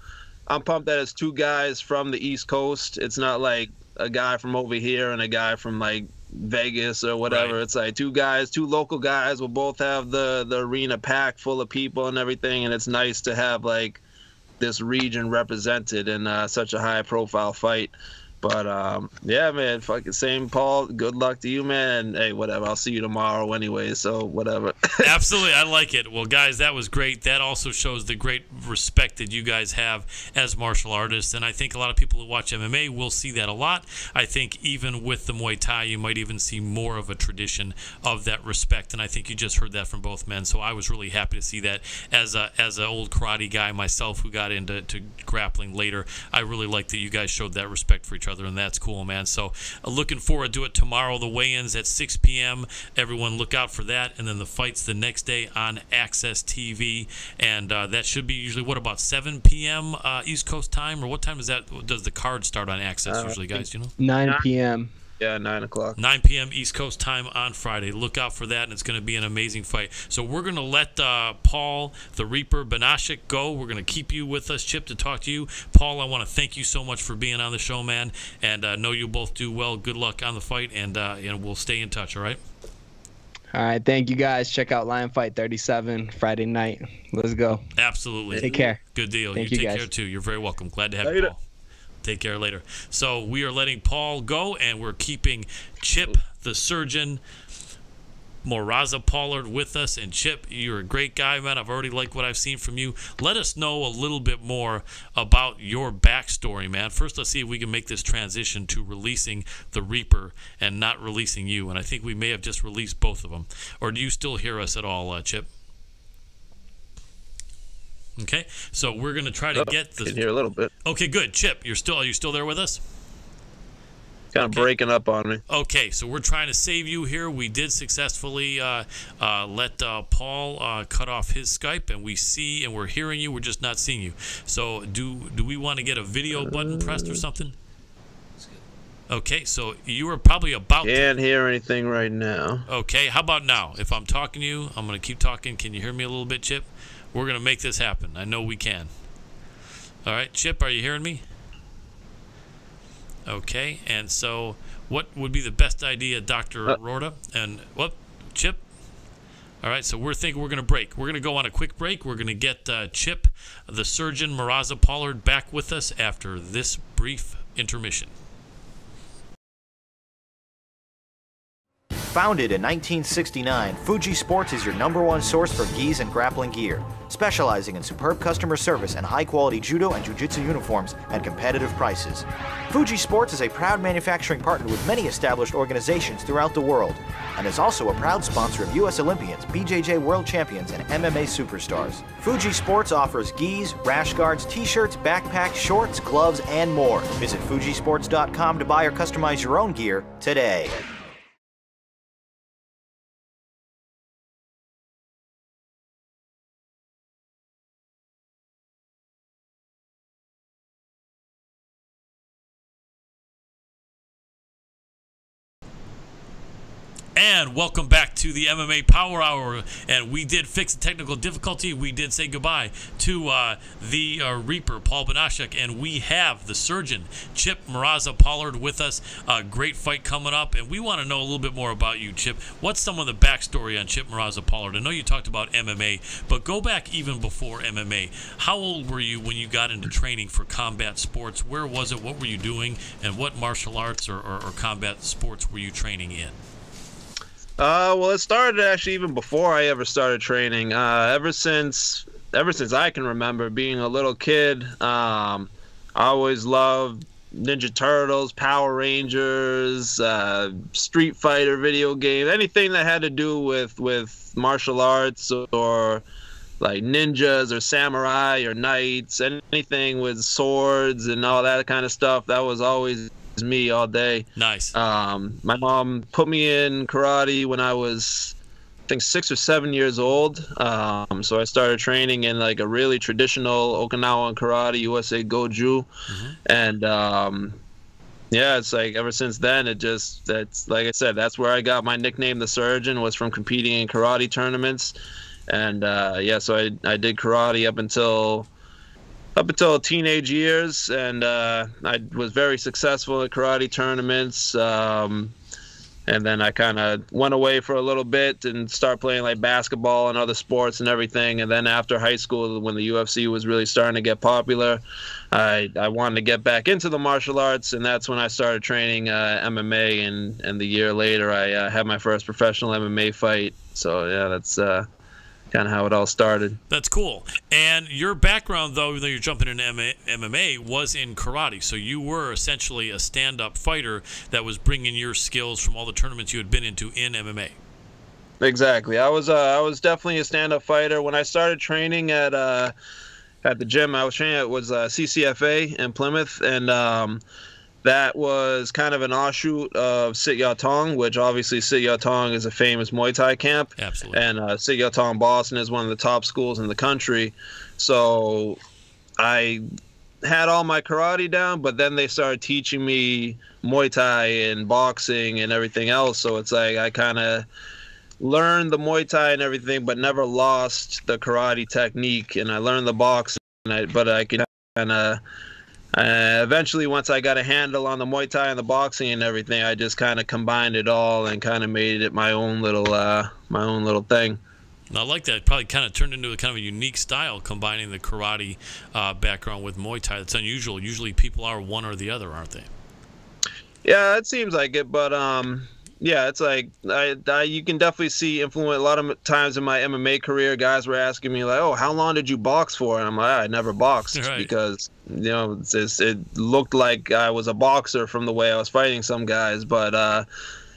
I'm pumped that it's two guys from the East Coast. It's not like a guy from over here and a guy from like Vegas or whatever. Right. It's like two local guys will both have the arena packed full of people and everything, and it's nice to have like this region represented in such a high profile fight. But yeah, man, fucking same, Paul. Good luck to you, man. And hey, whatever. I'll see you tomorrow anyway. So whatever. Absolutely, I like it. Well, guys, that was great. That also shows the great respect that you guys have as martial artists, and I think a lot of people who watch MMA will see that a lot. I think even with the Muay Thai, you might even see more of a tradition of that respect, and I think you just heard that from both men. So I was really happy to see that. As an old karate guy myself who got into grappling later, I really like that you guys showed that respect for each other. And that's cool, man. So looking forward to it tomorrow. The weigh-ins at 6 p.m. Everyone look out for that. And then the fight's the next day on Access TV. And that should be usually, what, about 7 p.m. East Coast time? Or what time is that? Does the card start on Access usually, guys? Do you know? 9 p.m. Yeah, 9 o'clock. 9 p.m. East Coast time on Friday. Look out for that, and it's going to be an amazing fight. So we're going to let Paul, the Reaper, Banasiak go. We're going to keep you with us, Chip, to talk to you. Paul, I want to thank you so much for being on the show, man, and know you both do well. Good luck on the fight, and we'll stay in touch, all right? All right, thank you, guys. Check out Lion Fight 37 Friday night. Let's go. Absolutely. Take care. Good deal. Thank you you take guys. care, too. You're very welcome. Glad to have you, Paul. Take care later. So we are letting Paul go, and we're keeping Chip, the surgeon, Moraza-Pollard with us. And Chip, you're a great guy, man. I've already liked what I've seen from you. Let us know a little bit more about your backstory, man. First, let's see if we can make this transition to releasing the Reaper and not releasing you. And I think we may have just released both of them. Or do you still hear us at all, Chip? Okay, so we're gonna try to get this. Can hear a little bit. Okay, good. Chip, are you still there with us? Kind of breaking up on me. Okay, so we're trying to save you here. We did successfully let Paul cut off his Skype, and we're hearing you. We're just not seeing you. So do we want to get a video button pressed or something? Okay, so you were probably about Can't hear anything right now. Okay, how about now? If I'm talking to you, I'm going to keep talking. Can you hear me a little bit, Chip? We're going to make this happen. I know we can. All right, Chip, are you hearing me? Okay, and so what would be the best idea, Dr. Rorta? And what, Chip? All right, so we're thinking we're going to break. We're going to go on a quick break. We're going to get Chip, the surgeon, Moraza-Pollard, back with us after this brief intermission. Founded in 1969, Fuji Sports is your #1 source for gis and grappling gear, specializing in superb customer service and high-quality judo and jiu-jitsu uniforms at competitive prices. Fuji Sports is a proud manufacturing partner with many established organizations throughout the world, and is also a proud sponsor of U.S. Olympians, BJJ World Champions, and MMA superstars. Fuji Sports offers gis, rash guards, t-shirts, backpacks, shorts, gloves, and more. Visit fujisports.com to buy or customize your own gear today. And welcome back to the MMA Power Hour. And we did fix the technical difficulty. We did say goodbye to the Reaper, Paul Banasiak. And we have the surgeon, Chip Moraza-Pollard, with us. A great fight coming up. And we want to know a little bit more about you, Chip. What's some of the backstory on Chip Moraza-Pollard? I know you talked about MMA, but go back even before MMA. How old were you when you got into training for combat sports? Where was it? What were you doing? And what martial arts or combat sports were you training in? Well, it started actually even before I ever started training. Ever since I can remember being a little kid, I always loved Ninja Turtles, Power Rangers, Street Fighter video games, anything that had to do with martial arts or like ninjas or samurai or knights, anything with swords and all that kind of stuff. That was always me all day. Nice. My mom put me in karate when I was, I think, 6 or 7 years old. So I started training in like a really traditional Okinawan karate, USA Goju. And yeah, it's like ever since then, that's like I said, that's where I got my nickname, the Surgeon, was from competing in karate tournaments. And yeah, so I did karate up until teenage years, and I was very successful at karate tournaments. And then I kind of went away for a little bit and started playing like basketball and other sports and everything. And then after high school, when the UFC was really starting to get popular, I wanted to get back into the martial arts, and that's when I started training MMA. And the year later, I had my first professional MMA fight. So yeah, that's kind of how it all started. That's cool. And your background, though, even though you're jumping into MMA, was in karate. So you were essentially a stand-up fighter that was bringing your skills from all the tournaments you had been into in MMA. Exactly. I was definitely a stand-up fighter. When I started training at the gym I was training at, was CCFA in Plymouth, and that was kind of an offshoot of Sit Ya Tong, which obviously Sit Ya Tong is a famous Muay Thai camp. Absolutely. And Sit Ya Tong Boston is one of the top schools in the country. So I had all my karate down, but then they started teaching me Muay Thai and boxing and everything else. So it's like I kind of learned the Muay Thai and everything, but never lost the karate technique. And I learned the boxing, but I could kind of... eventually, once I got a handle on the Muay Thai and the boxing and everything, I just kind of combined it all and kind of made it my own little thing. I like that. It probably kind of turned into a kind of a unique style, combining the karate background with Muay Thai. That's unusual. Usually people are one or the other, aren't they? Yeah, it seems like it, but yeah, it's like you can definitely see influence. A lot of times in my MMA career, guys were asking me like, "Oh, how long did you box for?" And I'm like, "I never boxed," right. Because it looked like I was a boxer from the way I was fighting some guys. But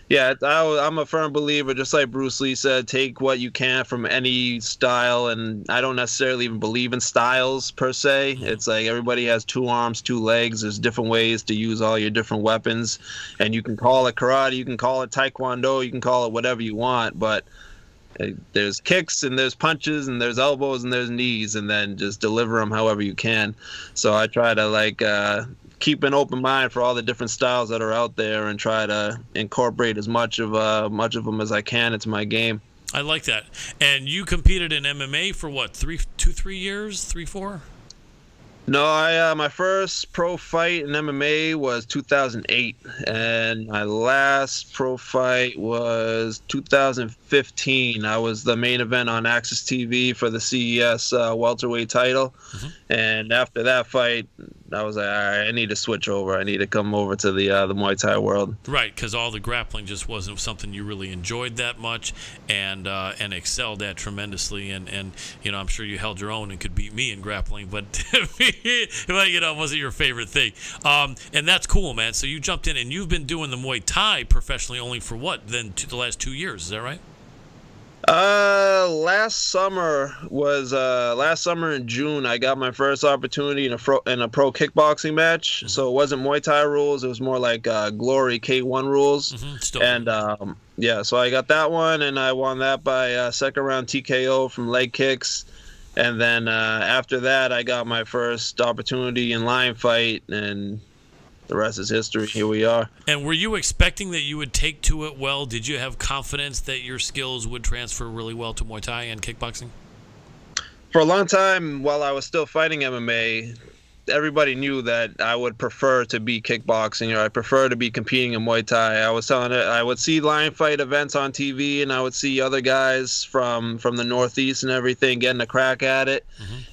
yeah, I'm a firm believer, just like Bruce Lee said, take what you can from any style. And I don't necessarily even believe in styles per se. It's like everybody has 2 arms, 2 legs. There's different ways to use all your different weapons. And you can call it karate, you can call it taekwondo, you can call it whatever you want. But there's kicks and there's punches and there's elbows and there's knees, and then just deliver them however you can. So I try to keep an open mind for all the different styles that are out there and try to incorporate as much of them as I can into my game. I like that. And you competed in MMA for what, 3 years, 4? No, my first pro fight in MMA was 2008, and my last pro fight was 2015. I was the main event on Access TV for the CES welterweight title, and after that fight, I was like, all right, I need to switch over. I need to come over to the Muay Thai world. Right, because all the grappling just wasn't something you really enjoyed that much, and excelled at tremendously. And you know, I'm sure you held your own and could beat me in grappling, but you know, it wasn't your favorite thing. And that's cool, man. So you jumped in, and you've been doing the Muay Thai professionally only for what? Then the last 2 years, is that right? Last summer in June, I got my first opportunity in a pro kickboxing match. So it wasn't Muay Thai rules; it was more like Glory K1 rules. And yeah, so I got that one, and I won that by second round TKO from leg kicks. And then after that, I got my first opportunity in lion fight, and the rest is history. Here we are. And were you expecting that you would take to it well? Did you have confidence that your skills would transfer really well to Muay Thai and kickboxing? For a long time, while I was still fighting MMA, everybody knew that I would prefer to be kickboxing, or I prefer to be competing in Muay Thai. I was telling it, I would see lion fight events on TV, and I would see other guys from the Northeast and everything getting a crack at it.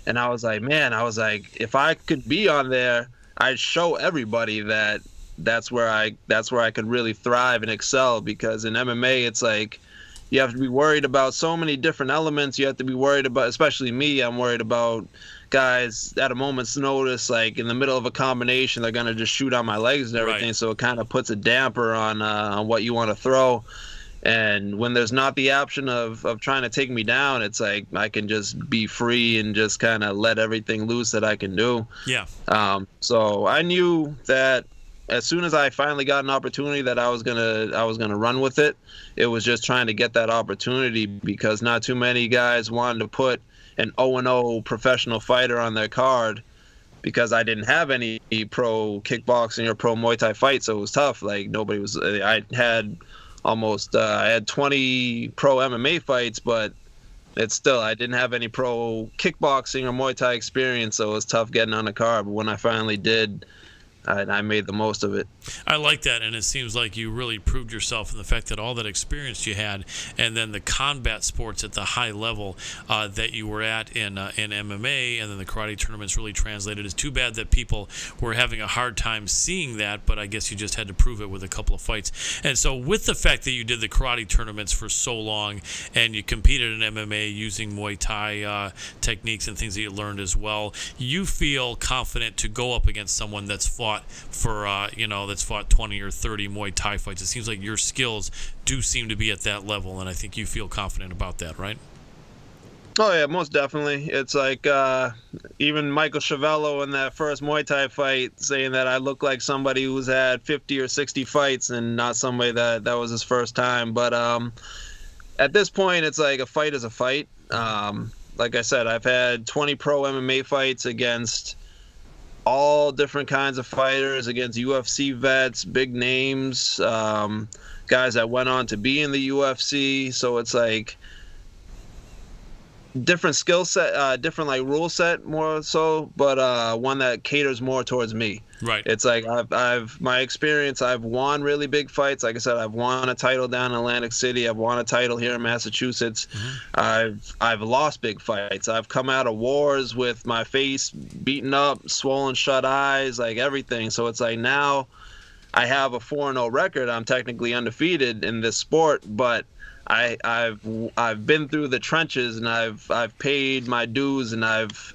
And I was like, man, if I could be on there, I'd show everybody that that's where I could really thrive and excel, because in MMA it's like you have to be worried about so many different elements. You have to be worried about, especially me, I'm worried about guys at a moment's notice, like in the middle of a combination, they're gonna just shoot on my legs and everything. Right. So it kind of puts a damper on what you want to throw. And when there's not the option of trying to take me down, it's like I can just be free and just kind of let everything loose that I can do. Yeah. So I knew that as soon as I finally got an opportunity that I was gonna run with it. It was just trying to get that opportunity, because not too many guys wanted to put an 0-0 professional fighter on their card, because I didn't have any pro kickboxing or pro Muay Thai fights, so it was tough. Like nobody was. I had 20 pro MMA fights, but it's still, I didn't have any pro kickboxing or Muay Thai experience, so it was tough getting on the card. But when I finally did, I made the most of it. I like that, and it seems like you really proved yourself in the fact that all that experience you had, and then the combat sports at the high level that you were at in MMA, and then the karate tournaments really translated. It's too bad that people were having a hard time seeing that, but I guess you just had to prove it with a couple of fights. And so with the fact that you did the karate tournaments for so long, and you competed in MMA using Muay Thai techniques and things that you learned as well, you feel confident to go up against someone that's fought for that's fought 20 or 30 Muay Thai fights. It seems like your skills do seem to be at that level, and I think you feel confident about that, right? Oh yeah, most definitely. It's like even Michael Chiavello in that first Muay Thai fight saying that I look like somebody who's had 50 or 60 fights and not somebody that was his first time. But at this point, it's like a fight is a fight. Like I said, I've had 20 pro MMA fights against all different kinds of fighters, against UFC vets, big names, guys that went on to be in the UFC. So it's like different skill set, different like rule set more so, but one that caters more towards me. Right. It's like I've my experience. I've won really big fights. Like I said, I've won a title down in Atlantic City. I've won a title here in Massachusetts. I've lost big fights. I've come out of wars with my face beaten up, swollen shut eyes, like everything. So it's like now I have a 4-0 record. I'm technically undefeated in this sport, but I've been through the trenches, and I've paid my dues, and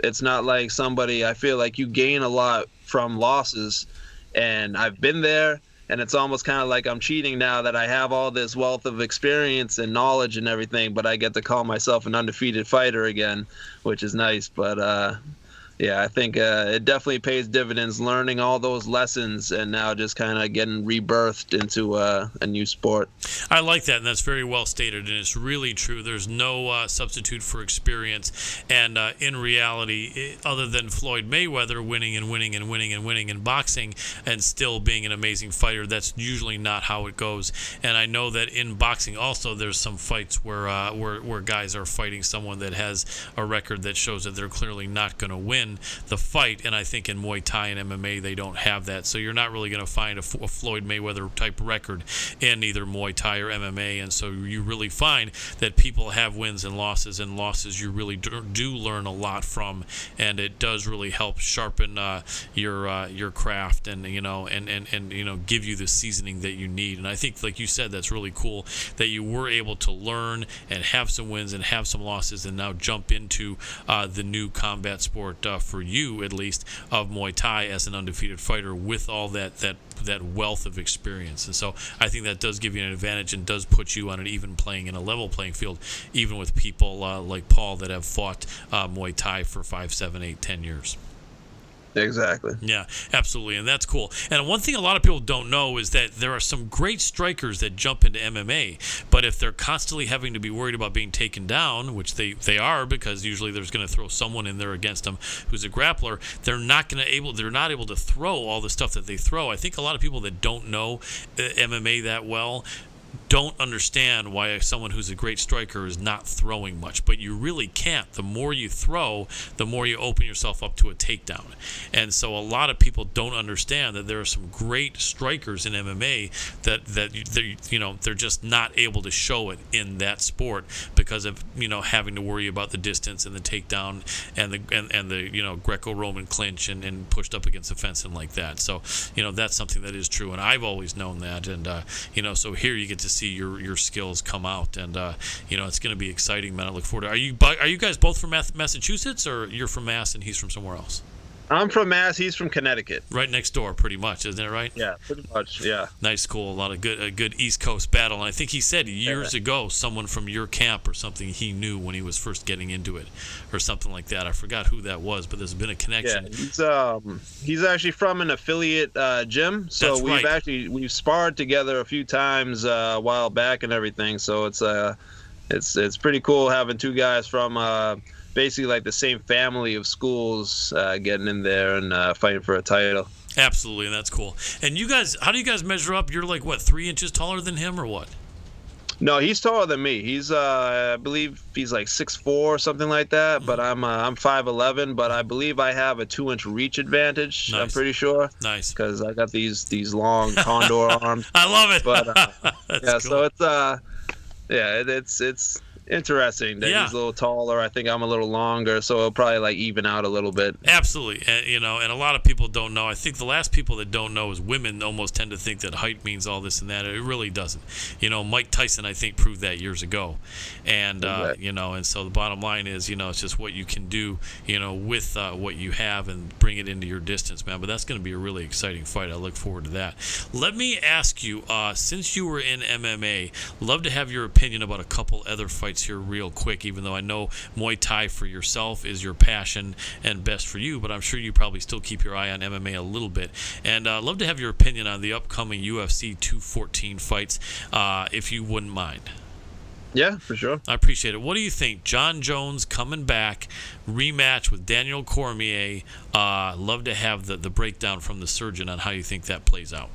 it's not like somebody, I feel like you gain a lot from losses, and I've been there, and it's almost kind of like I'm cheating now that I have all this wealth of experience and knowledge and everything, but I get to call myself an undefeated fighter again, which is nice. But yeah, I think it definitely pays dividends learning all those lessons and now just kind of getting rebirthed into a new sport. I like that, and that's very well stated, and it's really true. There's no substitute for experience, and in reality, other than Floyd Mayweather winning and winning and winning and winning in boxing and still being an amazing fighter, that's usually not how it goes. And I know that in boxing also there's some fights where guys are fighting someone that has a record that shows that they're clearly not going to win the fight, and I think in Muay Thai and MMA they don't have that, so you're not really going to find a Floyd Mayweather type record in either Muay Thai or MMA, and so you really find that people have wins and losses you really do learn a lot from, and it does really help sharpen your craft and give you the seasoning that you need. And I think, like you said, that's really cool that you were able to learn and have some wins and have some losses and now jump into the new combat sport for you, at least, of Muay Thai as an undefeated fighter with all that wealth of experience. And so I think that does give you an advantage and does put you on an even playing and a level playing field, even with people like Paul that have fought Muay Thai for 5, 7, 8, 10 years. Exactly. Yeah, absolutely, and that's cool. And one thing a lot of people don't know is that there are some great strikers that jump into MMA, but if they're constantly having to be worried about being taken down, which they are, because usually there's going to throw someone in there against them who's a grappler, they're not able to throw all the stuff that they throw. I think a lot of people that don't know MMA that well don't understand why someone who's a great striker is not throwing much, but you really can't. The more you throw, the more you open yourself up to a takedown. And so a lot of people don't understand that there are some great strikers in MMA that they're just not able to show it in that sport because of having to worry about the distance and the takedown and the Greco-Roman clinch and pushed up against the fence and like that. So that's something that is true, and I've always known that. And so here you get to see your skills come out, and it's going to be exciting, man. I look forward to it. Are you guys both from Massachusetts, or you're from Mass and he's from somewhere else? I'm from Mass. He's from Connecticut. Right next door, pretty much, isn't it right? Yeah, pretty much. Yeah. Nice, cool. A lot of good East Coast battle. And I think he said years ago, someone from your camp or something he knew when he was first getting into it, or something like that. I forgot who that was, but there's been a connection. Yeah, he's actually from an affiliate gym, so we've sparred together a few times a while back and everything. So it's pretty cool having two guys from basically like the same family of schools getting in there and fighting for a title. Absolutely, and that's cool. And you guys, how do you guys measure up? You're like, what, 3 inches taller than him or what? No, he's taller than me. He's I believe he's like 6'4" or something like that, but I'm 5'11", but I believe I have a 2-inch reach advantage. Nice. I'm pretty sure. Nice. Because I got these long condor arms. I love it. But yeah, cool. So it's interesting that he's a little taller. I think I'm a little longer, so it'll probably like even out a little bit. Absolutely. And a lot of people don't know. I think the last people that don't know is women almost tend to think that height means all this and that. It really doesn't. Mike Tyson, I think, proved that years ago. And, and so the bottom line is, it's just what you can do, with what you have and bring it into your distance, man. But that's going to be a really exciting fight. I look forward to that. Let me ask you, since you were in MMA, love to have your opinion about a couple other fights here real quick, even though I know Muay Thai for yourself is your passion and best for you, but I'm sure you probably still keep your eye on MMA a little bit. And love to have your opinion on the upcoming UFC 214 fights, if you wouldn't mind. Yeah, for sure. I appreciate it. What do you think? John Jones coming back, rematch with Daniel Cormier. Love to have the breakdown from the surgeon on how you think that plays out.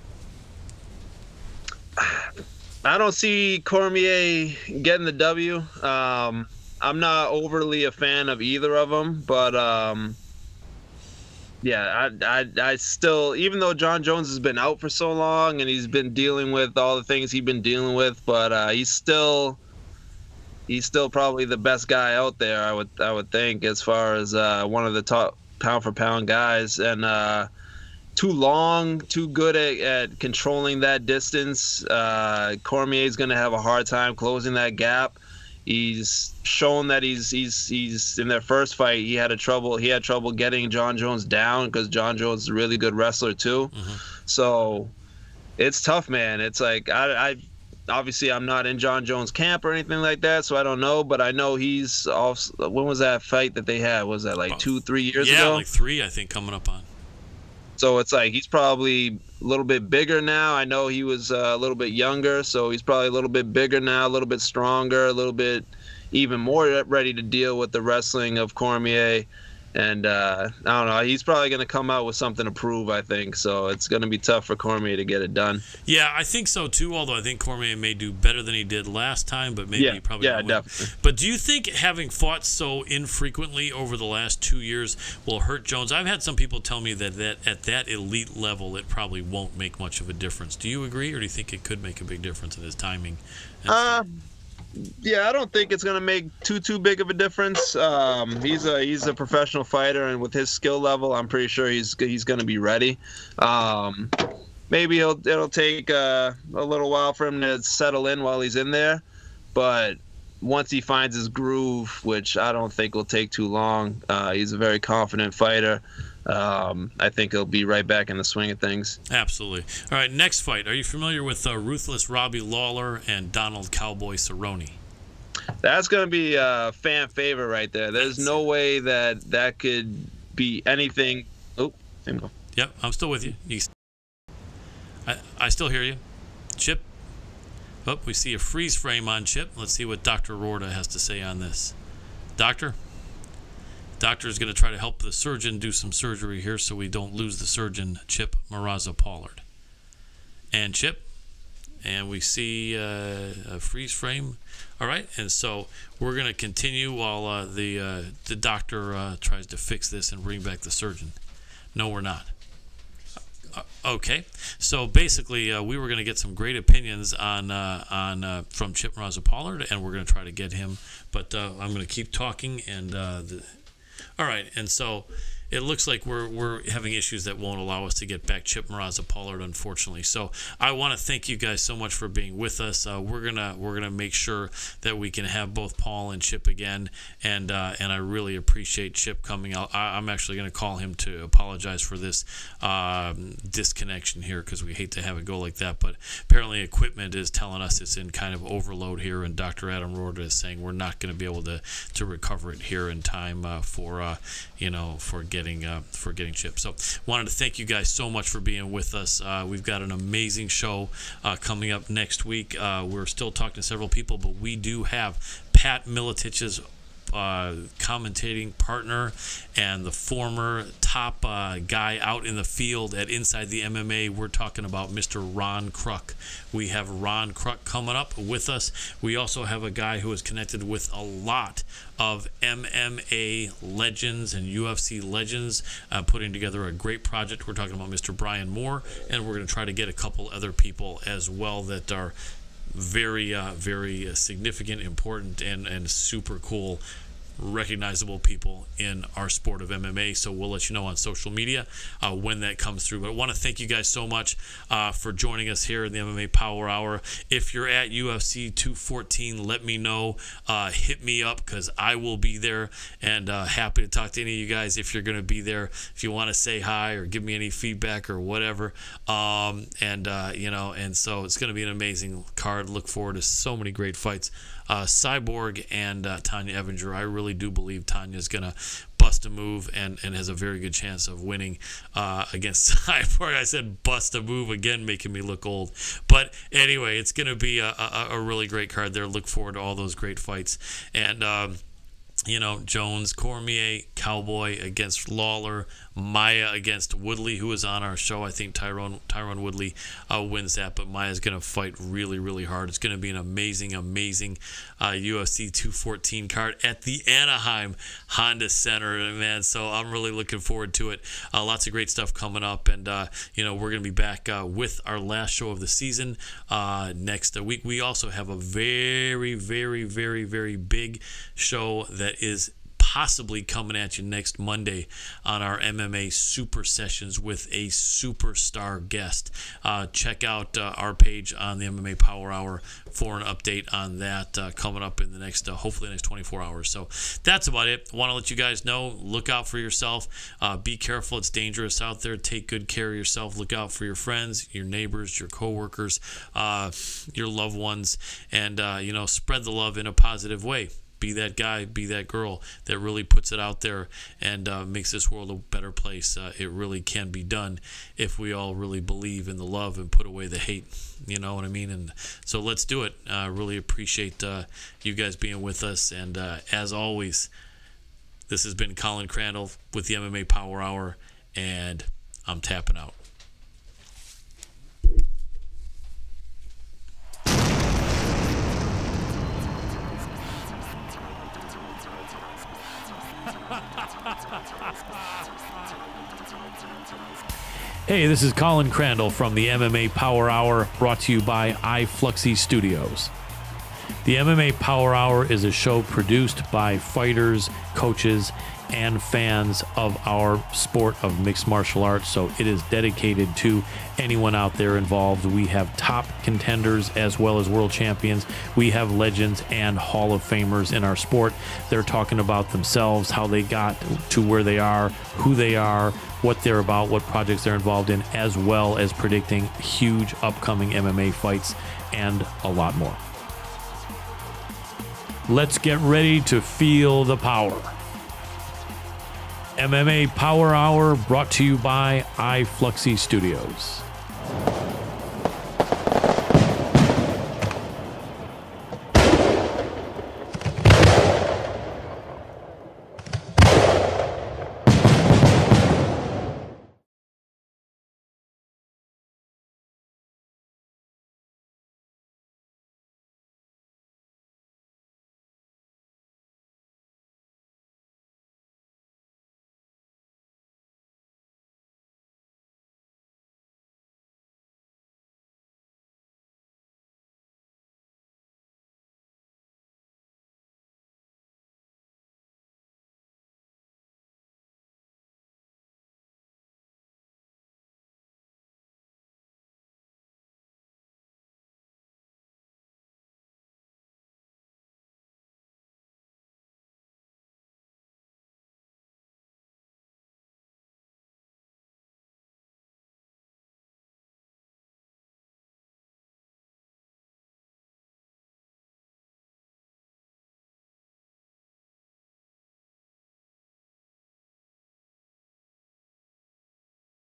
I don't see Cormier getting the W. I'm not overly a fan of either of them, but I still, even though John Jones has been out for so long and he's been dealing with all the things he's been dealing with, but he's still probably the best guy out there. I would think, as far as one of the top pound for pound guys, and too long, too good at controlling that distance. Cormier's going to have a hard time closing that gap. He's shown that he's in their first fight, he had trouble getting John Jones down, because John Jones is a really good wrestler too. Mm-hmm. So it's tough, man. It's like Obviously, I'm not in John Jones' camp or anything like that, so I don't know. But I know he's off. When was that fight that they had? Was that like 2-3 years ago? Yeah, like 3, I think, coming up on. So it's like he's probably a little bit bigger now. I know he was a little bit younger, so he's probably a little bit bigger now, a little bit stronger, a little bit even more ready to deal with the wrestling of Cormier. And I don't know, he's probably going to come out with something to prove, I think. So it's going to be tough for Cormier to get it done. Yeah, I think so too, although I think Cormier may do better than he did last time, but maybe he probably won't. Definitely. But do you think having fought so infrequently over the last 2 years will hurt Jones? I've had some people tell me that at that elite level, it probably won't make much of a difference. Do you agree, or do you think it could make a big difference in his timing? Yeah, I don't think it's gonna make too big of a difference. He's a professional fighter, and with his skill level, I'm pretty sure he's gonna be ready. Maybe it'll take a little while for him to settle in while he's in there, but once he finds his groove, which I don't think will take too long, he's a very confident fighter. I think he'll be right back in the swing of things. Absolutely. All right, next fight. Are you familiar with Ruthless Robbie Lawler and Donald Cowboy Cerrone? That's going to be a fan favorite right there. There's no way that could be anything. Oh, there we go. Yep, I'm still with you. I still hear you. Chip? Oh, we see a freeze frame on Chip. Let's see what Dr. Rorta has to say on this. Doctor is going to try to help the surgeon do some surgery here so we don't lose the surgeon, Chip Moraza-Pollard. And Chip, and we see a freeze frame. All right, and so we're going to continue while the doctor tries to fix this and bring back the surgeon. No, we're not. Okay, so basically we were going to get some great opinions on from Chip Moraza-Pollard, and we're going to try to get him, but I'm going to keep talking and all right, and so it looks like we're having issues that won't allow us to get back Chip Moraza-Pollard, unfortunately. So I want to thank you guys so much for being with us. We're gonna make sure that we can have both Paul and Chip again, and I really appreciate Chip coming out. I'm actually gonna call him to apologize for this disconnection here, because we hate to have it go like that. But apparently equipment is telling us it's in kind of overload here, and Dr. Adam Rorta is saying we're not going to be able to recover it here in time for getting Chip. So wanted to thank you guys so much for being with us. We've got an amazing show coming up next week. We're still talking to several people, but we do have Pat Militich's commentating partner and the former top guy out in the field at Inside the MMA. We're talking about Mr. Ron Kruk. We have Ron Kruk coming up with us. We also have a guy who is connected with a lot of MMA legends and UFC legends, putting together a great project. We're talking about Mr. Brian Moore, and we're going to try to get a couple other people as well that are very, very significant, important, and super cool, recognizable people in our sport of MMA. So we'll let you know on social media when that comes through. But I want to thank you guys so much for joining us here in the MMA Power Hour. If you're at UFC 214, let me know. Hit me up, because I will be there, and happy to talk to any of you guys if you're going to be there. If you want to say hi or give me any feedback or whatever, and so it's going to be an amazing card. Look forward to so many great fights. Cyborg and Tanya Evinger. I really do believe Tanya's going to bust a move and has a very good chance of winning against Cyborg. I said bust a move again, making me look old. But anyway, it's going to be a really great card there. Look forward to all those great fights. And Jones, Cormier, Cowboy against Lawler, Maia against Woodley, who was on our show. I think Tyron Woodley wins that, but Maia's going to fight really, really hard. It's going to be an amazing, amazing UFC 214 card at the Anaheim Honda Center, man. So I'm really looking forward to it. Lots of great stuff coming up, and we're going to be back with our last show of the season next week. We also have a very, very, very, very big show that is possibly coming at you next Monday on our MMA Super Sessions with a superstar guest. Check out our page on the MMA Power Hour for an update on that coming up in the next, hopefully the next 24 hours. So that's about it. I want to let you guys know, look out for yourself. Be careful. It's dangerous out there. Take good care of yourself. Look out for your friends, your neighbors, your coworkers, your loved ones, and, spread the love in a positive way. Be that guy, be that girl that really puts it out there and makes this world a better place. It really can be done if we all really believe in the love and put away the hate. You know what I mean? And so let's do it. Really appreciate you guys being with us. And as always, this has been Colin Crandall with the MMA Power Hour, and I'm tapping out. Hey, this is Colin Crandall from the MMA Power Hour, brought to you by iFluxy Studios. The MMA Power Hour is a show produced by fighters, coaches, and fans of our sport of mixed martial arts, so it is dedicated to anyone out there involved. We have top contenders as well as world champions. We have legends and Hall of Famers in our sport. They're talking about themselves, how they got to where they are, who they are, what they're about, what projects they're involved in, as well as predicting huge upcoming MMA fights and a lot more. Let's get ready to feel the power. MMA Power Hour brought to you by iFluxy Studios.